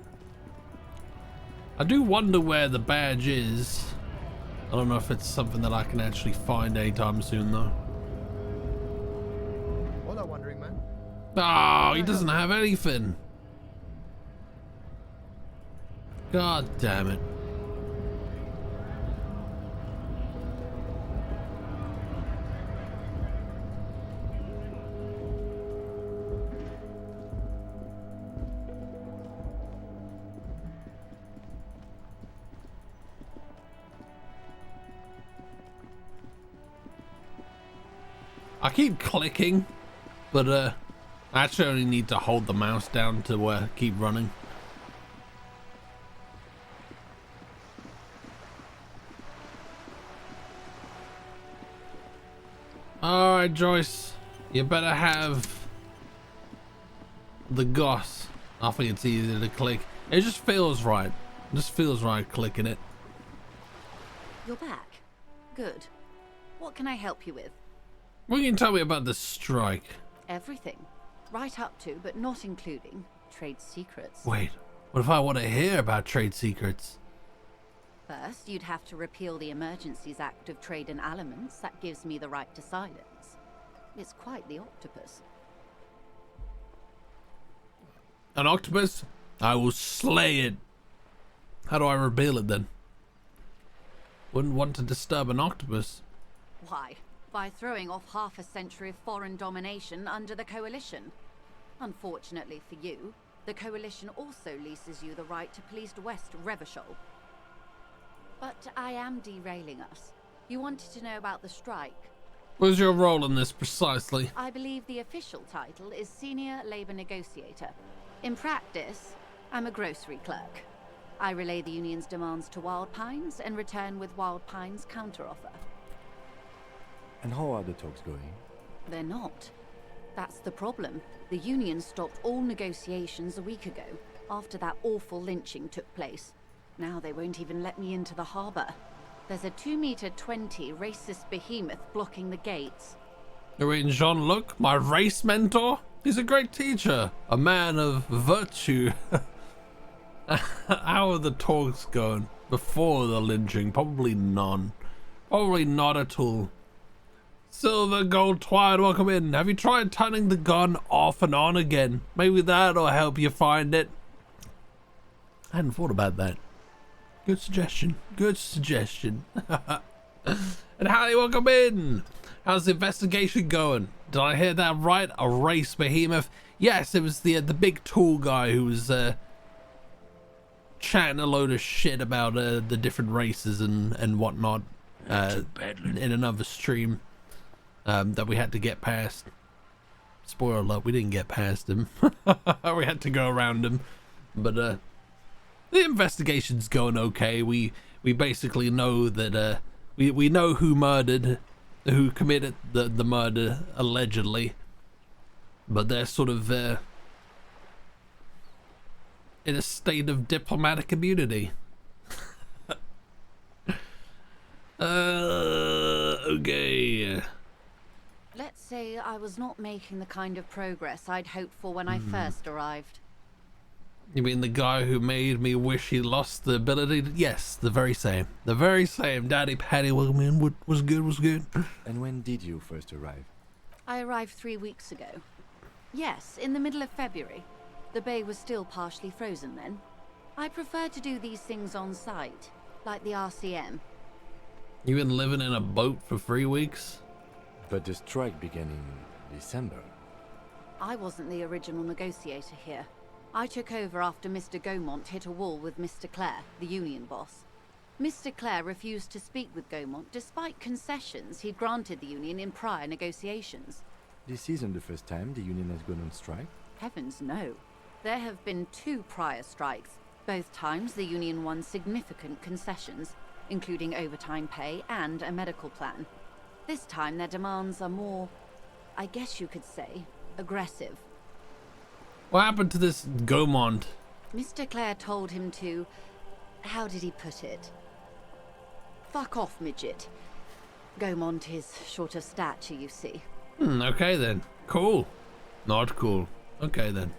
I do wonder where the badge is. I don't know if it's something that I can actually find anytime soon, though. All I'm wondering, man. Oh, he doesn't have anything. God damn it. I keep clicking, but I actually only need to hold the mouse down to keep running. Alright, Joyce, you better have the goss. I think it's easy to click. It just feels right. It just feels right clicking it. You're back. Good. What can I help you with? What can you tell me about the strike? Everything. Right up to, but not including, trade secrets. Wait, what if I want to hear about trade secrets? First, you'd have to repeal the Emergencies Act of Trade in Aliments. That gives me the right to silence. It's quite the octopus. An octopus? I will slay it. How do I repeal it then? Wouldn't want to disturb an octopus. Why? By throwing off half a century of foreign domination under the Coalition. Unfortunately for you, the Coalition also leases you the right to police West Revachol. But I am derailing us. You wanted to know about the strike. What's your role in this precisely? I believe the official title is Senior Labor Negotiator. In practice, I'm a grocery clerk. I relay the union's demands to Wild Pines and return with Wild Pines' counteroffer. And how are the talks going? They're not. That's the problem. The union stopped all negotiations a week ago, after that awful lynching took place. Now they won't even let me into the harbor. There's a 2-meter-20 racist behemoth blocking the gates. You're in Jean-Luc, my race mentor? He's a great teacher, a man of virtue. How are the talks going before the lynching? Probably none. Probably not at all. Silver, gold, twine, welcome in. Have you tried turning the gun off and on again? Maybe that'll help you find it. I hadn't thought about that. Good suggestion. Good suggestion. And Harry, welcome in. How's the investigation going? Did I hear that right? A race behemoth? Yes, it was the big tall guy who was chatting a load of shit about the different races and whatnot in another stream that we had to get past. Spoiler alert, we didn't get past him. We had to go around him. But the investigation's going okay. We basically know that we know who committed the murder allegedly, but they're sort of in a state of diplomatic immunity. Okay. Let's say I was not making the kind of progress I'd hoped for when I first arrived. You mean the guy who made me wish he lost the ability to... Yes, the very same. The very same. Daddy Patty, welcome in. Was good. And when did you first arrive? I arrived 3 weeks ago. Yes, in the middle of February. The bay was still partially frozen then. I prefer to do these things on site, like the RCM. You been living in a boat for 3 weeks? But the strike began in December. I wasn't the original negotiator here. I took over after Mr. Gaumont hit a wall with Mr. Clare, the union boss. Mr. Clare refused to speak with Gaumont despite concessions he'd granted the union in prior negotiations. This isn't the first time the union has gone on strike? Heavens no. There have been 2 prior strikes. Both times the union won significant concessions, including overtime pay and a medical plan. This time their demands are more, I guess you could say, aggressive. What happened to this Gaumont? Mr. Clare told him to... how did he put it? Fuck off, midget. Gaumont is short of stature, you see. Okay then. Cool. Not cool. Okay then.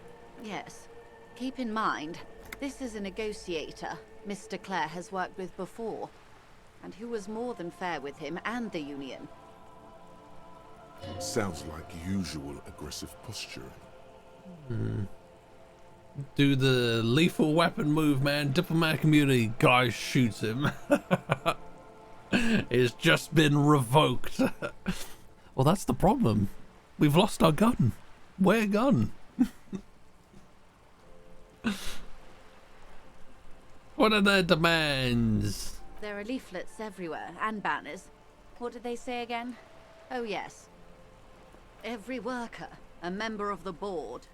Yes. Keep in mind, This is a negotiator Mr. Clare has worked with before, and who was more than fair with him and the Union. Sounds like usual aggressive posturing. Do the lethal weapon move, man. Diplomatic immunity. Guy shoots him. It's just been revoked. Well, that's the problem. We've lost our gun. Where gun? What are their demands? There are leaflets everywhere, and banners. What did they say again? Oh yes. Every worker, a member of the board.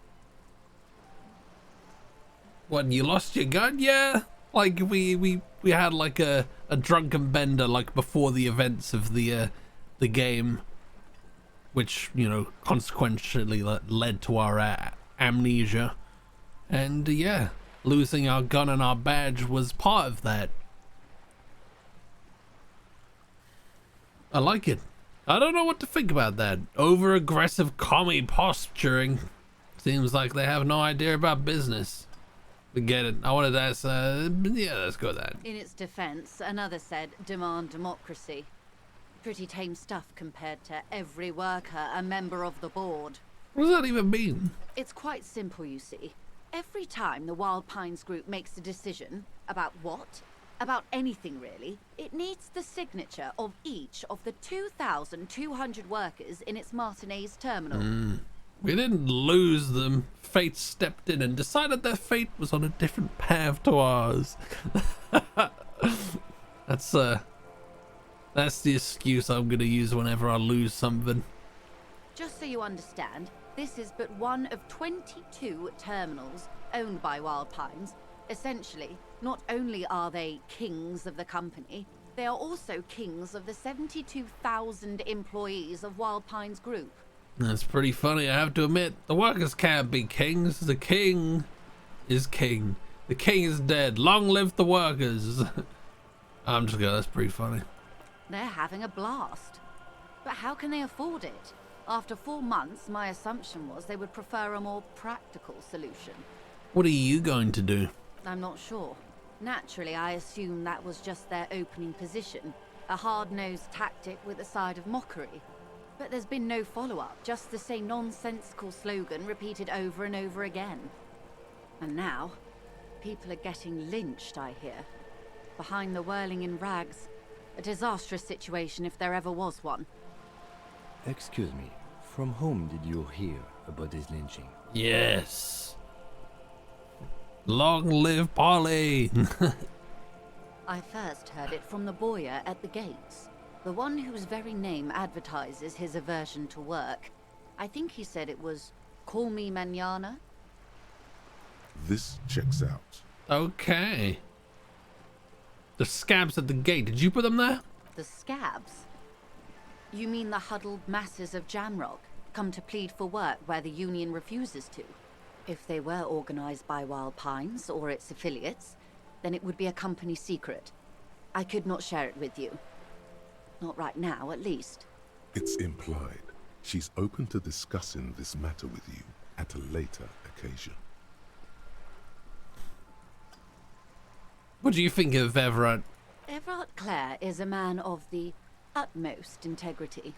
What, you lost your gun? Yeah. Like we had like a drunken bender like before the events of the game, which, you know, consequentially led to our amnesia. And yeah, losing our gun and our badge was part of that. I like it. I don't know what to think about that. Over-aggressive commie posturing. Seems like they have no idea about business. Forget it. I wanted to ask, yeah, let's go with that. In its defense, another said, demand democracy. Pretty tame stuff compared to every worker, a member of the board. What does that even mean? It's quite simple, you see. Every time the Wild Pines group makes a decision about what? About anything really, it needs the signature of each of the 2,200 workers in its Martinez terminal. We didn't lose them. Fate stepped in and decided their fate was on a different path to ours. That's the excuse I'm gonna use whenever I lose something. Just so you understand, this is but one of 22 terminals owned by Wild Pines. Essentially, not only are they kings of the company, they are also kings of the 72,000 employees of Wild Pines Group. That's pretty funny, I have to admit. The workers can't be kings. The king is king. The king is dead. Long live the workers. I'm just going, that's pretty funny. They're having a blast. But how can they afford it? After 4 months, my assumption was they would prefer a more practical solution. What are you going to do? I'm not sure. Naturally, I assume that was just their opening position. A hard-nosed tactic with a side of mockery. But there's been no follow-up, just the same nonsensical slogan repeated over and over again. And now, people are getting lynched, I hear. Behind the whirling in rags. A disastrous situation if there ever was one. Excuse me, from whom did you hear about this lynching? Yes. Long live Polly! I first heard it from the bowyer at the gates. The one whose very name advertises his aversion to work. I think he said it was, "Call me mañana." This checks out. Okay. The scabs at the gate, did you put them there? The scabs? You mean the huddled masses of Jamrock, come to plead for work where the Union refuses to? If they were organized by Wild Pines or its affiliates, then it would be a company secret. I could not share it with you. Not right now, at least. It's implied. She's open to discussing this matter with you at a later occasion. What do you think of Everett? Everett Clare is a man of the utmost integrity.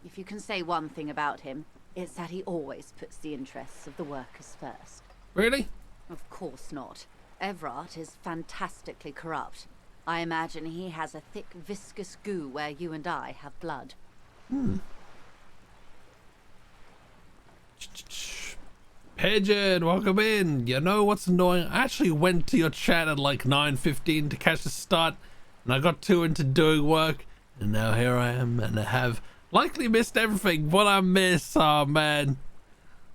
If you can say one thing about him, it's that he always puts the interests of the workers first. Really? Of course not. Everett is fantastically corrupt. I imagine he has a thick, viscous goo where you and I have blood. Pigeon, welcome in. You know what's annoying? I actually went to your chat at like 9:15 to catch the start, and I got too into doing work, and now here I am, and I have likely missed everything. What I missed, oh man.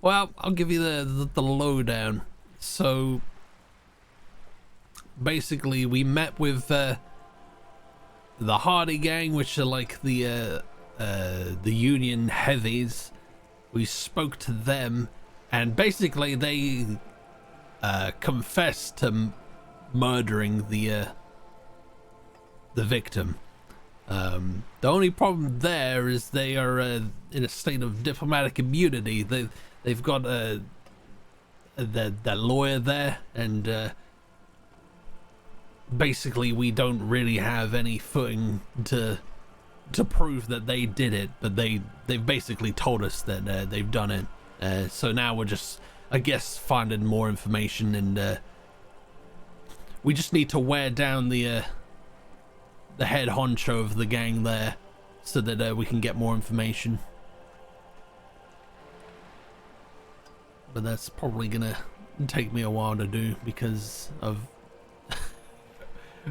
Well, I'll give you the lowdown. So basically, we met with the Hardy gang, which are like the Union heavies. We spoke to them, and basically they confessed to murdering the victim. The only problem there is they are in a state of diplomatic immunity. They've got that lawyer there, and basically we don't really have any footing to prove that they did it, but they've basically told us that they've done it. So now we're just, I guess, finding more information, and we just need to wear down the head honcho of the gang there, so that we can get more information. But that's probably gonna take me a while to do because of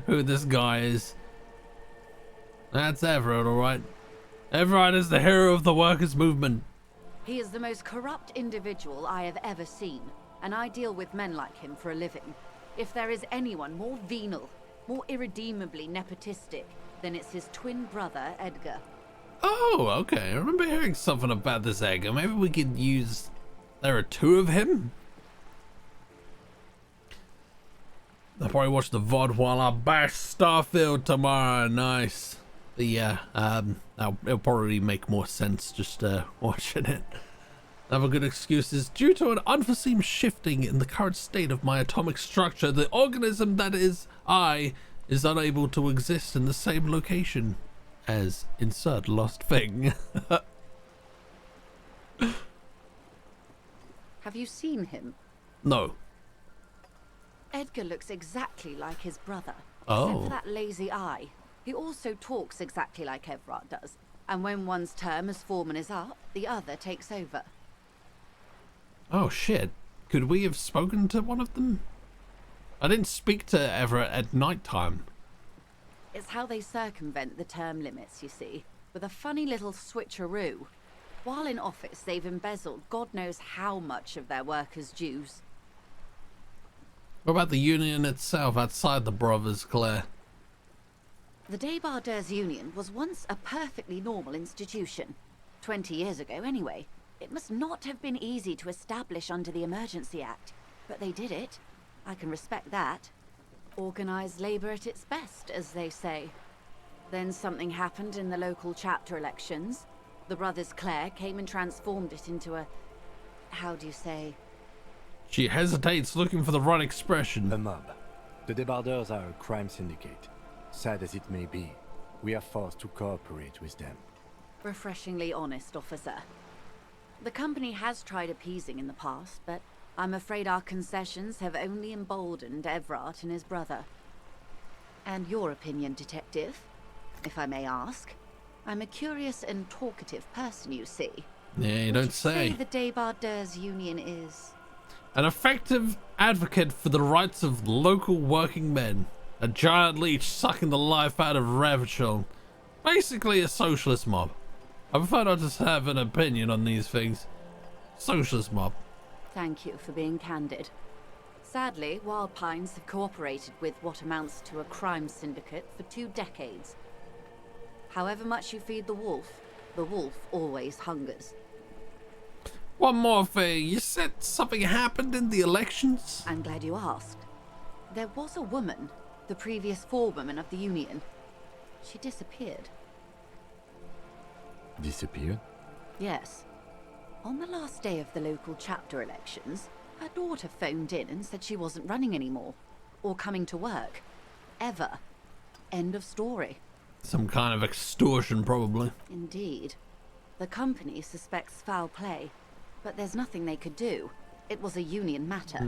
who this guy is. That's Everett, alright. Everett is the hero of the workers' movement. He is the most corrupt individual I have ever seen, and I deal with men like him for a living. If there is anyone more venal, more irredeemably nepotistic, then it's his twin brother, Edgar. Oh, okay. I remember hearing something about this Edgar. Maybe we could use... There are two of him? I'll probably watch the VOD while I bash Starfield tomorrow. Nice. But yeah, it'll probably make more sense just watching it. Another good excuse is, due to an unforeseen shifting in the current state of my atomic structure, the organism that is I is unable to exist in the same location as insert lost thing. Have you seen him? No. Edgar looks exactly like his brother, Oh. except for that lazy eye. He also talks exactly like Everett does, and when one's term as foreman is up, the other takes over. Oh shit. Could we have spoken to one of them? I didn't speak to Everett at night time. It's how they circumvent the term limits, you see, with a funny little switcheroo. While in office, they've embezzled God knows how much of their workers' dues. What about the union itself outside the brothers, Claire? The Débardeurs Union was once a perfectly normal institution. 20 years ago, anyway. It must not have been easy to establish under the Emergency Act, but they did it. I can respect that. Organized labor at its best, as they say. Then something happened in the local chapter elections. The brothers Claire came and transformed it into a... how do you say? She hesitates, looking for the right expression. A mob. The Débardeurs are a crime syndicate. Sad as it may be, we are forced to cooperate with them. Refreshingly honest, officer. The company has tried appeasing in the past, but I'm afraid our concessions have only emboldened Everett and his brother. And your opinion, detective, if I may ask? I'm a curious and talkative person, you see. Yeah, you don't say. The Débardeurs Union is... An effective advocate for the rights of local working men. A giant leech sucking the life out of Ravachon. Basically a socialist mob. I prefer not to have an opinion on these things. Socialist mob. Thank you for being candid. Sadly, Wild Pines have cooperated with what amounts to a crime syndicate for 2 decades. However much you feed the wolf always hungers. One more thing. You said something happened in the elections? I'm glad you asked. There was a woman, the previous forewoman of the union. She disappeared. Disappeared? Yes. On the last day of the local chapter elections, her daughter phoned in and said she wasn't running anymore. Or coming to work. Ever. End of story. Some kind of extortion, probably. Indeed. The company suspects foul play, but there's nothing they could do. It was a union matter.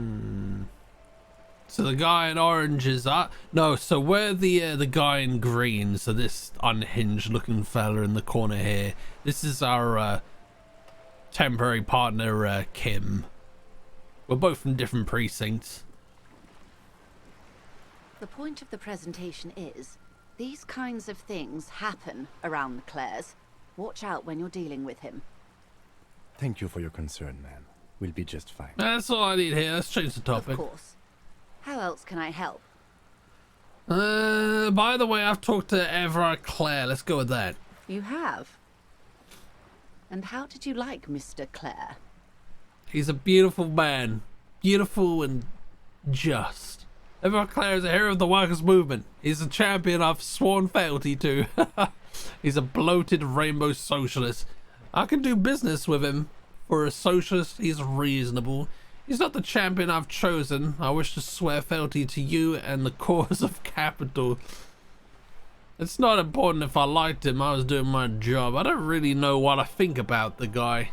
So the guy in orange is... no, so we're the guy in green. So this unhinged looking fella in the corner here. This is our temporary partner, Kim. We're both from different precincts. The point of the presentation is, these kinds of things happen around the Clares. Watch out when you're dealing with him. Thank you for your concern, man. We'll be just fine. That's all I need here. Let's change the topic. Of course. How else can I help? By the way, I've talked to Everett Claire. Let's go with that. You have? And how did you like Mr. Clare? He's a beautiful man. Beautiful and just. Everett Claire is a hero of the workers' movement. He's a champion I've sworn fealty to. He's a bloated rainbow socialist. I can do business with him. For a socialist, he's reasonable. He's not the champion I've chosen. I wish to swear fealty to you and the cause of capital. It's not important if I liked him. I was doing my job. I don't really know what I think about the guy.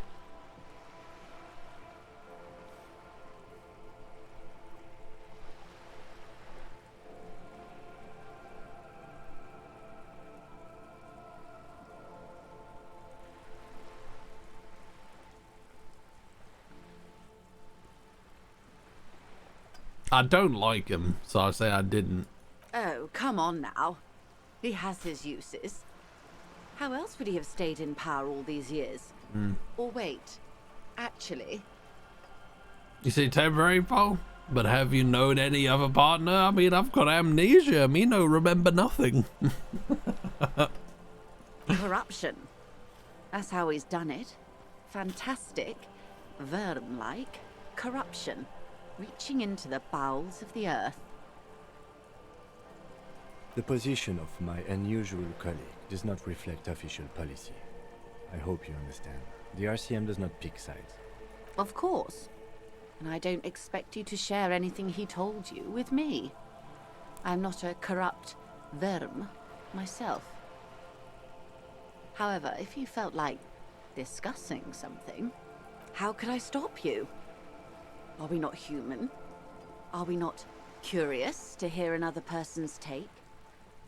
I don't like him, so I say I didn't. Oh, come on now. He has his uses. How else would he have stayed in power all these years? Or wait, actually... You say temporary, Paul? But have you known any other partner? I mean, I've got amnesia. Me no remember nothing. Corruption. That's how he's done it. Fantastic, Verm-like corruption. Reaching into the bowels of the earth. The position of my unusual colleague does not reflect official policy. I hope you understand. The RCM does not pick sides. Of course. And I don't expect you to share anything he told you with me. I'm not a corrupt Verm myself. However, if you felt like discussing something, how could I stop you? Are we not human? Are we not curious to hear another person's take?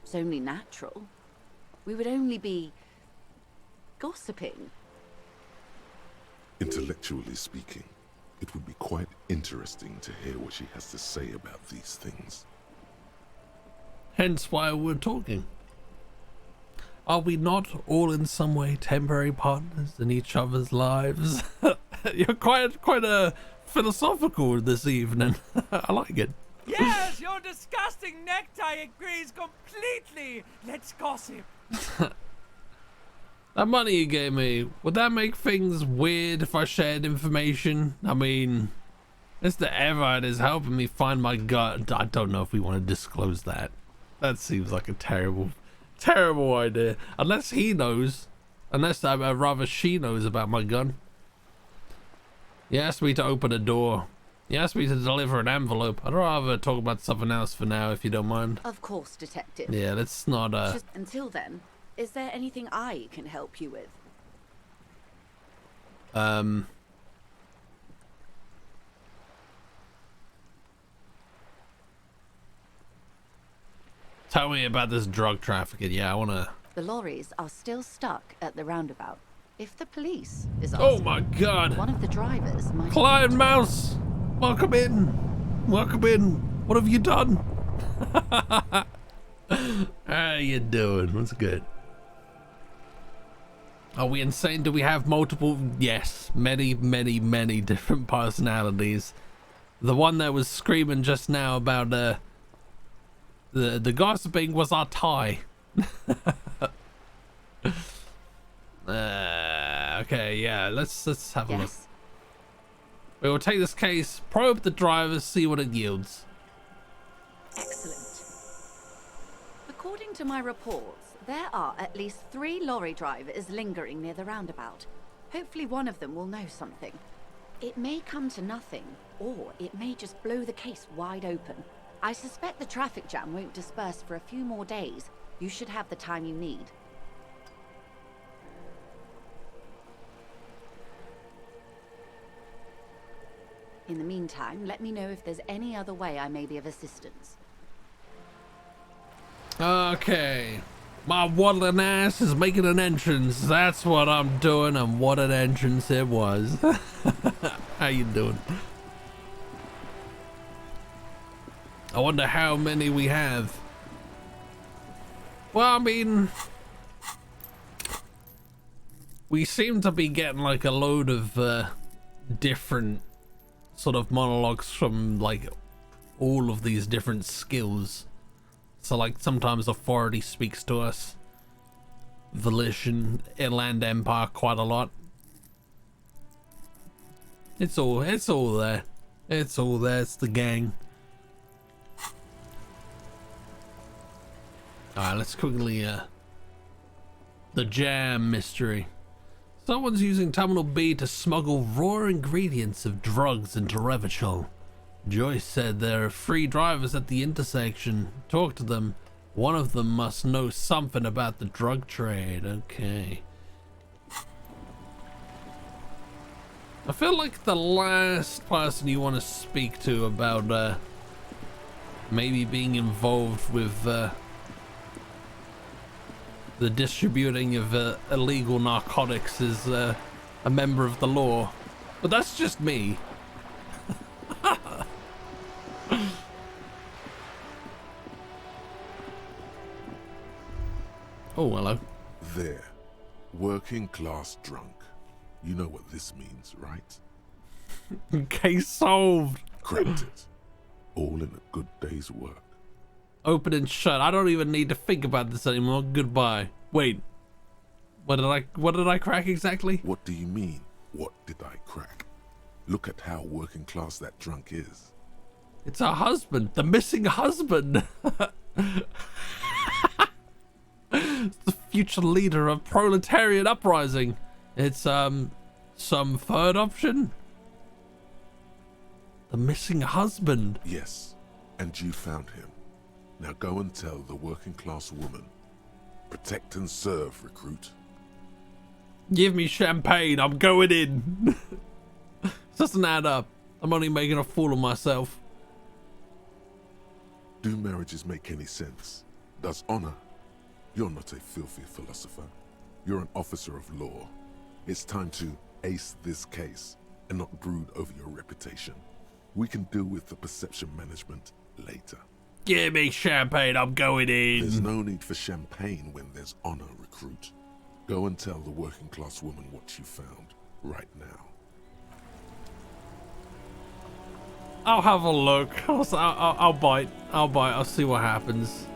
It's only natural. We would only be gossiping. Intellectually speaking, it would be quite interesting to hear what she has to say about these things. Hence why we're talking. Are we not all in some way temporary partners in each other's lives? You're quite philosophical this evening. I like it. Yes, your disgusting necktie agrees completely. Let's gossip. That money you gave me, would that make things weird if I shared information? I mean, Mr. Everard is helping me find my gut. I don't know if we want to disclose that. That seems like a terrible idea. Unless he knows. Unless rather she knows about my gun. He asked me to open a door. He asked me to deliver an envelope. I'd rather talk about something else for now, if you don't mind. Of course, Detective. Yeah, let's not, Just until then, is there anything I can help you with? Tell me about this drug trafficking. Yeah, I wanna... The lorries are still stuck at the roundabout. If the police is Oh asking, my god! one of the drivers might... Client Mouse! Welcome in! Welcome in! What have you done? How you doing? What's good? Are we insane? Do we have multiple? Yes, many different personalities. The one that was screaming just now about the gossiping was our tie. Okay, yeah, let's have a look. We will take this case, probe the drivers, see what it yields. Excellent. According to my reports, there are at least 3 lorry drivers lingering near the roundabout. Hopefully one of them will know something. It may come to nothing, or it may just blow the case wide open. I suspect the traffic jam won't disperse for a few more days. You should have the time you need. In the meantime, let me know if there's any other way I may be of assistance. Okay. My waddling ass is making an entrance. That's what I'm doing, and what an entrance it was. How you doing? I wonder how many we have. Well, I mean, we seem to be getting like a load of different sort of monologues from like all of these different skills. So like sometimes authority speaks to us, volition, Inland Empire quite a lot. It's all there. It's all there. It's the gang. Alright, let's quickly the jam mystery. Someone's using Terminal B to smuggle raw ingredients of drugs into Revachol. Joyce said there are 3 drivers at the intersection. Talk to them. One of them must know something about the drug trade. Okay. I feel like the last person you want to speak to about maybe being involved with the distributing of illegal narcotics is a member of the law. But that's just me. Oh, hello. There. Working class drunk. You know what this means, right? Case solved. Cracked it. All in a good day's work. Open and shut. I don't even need to think about this anymore. Goodbye. Wait. What did I crack exactly? What do you mean, what did I crack? Look at how working class that drunk is. It's her husband. The missing husband. It's the future leader of proletariat uprising. It's some third option. The missing husband. Yes, and you found him. Now go and tell the working class woman. Protect and serve, recruit. Give me champagne. I'm going in. This doesn't add up. I'm only making a fool of myself. Do marriages make any sense? Does honor? You're not a filthy philosopher. You're an officer of law. It's time to ace this case and not brood over your reputation. We can deal with the perception management later. Give me champagne, I'm going in. There's no need for champagne when there's honor, recruit. Go and tell the working class woman what you found right now. I'll have a look. I'll bite. I'll see what happens.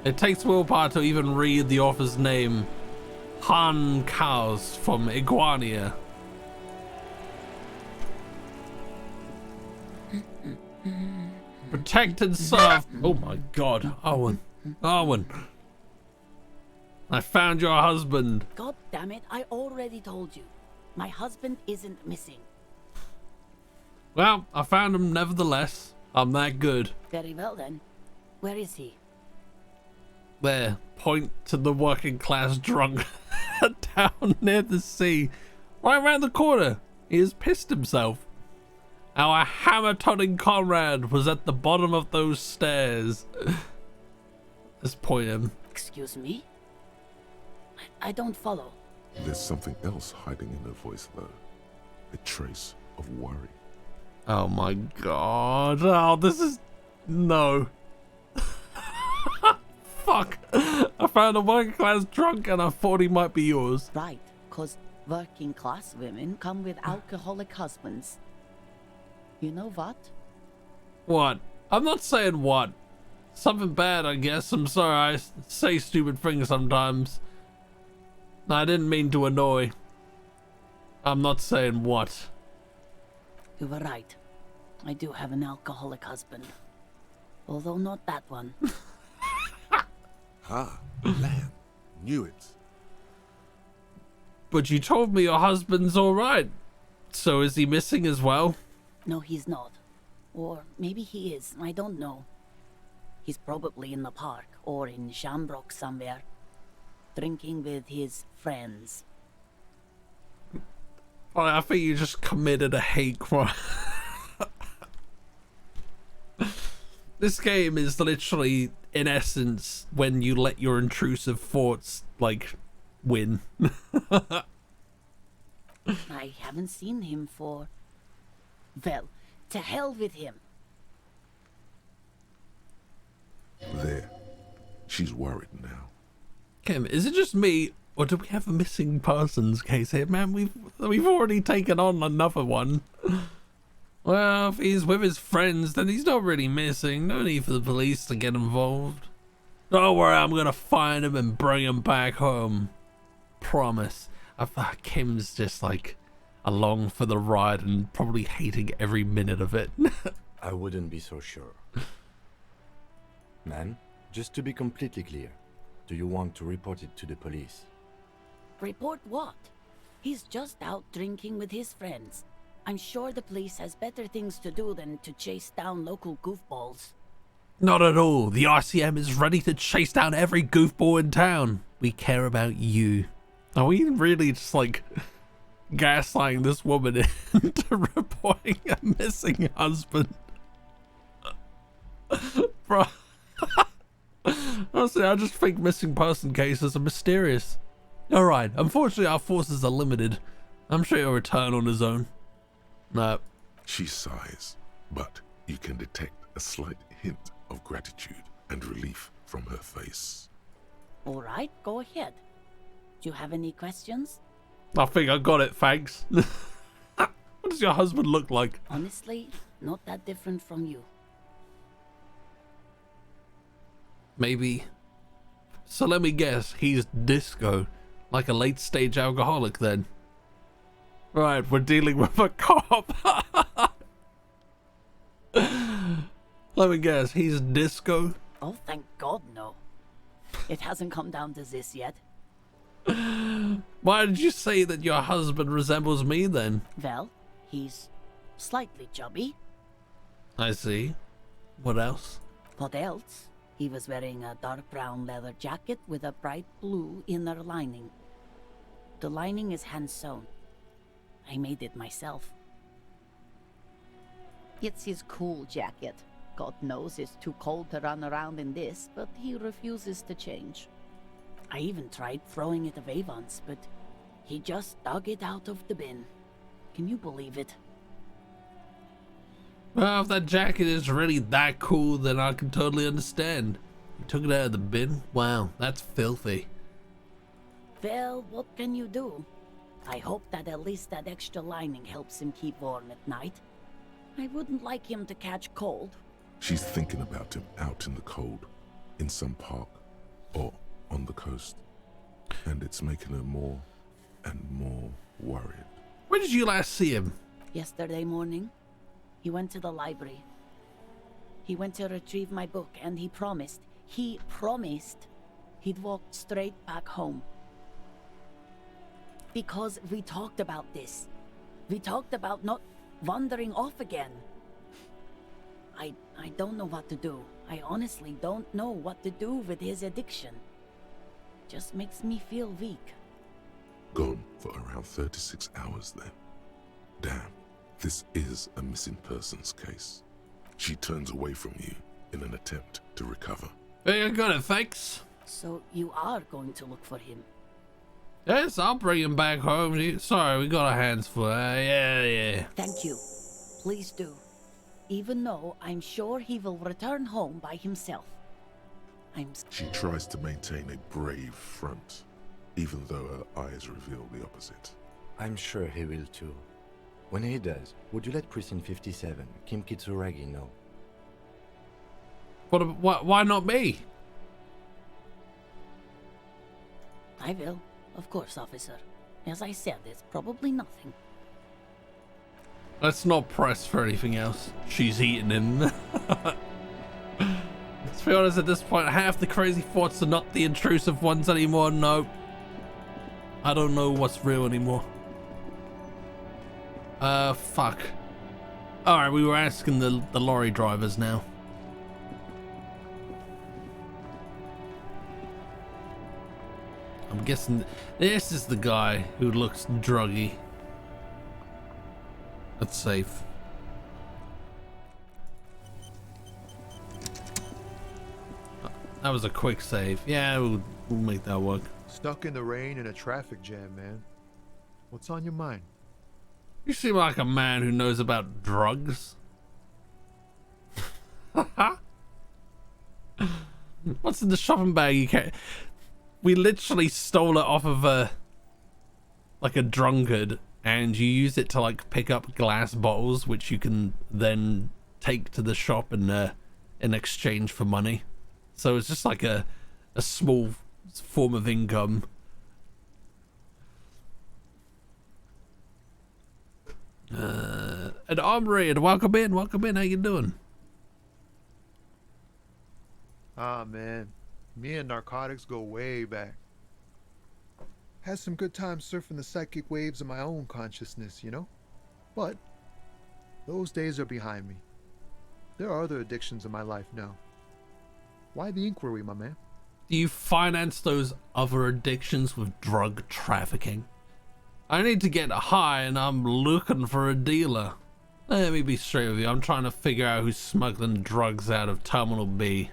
It takes willpower to even read the author's name. Han Kaos from Iguania. Protect and serve. Oh my god. Owen. I found your husband. God damn it, I already told you. My husband isn't missing. Well, I found him nevertheless. I'm that good. Very well then. Where is he? There. Point to the working class drunk down near the sea. Right around the corner. He has pissed himself. Our hammer-toting comrade was at the bottom of those stairs. Let's point him. Excuse me? I don't follow. There's something else hiding in her voice, though. A trace of worry. Oh my god. Oh, this is... No. Fuck. I found a working class drunk and I thought he might be yours. Right, because working class women come with alcoholic husbands. You know what? What? I'm not saying what. Something bad, I guess. I'm sorry, I say stupid things sometimes. I didn't mean to annoy. I'm not saying what. You were right. I do have an alcoholic husband. Although not that one. Ha! Lamb. Knew it. But you told me your husband's alright. So is he missing as well? No, he's not. Or maybe he is, I don't know. He's probably in the park or in Shamrock somewhere, drinking with his friends. Well, I think you just committed a hate crime. This game is literally, in essence, when you let your intrusive thoughts, like, win. I haven't seen him for... Well, to hell with him. There. She's worried now. Kim, is it just me, or do we have a missing persons case here? Man, we've already taken on another one. Well, if he's with his friends, then he's not really missing. No need for the police to get involved. Don't worry, I'm gonna find him and bring him back home. Promise. I thought Kim's just like along for the ride and probably hating every minute of it. I wouldn't be so sure. Man, just to be completely clear, Do you want to report it to the police? Report what? He's just out drinking with his friends. I'm sure the police has better things to do than to chase down local goofballs. Not at all. The RCM is ready to chase down every goofball in town. We care about you. Are we really just like gaslighting this woman into reporting a missing husband? Bro. Honestly, I just think missing person cases are mysterious. Alright, unfortunately our forces are limited. I'm sure he'll return on his own. No. She sighs, but you can detect a slight hint of gratitude and relief from her face. All right, go ahead. Do you have any questions? I think I got it, thanks. What does your husband look like? Honestly, not that different from you. Maybe. So let me guess, he's disco. Like a late stage alcoholic then. Right, we're dealing with a cop. Let me guess, he's disco? Oh, thank God, no. It hasn't come down to this yet. Why did you say that your husband resembles me then? Well, he's slightly chubby. I see. What else? What else? He was wearing a dark brown leather jacket with a bright blue inner lining. The lining is hand-sewn. I made it myself. It's his cool jacket. God knows it's too cold to run around in this, but he refuses to change. I even tried throwing it away once, but he just dug it out of the bin. Can you believe it? Well, if that jacket is really that cool, then I can totally understand. You took it out of the bin? Wow, that's filthy. Well, what can you do? I hope that at least that extra lining helps him keep warm at night. I wouldn't like him to catch cold. She's thinking about him out in the cold, in some park, or on the coast. And it's making her more and more worried. When did you last see him? Yesterday morning. He went to the library. He went to retrieve my book, and he promised he'd walk straight back home. Because we talked about this. We talked about not wandering off again. I don't know what to do. I honestly don't know what to do with his addiction. Just makes me feel weak. Gone for around 36 hours then. Damn, this is a missing persons case. She turns away from you in an attempt to recover. Hey, I got it, thanks. So you are going to look for him? Yes, I'll bring him back home. Sorry, we got our hands full. Yeah. Thank you. Please do. Even though I'm sure he will return home by himself. She tries to maintain a brave front, even though her eyes reveal the opposite. I'm sure he will too. When he does, would you let Precinct 57, Kim Kitsuragi, know? Why not me? I will. Of course, officer. As I said, it's probably nothing. Let's not press for anything else. She's eating him. Let's be honest, at this point, half the crazy thoughts are not the intrusive ones anymore. No. I don't know what's real anymore. Fuck. Alright, we were asking the lorry drivers now. I'm guessing this is the guy who looks druggy. That's safe. That was a quick save. Yeah, we'll make that work. Stuck in the rain in a traffic jam, man. What's on your mind? You seem like a man who knows about drugs. What's in the shopping bag you can't... We literally stole it off of a drunkard, and you use it to like pick up glass bottles, which you can then take to the shop and in exchange for money. So it's just like a small form of income. And Omri, welcome in. How you doing? Ah, man. Me and narcotics go way back. Had some good times surfing the psychic waves of my own consciousness, you know? But those days are behind me. There are other addictions in my life now. Why the inquiry, my man? Do you finance those other addictions with drug trafficking? I need to get high and I'm looking for a dealer. Let me be straight with you. I'm trying to figure out who's smuggling drugs out of Terminal B.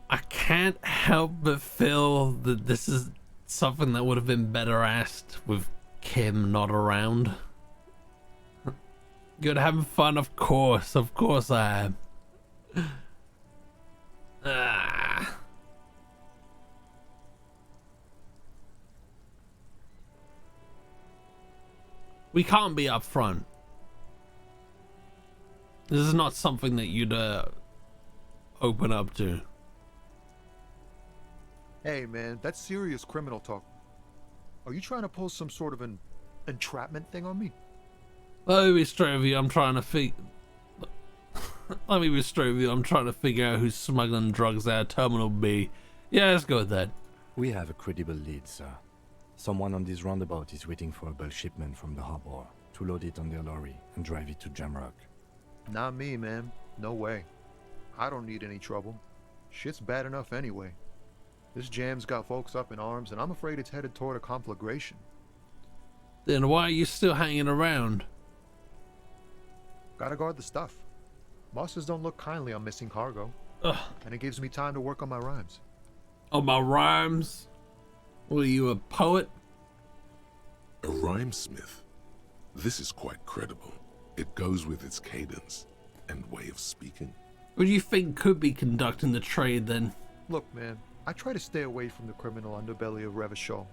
I can't help but feel that this is something that would have been better asked with Kim not around. Good, having fun, of course I am. We can't be upfront. This is not something that you'd open up to. Hey man, that's serious criminal talk. Are you trying to pull some sort of an entrapment thing on me? Let me be straight with you. I'm trying to figure out who's smuggling drugs out of Terminal B. Yeah, let's go with that. We have a credible lead, sir. Someone on this roundabout is waiting for a bulk shipment from the harbor to load it on their lorry and drive it to Jamrock. Not me, man. No way. I don't need any trouble. Shit's bad enough anyway. This jam's got folks up in arms, and I'm afraid it's headed toward a conflagration. Then why are you still hanging around? Gotta guard the stuff. Bosses don't look kindly on missing cargo. Ugh. And it gives me time to work on my rhymes. Oh, my rhymes? What are you, a poet? A rhymesmith? This is quite credible. It goes with its cadence and way of speaking. Who do you think could be conducting the trade then? Look, man, I try to stay away from the criminal underbelly of Revachol.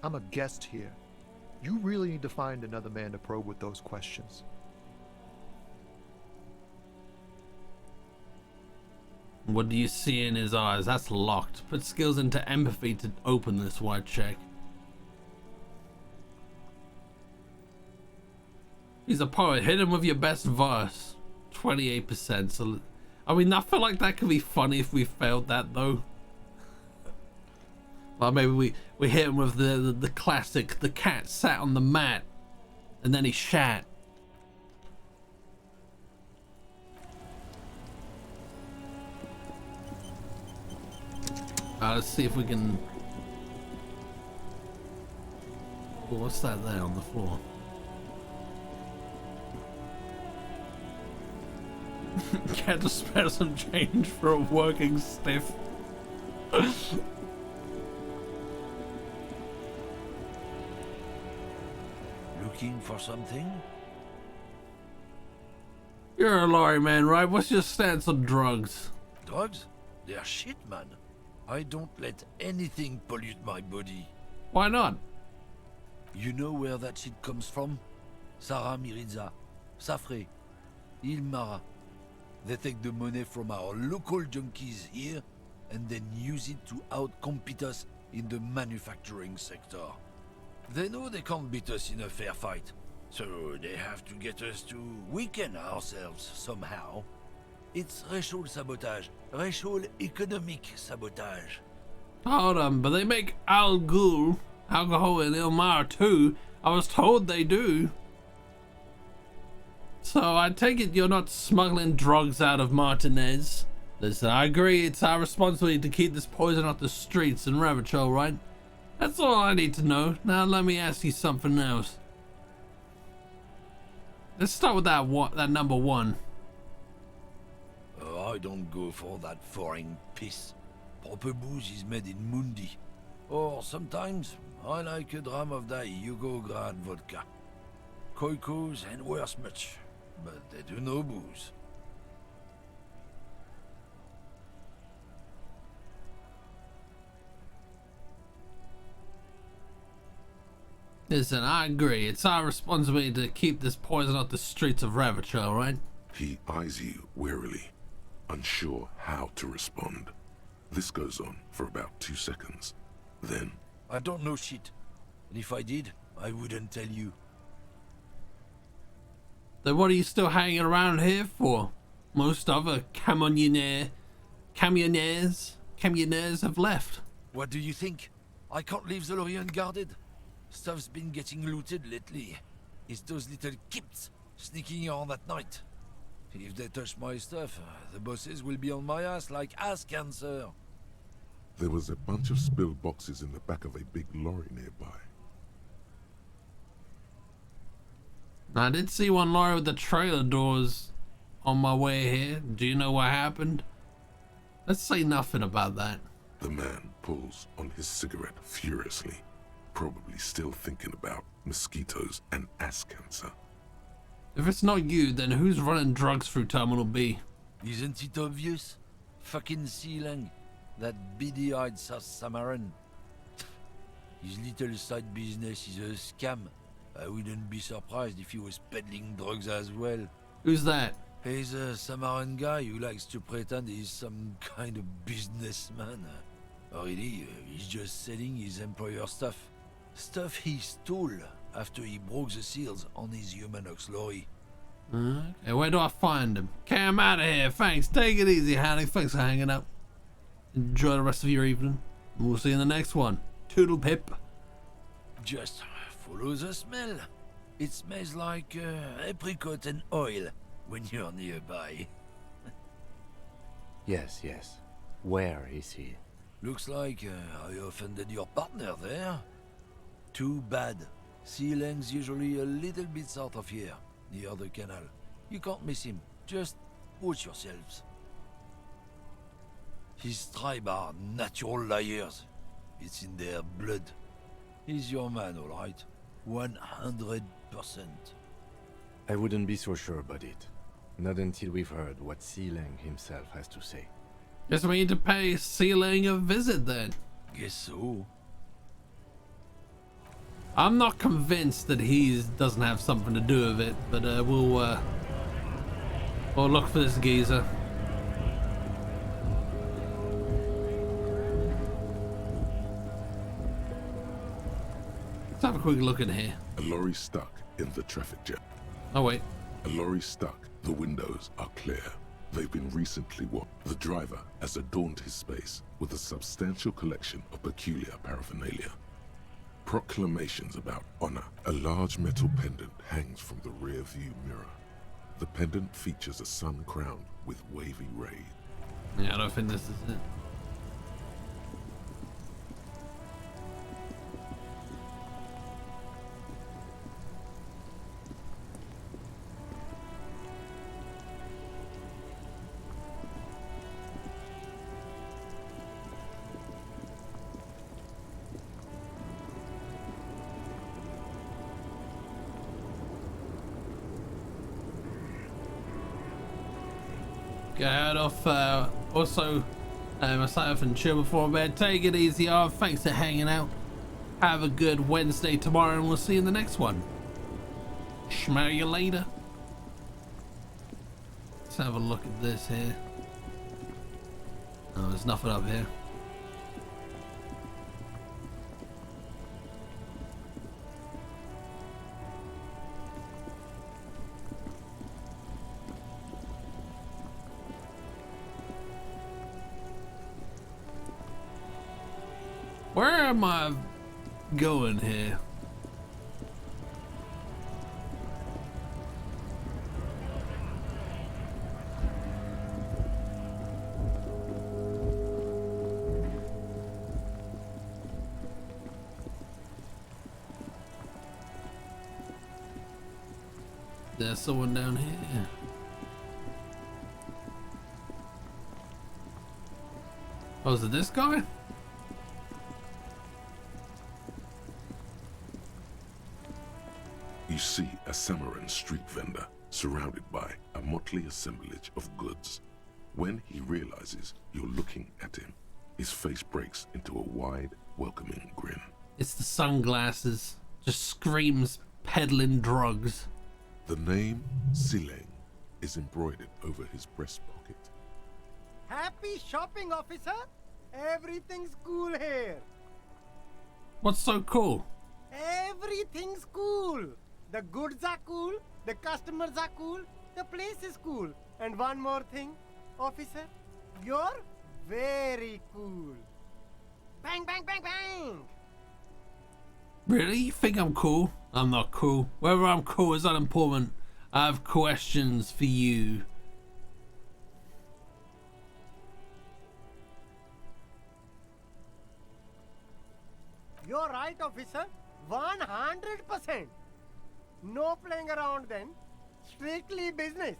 I'm a guest here. You really need to find another man to probe with those questions. What do you see in his eyes? That's locked. Put skills into empathy to open this white check. He's a poet. Hit him with your best verse. 28%. So, I mean, I feel like that could be funny if we failed that, though. Well, maybe we hit him with the classic, the cat sat on the mat, and then he shat. Let's see if we can... Oh, what's that there on the floor? Can't just spare some change for a working stiff. Looking for something? You're a lorry man, right? What's your stance on drugs? Drugs? They're shit, man. I don't let anything pollute my body. Why not? You know where that shit comes from? Sarah Miriza, Safre, Ilmara. They take the money from our local junkies here and then use it to outcompete us in the manufacturing sector. They know they can't beat us in a fair fight, so they have to get us to weaken ourselves somehow. It's racial sabotage, racial economic sabotage. Hold on, but they make Al Ghul, alcohol in Ilmar too. I was told they do. So I take it you're not smuggling drugs out of Martinez. Listen, I agree it's our responsibility to keep this poison off the streets in Revachol, right? That's all I need to know. Now let me ask you something else. Let's start with that number one. I don't go for that foreign piss. Proper booze is made in Mundi. Or sometimes I like a dram of that Yugograd vodka. Koikos and worse much, but they do no booze. Listen, I agree. It's our responsibility to keep this poison off the streets of Revachol, right? He eyes you warily, unsure how to respond. This goes on for about 2 seconds. Then... I don't know shit. And if I did, I wouldn't tell you. Then what are you still hanging around here for? Most other camioneers have left. What do you think? I can't leave the lorry unguarded. Stuff's been getting looted lately. It's those little kips sneaking around at night. If they touch my stuff, the bosses will be on my ass like ass cancer. There was a bunch of spilled boxes in the back of a big lorry nearby. I did see one lorry with the trailer doors on my way here. Do you know what happened? Let's say nothing about that. The man pulls on his cigarette furiously, probably still thinking about mosquitoes and ass cancer. If it's not you, then who's running drugs through Terminal B? Isn't it obvious? Fucking Sealang, that beady-eyed South Samaran. His little side business is a scam. I wouldn't be surprised if he was peddling drugs as well. Who's that? He's a Samaran guy who likes to pretend he's some kind of businessman. Really, he's just selling his employer stuff. Stuff he stole after he broke the seals on his Humanox lorry. Okay, where do I find him? Okay, I'm out of here. Thanks. Take it easy, Hanny. Thanks for hanging out. Enjoy the rest of your evening. We'll see you in the next one. Toodle pip. Just follow the smell. It smells like apricot and oil when you're nearby. Yes, yes. Where is he? Looks like I offended your partner there. Too bad. Sealang's usually a little bit south of here, near the canal. You can't miss him. Just watch yourselves. His tribe are natural liars. It's in their blood. He's your man, all right. 100%. I wouldn't be so sure about it. Not until we've heard what Sealang himself has to say. Guess we need to pay Sealang a visit then. Guess so. I'm not convinced that he doesn't have something to do with it, but we'll look for this geezer. Let's have a quick look in here. A lorry stuck in the traffic jam. Oh wait. A lorry stuck. The windows are clear. They've been recently washed. The driver has adorned his space with a substantial collection of peculiar paraphernalia. Proclamations about honor. A large metal pendant hangs from the rear view mirror. The pendant features a sun crowned with wavy rays. Yeah, I don't think this is it. Get out of also myself and chill before bed. Take it easy, thanks for hanging out. Have a good Wednesday tomorrow, and we'll see you in the next one. Smell you later. Let's have a look at this here. Oh, there's nothing up here. Where am I going here? There's someone down here. Oh, is it this guy? You see a Samaran street vendor surrounded by a motley assemblage of goods. When he realizes you're looking at him, his face breaks into a wide, welcoming grin. It's the sunglasses. Just screams peddling drugs. The name Sealang is embroidered over his breast pocket. Happy shopping, officer. Everything's cool here. What's so cool? Everything's cool. The goods are cool, The customers are cool, the place is cool. And one more thing, officer, you're very cool. Bang, bang, bang, bang! Really? You think I'm cool? I'm not cool. Whether I'm cool is unimportant. I have questions for you. You're right, officer. 100%. No playing around then. Strictly business.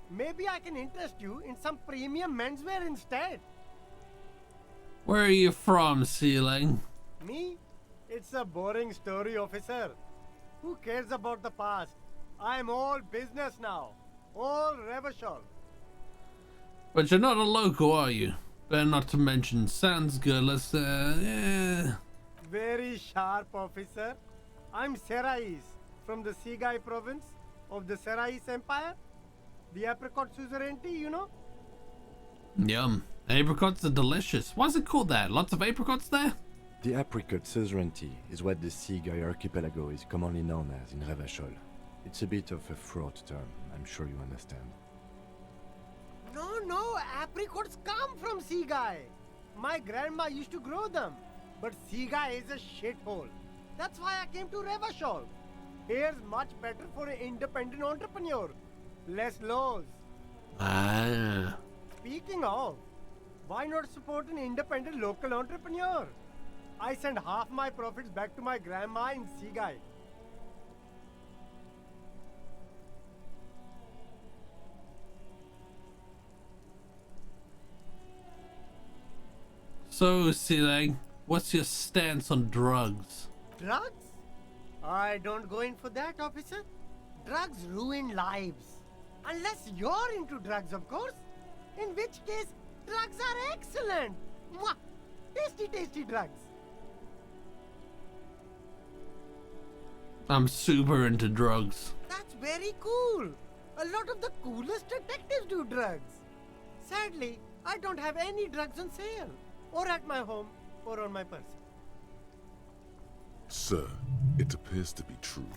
Maybe I can interest you in some premium menswear instead. Where are you from, Ceiling? Me? It's a boring story, officer. Who cares about the past? I'm all business now. All Revachol. But you're not a local, are you? Better not to mention. Sounds good. Let's, yeah. Very sharp, officer. I'm Serais, from the Sigai province of the Serais Empire. The apricot suzerainty, you know? Yum. Apricots are delicious. Why is it called that? Lots of apricots there? The apricot suzerainty is what the Sigai archipelago is commonly known as in Revachol. It's a bit of a fraught term, I'm sure you understand. No, apricots come from Sigai. My grandma used to grow them. But Sigai is a shithole. That's why I came to Revachol. Here's much better for an independent entrepreneur. Less laws. Ah. Speaking of, why not support an independent local entrepreneur? I send half my profits back to my grandma in Sigai. So, Ceiling, what's your stance on drugs? Drugs? I don't go in for that, officer. Drugs ruin lives. Unless you're into drugs, of course. In which case, drugs are excellent. Mwah! Tasty, tasty drugs. I'm super into drugs. That's very cool. A lot of the coolest detectives do drugs. Sadly, I don't have any drugs on sale. Or at my home, or on my person. Sir, it appears to be true.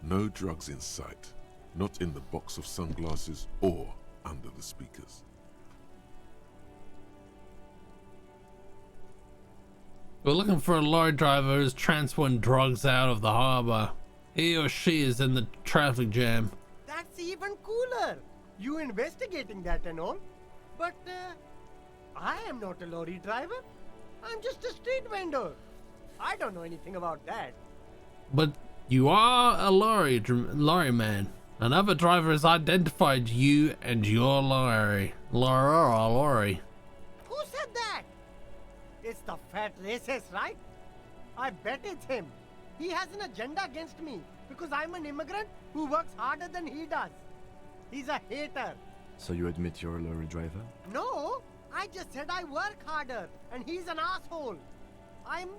No drugs in sight. Not in the box of sunglasses or under the speakers. We're looking for a lorry driver who's transporting drugs out of the harbor. He or she is in the traffic jam. That's even cooler. You investigating that and all. But, I am not a lorry driver. I'm just a street vendor. I don't know anything about that. But you are a lorry man. Another driver has identified you and your lorry. Lorry. Who said that? It's the fat racist, right? I bet it's him. He has an agenda against me because I'm an immigrant who works harder than he does. He's a hater. So you admit you're a lorry driver? No, I just said I work harder and he's an asshole. I'm...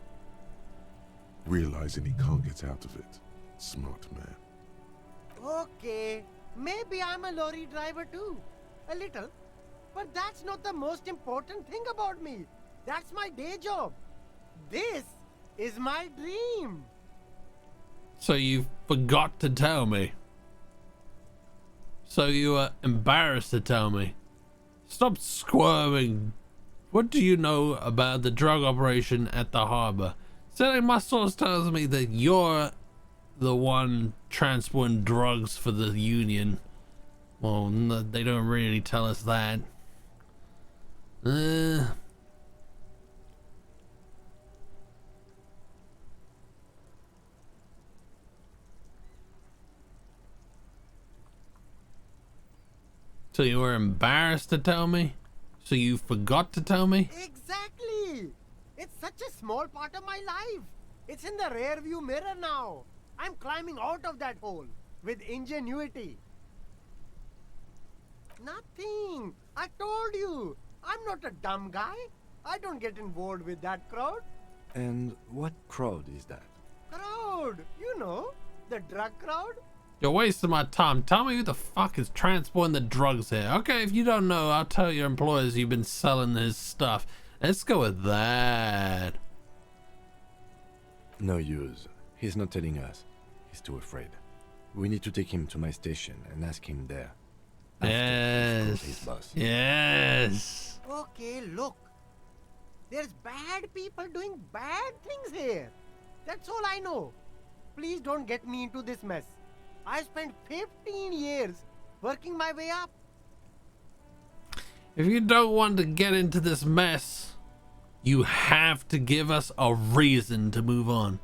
Realizing he can't get out of it. Smart man. Okay, maybe I'm a lorry driver too. A little. But that's not the most important thing about me. That's my day job. This is my dream. So you forgot to tell me. So you were embarrassed to tell me. Stop squirming. What do you know about the drug operation at the harbor? Saying my source tells me that you're the one transporting drugs for the Union. Well, no, they don't really tell us that. So you were embarrassed to tell me? So you forgot to tell me? Exactly. It's such a small part of my life. It's in the rear view mirror now. I'm climbing out of that hole with ingenuity. Nothing. I told you. I'm not a dumb guy. I don't get involved with that crowd. And what crowd is that? Crowd. You know, the drug crowd. You're wasting my time. Tell me who the fuck is transporting the drugs here. Okay, if you don't know, I'll tell your employers you've been selling his stuff. Let's go with that. No use. He's not telling us. He's too afraid. We need to take him to my station and ask him there. Yes. His boss. Yes. Okay, look. There's bad people doing bad things here. That's all I know. Please don't get me into this mess. I spent 15 years working my way up. If you don't want to get into this mess, you have to give us a reason to move on.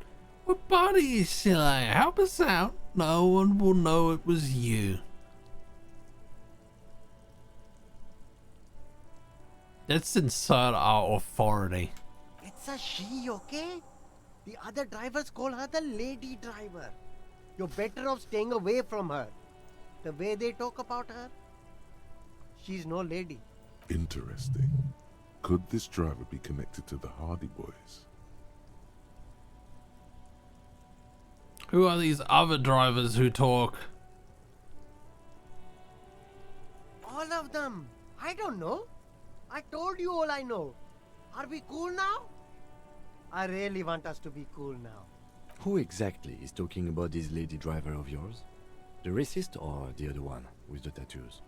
What body is she like? Help us out. No one will know it was you. Let's insert our authority. It's a she, okay? The other drivers call her the lady driver. You're better off staying away from her. The way they talk about her, she's no lady. Interesting. Could this driver be connected to the Hardy Boys? Who are these other drivers who talk? All of them. I don't know. I told you all I know. Are we cool now? I really want us to be cool now. Who exactly is talking about this lady driver of yours? The racist or the other one with the tattoos?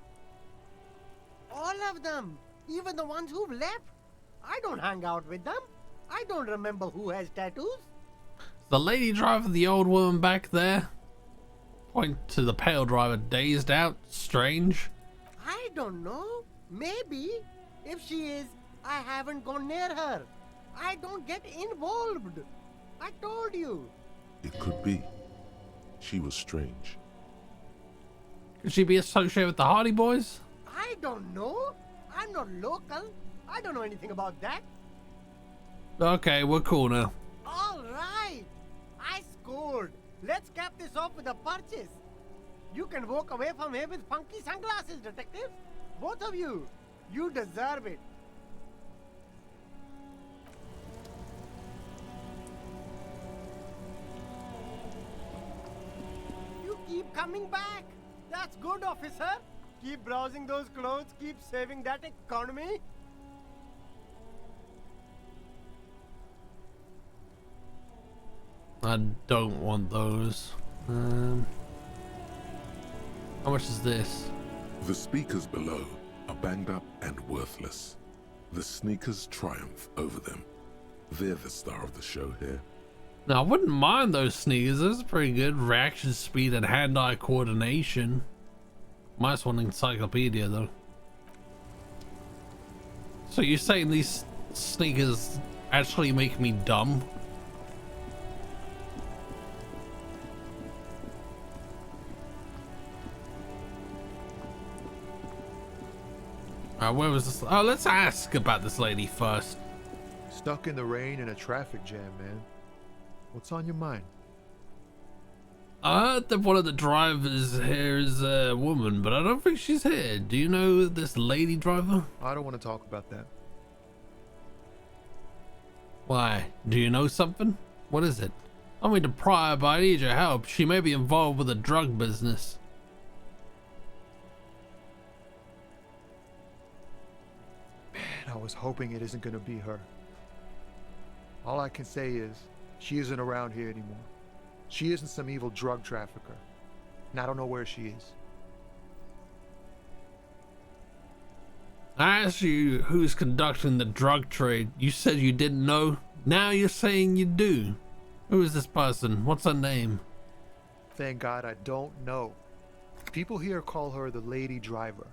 All of them. Even the ones who've left. I don't hang out with them. I don't remember who has tattoos. The lady driver, the old woman back there. Point to the pale driver, dazed out, strange. I don't know. Maybe. If she is, I haven't gone near her. I don't get involved. I told you. It could be. She was strange. Could she be associated with the Hardy Boys? I don't know. I'm not local. I don't know anything about that. Okay, we're cool now. All right. I scored. Let's cap this off with a purchase. You can walk away from here with funky sunglasses, detective. Both of you. You deserve it. You keep coming back. That's good, officer. Keep browsing those clothes. Keep saving that economy. I don't want those. How much is this? The speakers below are banged up and worthless. The sneakers triumph over them. They're the star of the show here. Now, I wouldn't mind those sneakers. Those are pretty good. Reaction speed and hand-eye coordination. Minus one encyclopedia, though. So you're saying these sneakers actually make me dumb? Where was this? Oh, let's ask about this lady first. Stuck in the rain in a traffic jam, man. What's on your mind? I heard that one of the drivers here is a woman, but I don't think she's here. Do you know this lady driver? I don't want to talk about that. Why? Do you know something? What is it? I mean to pry, but I need your help. She may be involved with a drug business. Man, I was hoping it isn't going to be her. All I can say is, she isn't around here anymore. She isn't some evil drug trafficker. And I don't know where she is. I asked you who's conducting the drug trade. You said you didn't know. Now you're saying you do. Who is this person? What's her name? Thank God I don't know. People here call her the lady driver.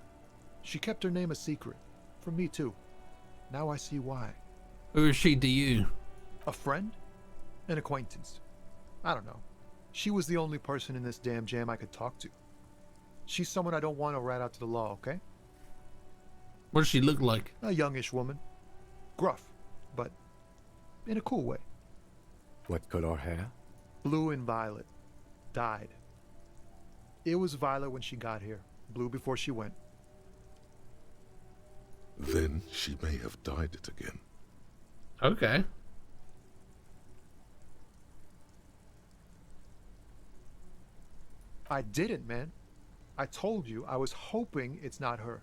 She kept her name a secret. From me too. Now I see why. Who is she to you? A friend? An acquaintance. I don't know. She was the only person in this damn jam I could talk to. She's someone I don't want to rat out to the law, okay? What does she look like? A youngish woman. Gruff, but in a cool way. What color hair? Blue and violet. Dyed. It was violet when she got here. Blue before she went. Then she may have dyed it again. Okay. I didn't, man. I told you I was hoping it's not her.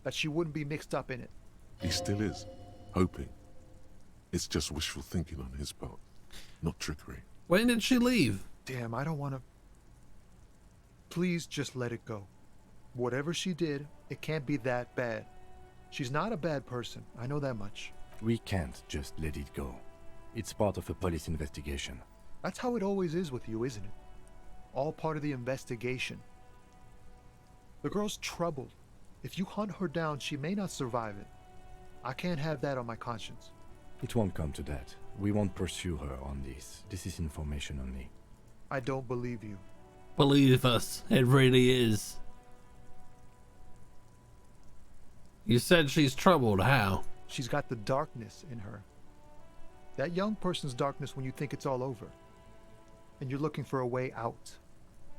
That she wouldn't be mixed up in it. He still is. Hoping. It's just wishful thinking on his part. Not trickery. When did she leave? Damn, I don't want to... Please just let it go. Whatever she did, it can't be that bad. She's not a bad person, I know that much. We can't just let it go. It's part of a police investigation. That's how it always is with you, isn't it? All part of the investigation. The girl's troubled. If you hunt her down, she may not survive it. I can't have that on my conscience. It won't come to that. We won't pursue her on this. This is information only. I don't believe you. Believe us, it really is. You said she's troubled. How? She's got the darkness in her. That young person's darkness when you think it's all over. And you're looking for a way out.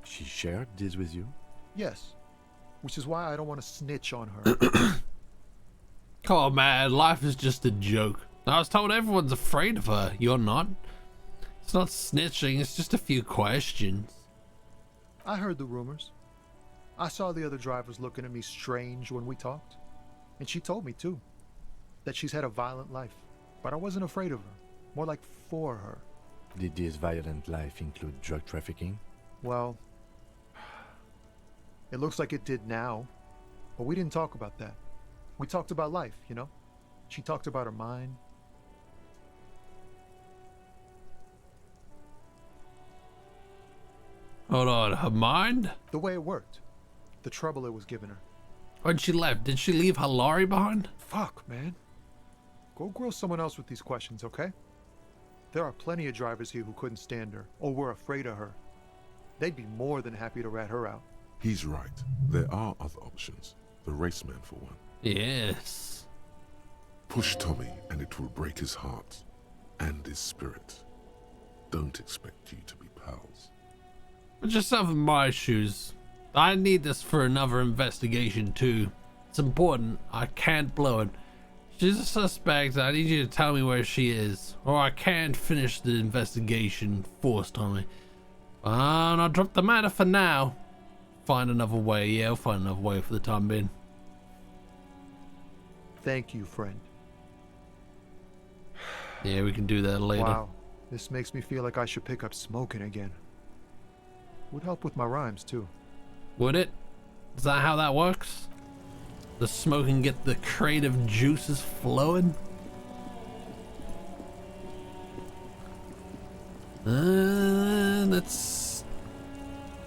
She shared this with you? Yes. Which is why I don't want to snitch on her. Come on, man. Life is just a joke. I was told everyone's afraid of her. You're not. It's not snitching. It's just a few questions. I heard the rumors. I saw the other drivers looking at me strange when we talked. And she told me, too, that she's had a violent life. But I wasn't afraid of her. More like for her. Did this violent life include drug trafficking? Well, it looks like it did now. But we didn't talk about that. We talked about life, you know? She talked about her mind. Hold on, her mind? The way it worked. The trouble it was giving her. When she left, did she leave her lorry behind? Fuck, man. Go grill someone else with these questions, okay? There are plenty of drivers here who couldn't stand her, or were afraid of her. They'd be more than happy to rat her out. He's right. There are other options. The raceman, for one. Yes. Push Tommy, and it will break his heart and his spirit. Don't expect you to be pals. Put yourself in my shoes. I need this for another investigation too. It's important. I can't blow it. She's a suspect. I need you to tell me where she is, or I can't finish the investigation forced on me. I'll drop the matter for now. Find another way. Yeah, I'll find another way for the time being. Thank you, friend. Yeah, we can do that later. Wow, this makes me feel like I should pick up smoking again. Would help with my rhymes, too. Would it? Is that how that works? The smoking get the creative juices flowing? Let's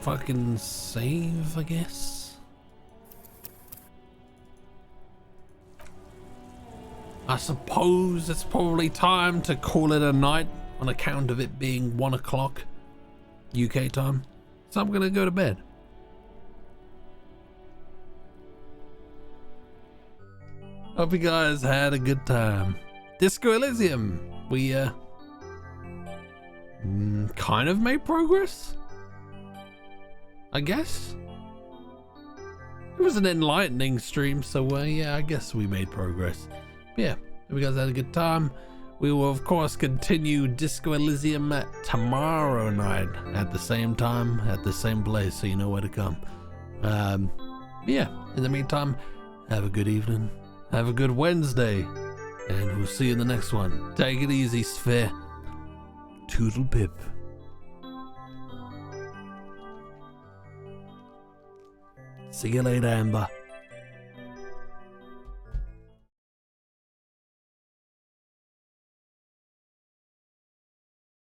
fucking save, I guess. I suppose it's probably time to call it a night on account of it being 1 o'clock UK time. So I'm gonna go to bed. Hope you guys had a good time. Disco Elysium. We kind of made progress, I guess. It was an enlightening stream, so yeah, I guess we made progress. But yeah, hope you guys had a good time. We will of course continue Disco Elysium tomorrow night at the same time, at the same place, so you know where to come. Yeah, in the meantime, have a good evening, have a good Wednesday, and we'll see you in the next one. Take it easy, Sphere. Toodle pip. See you later, Amber.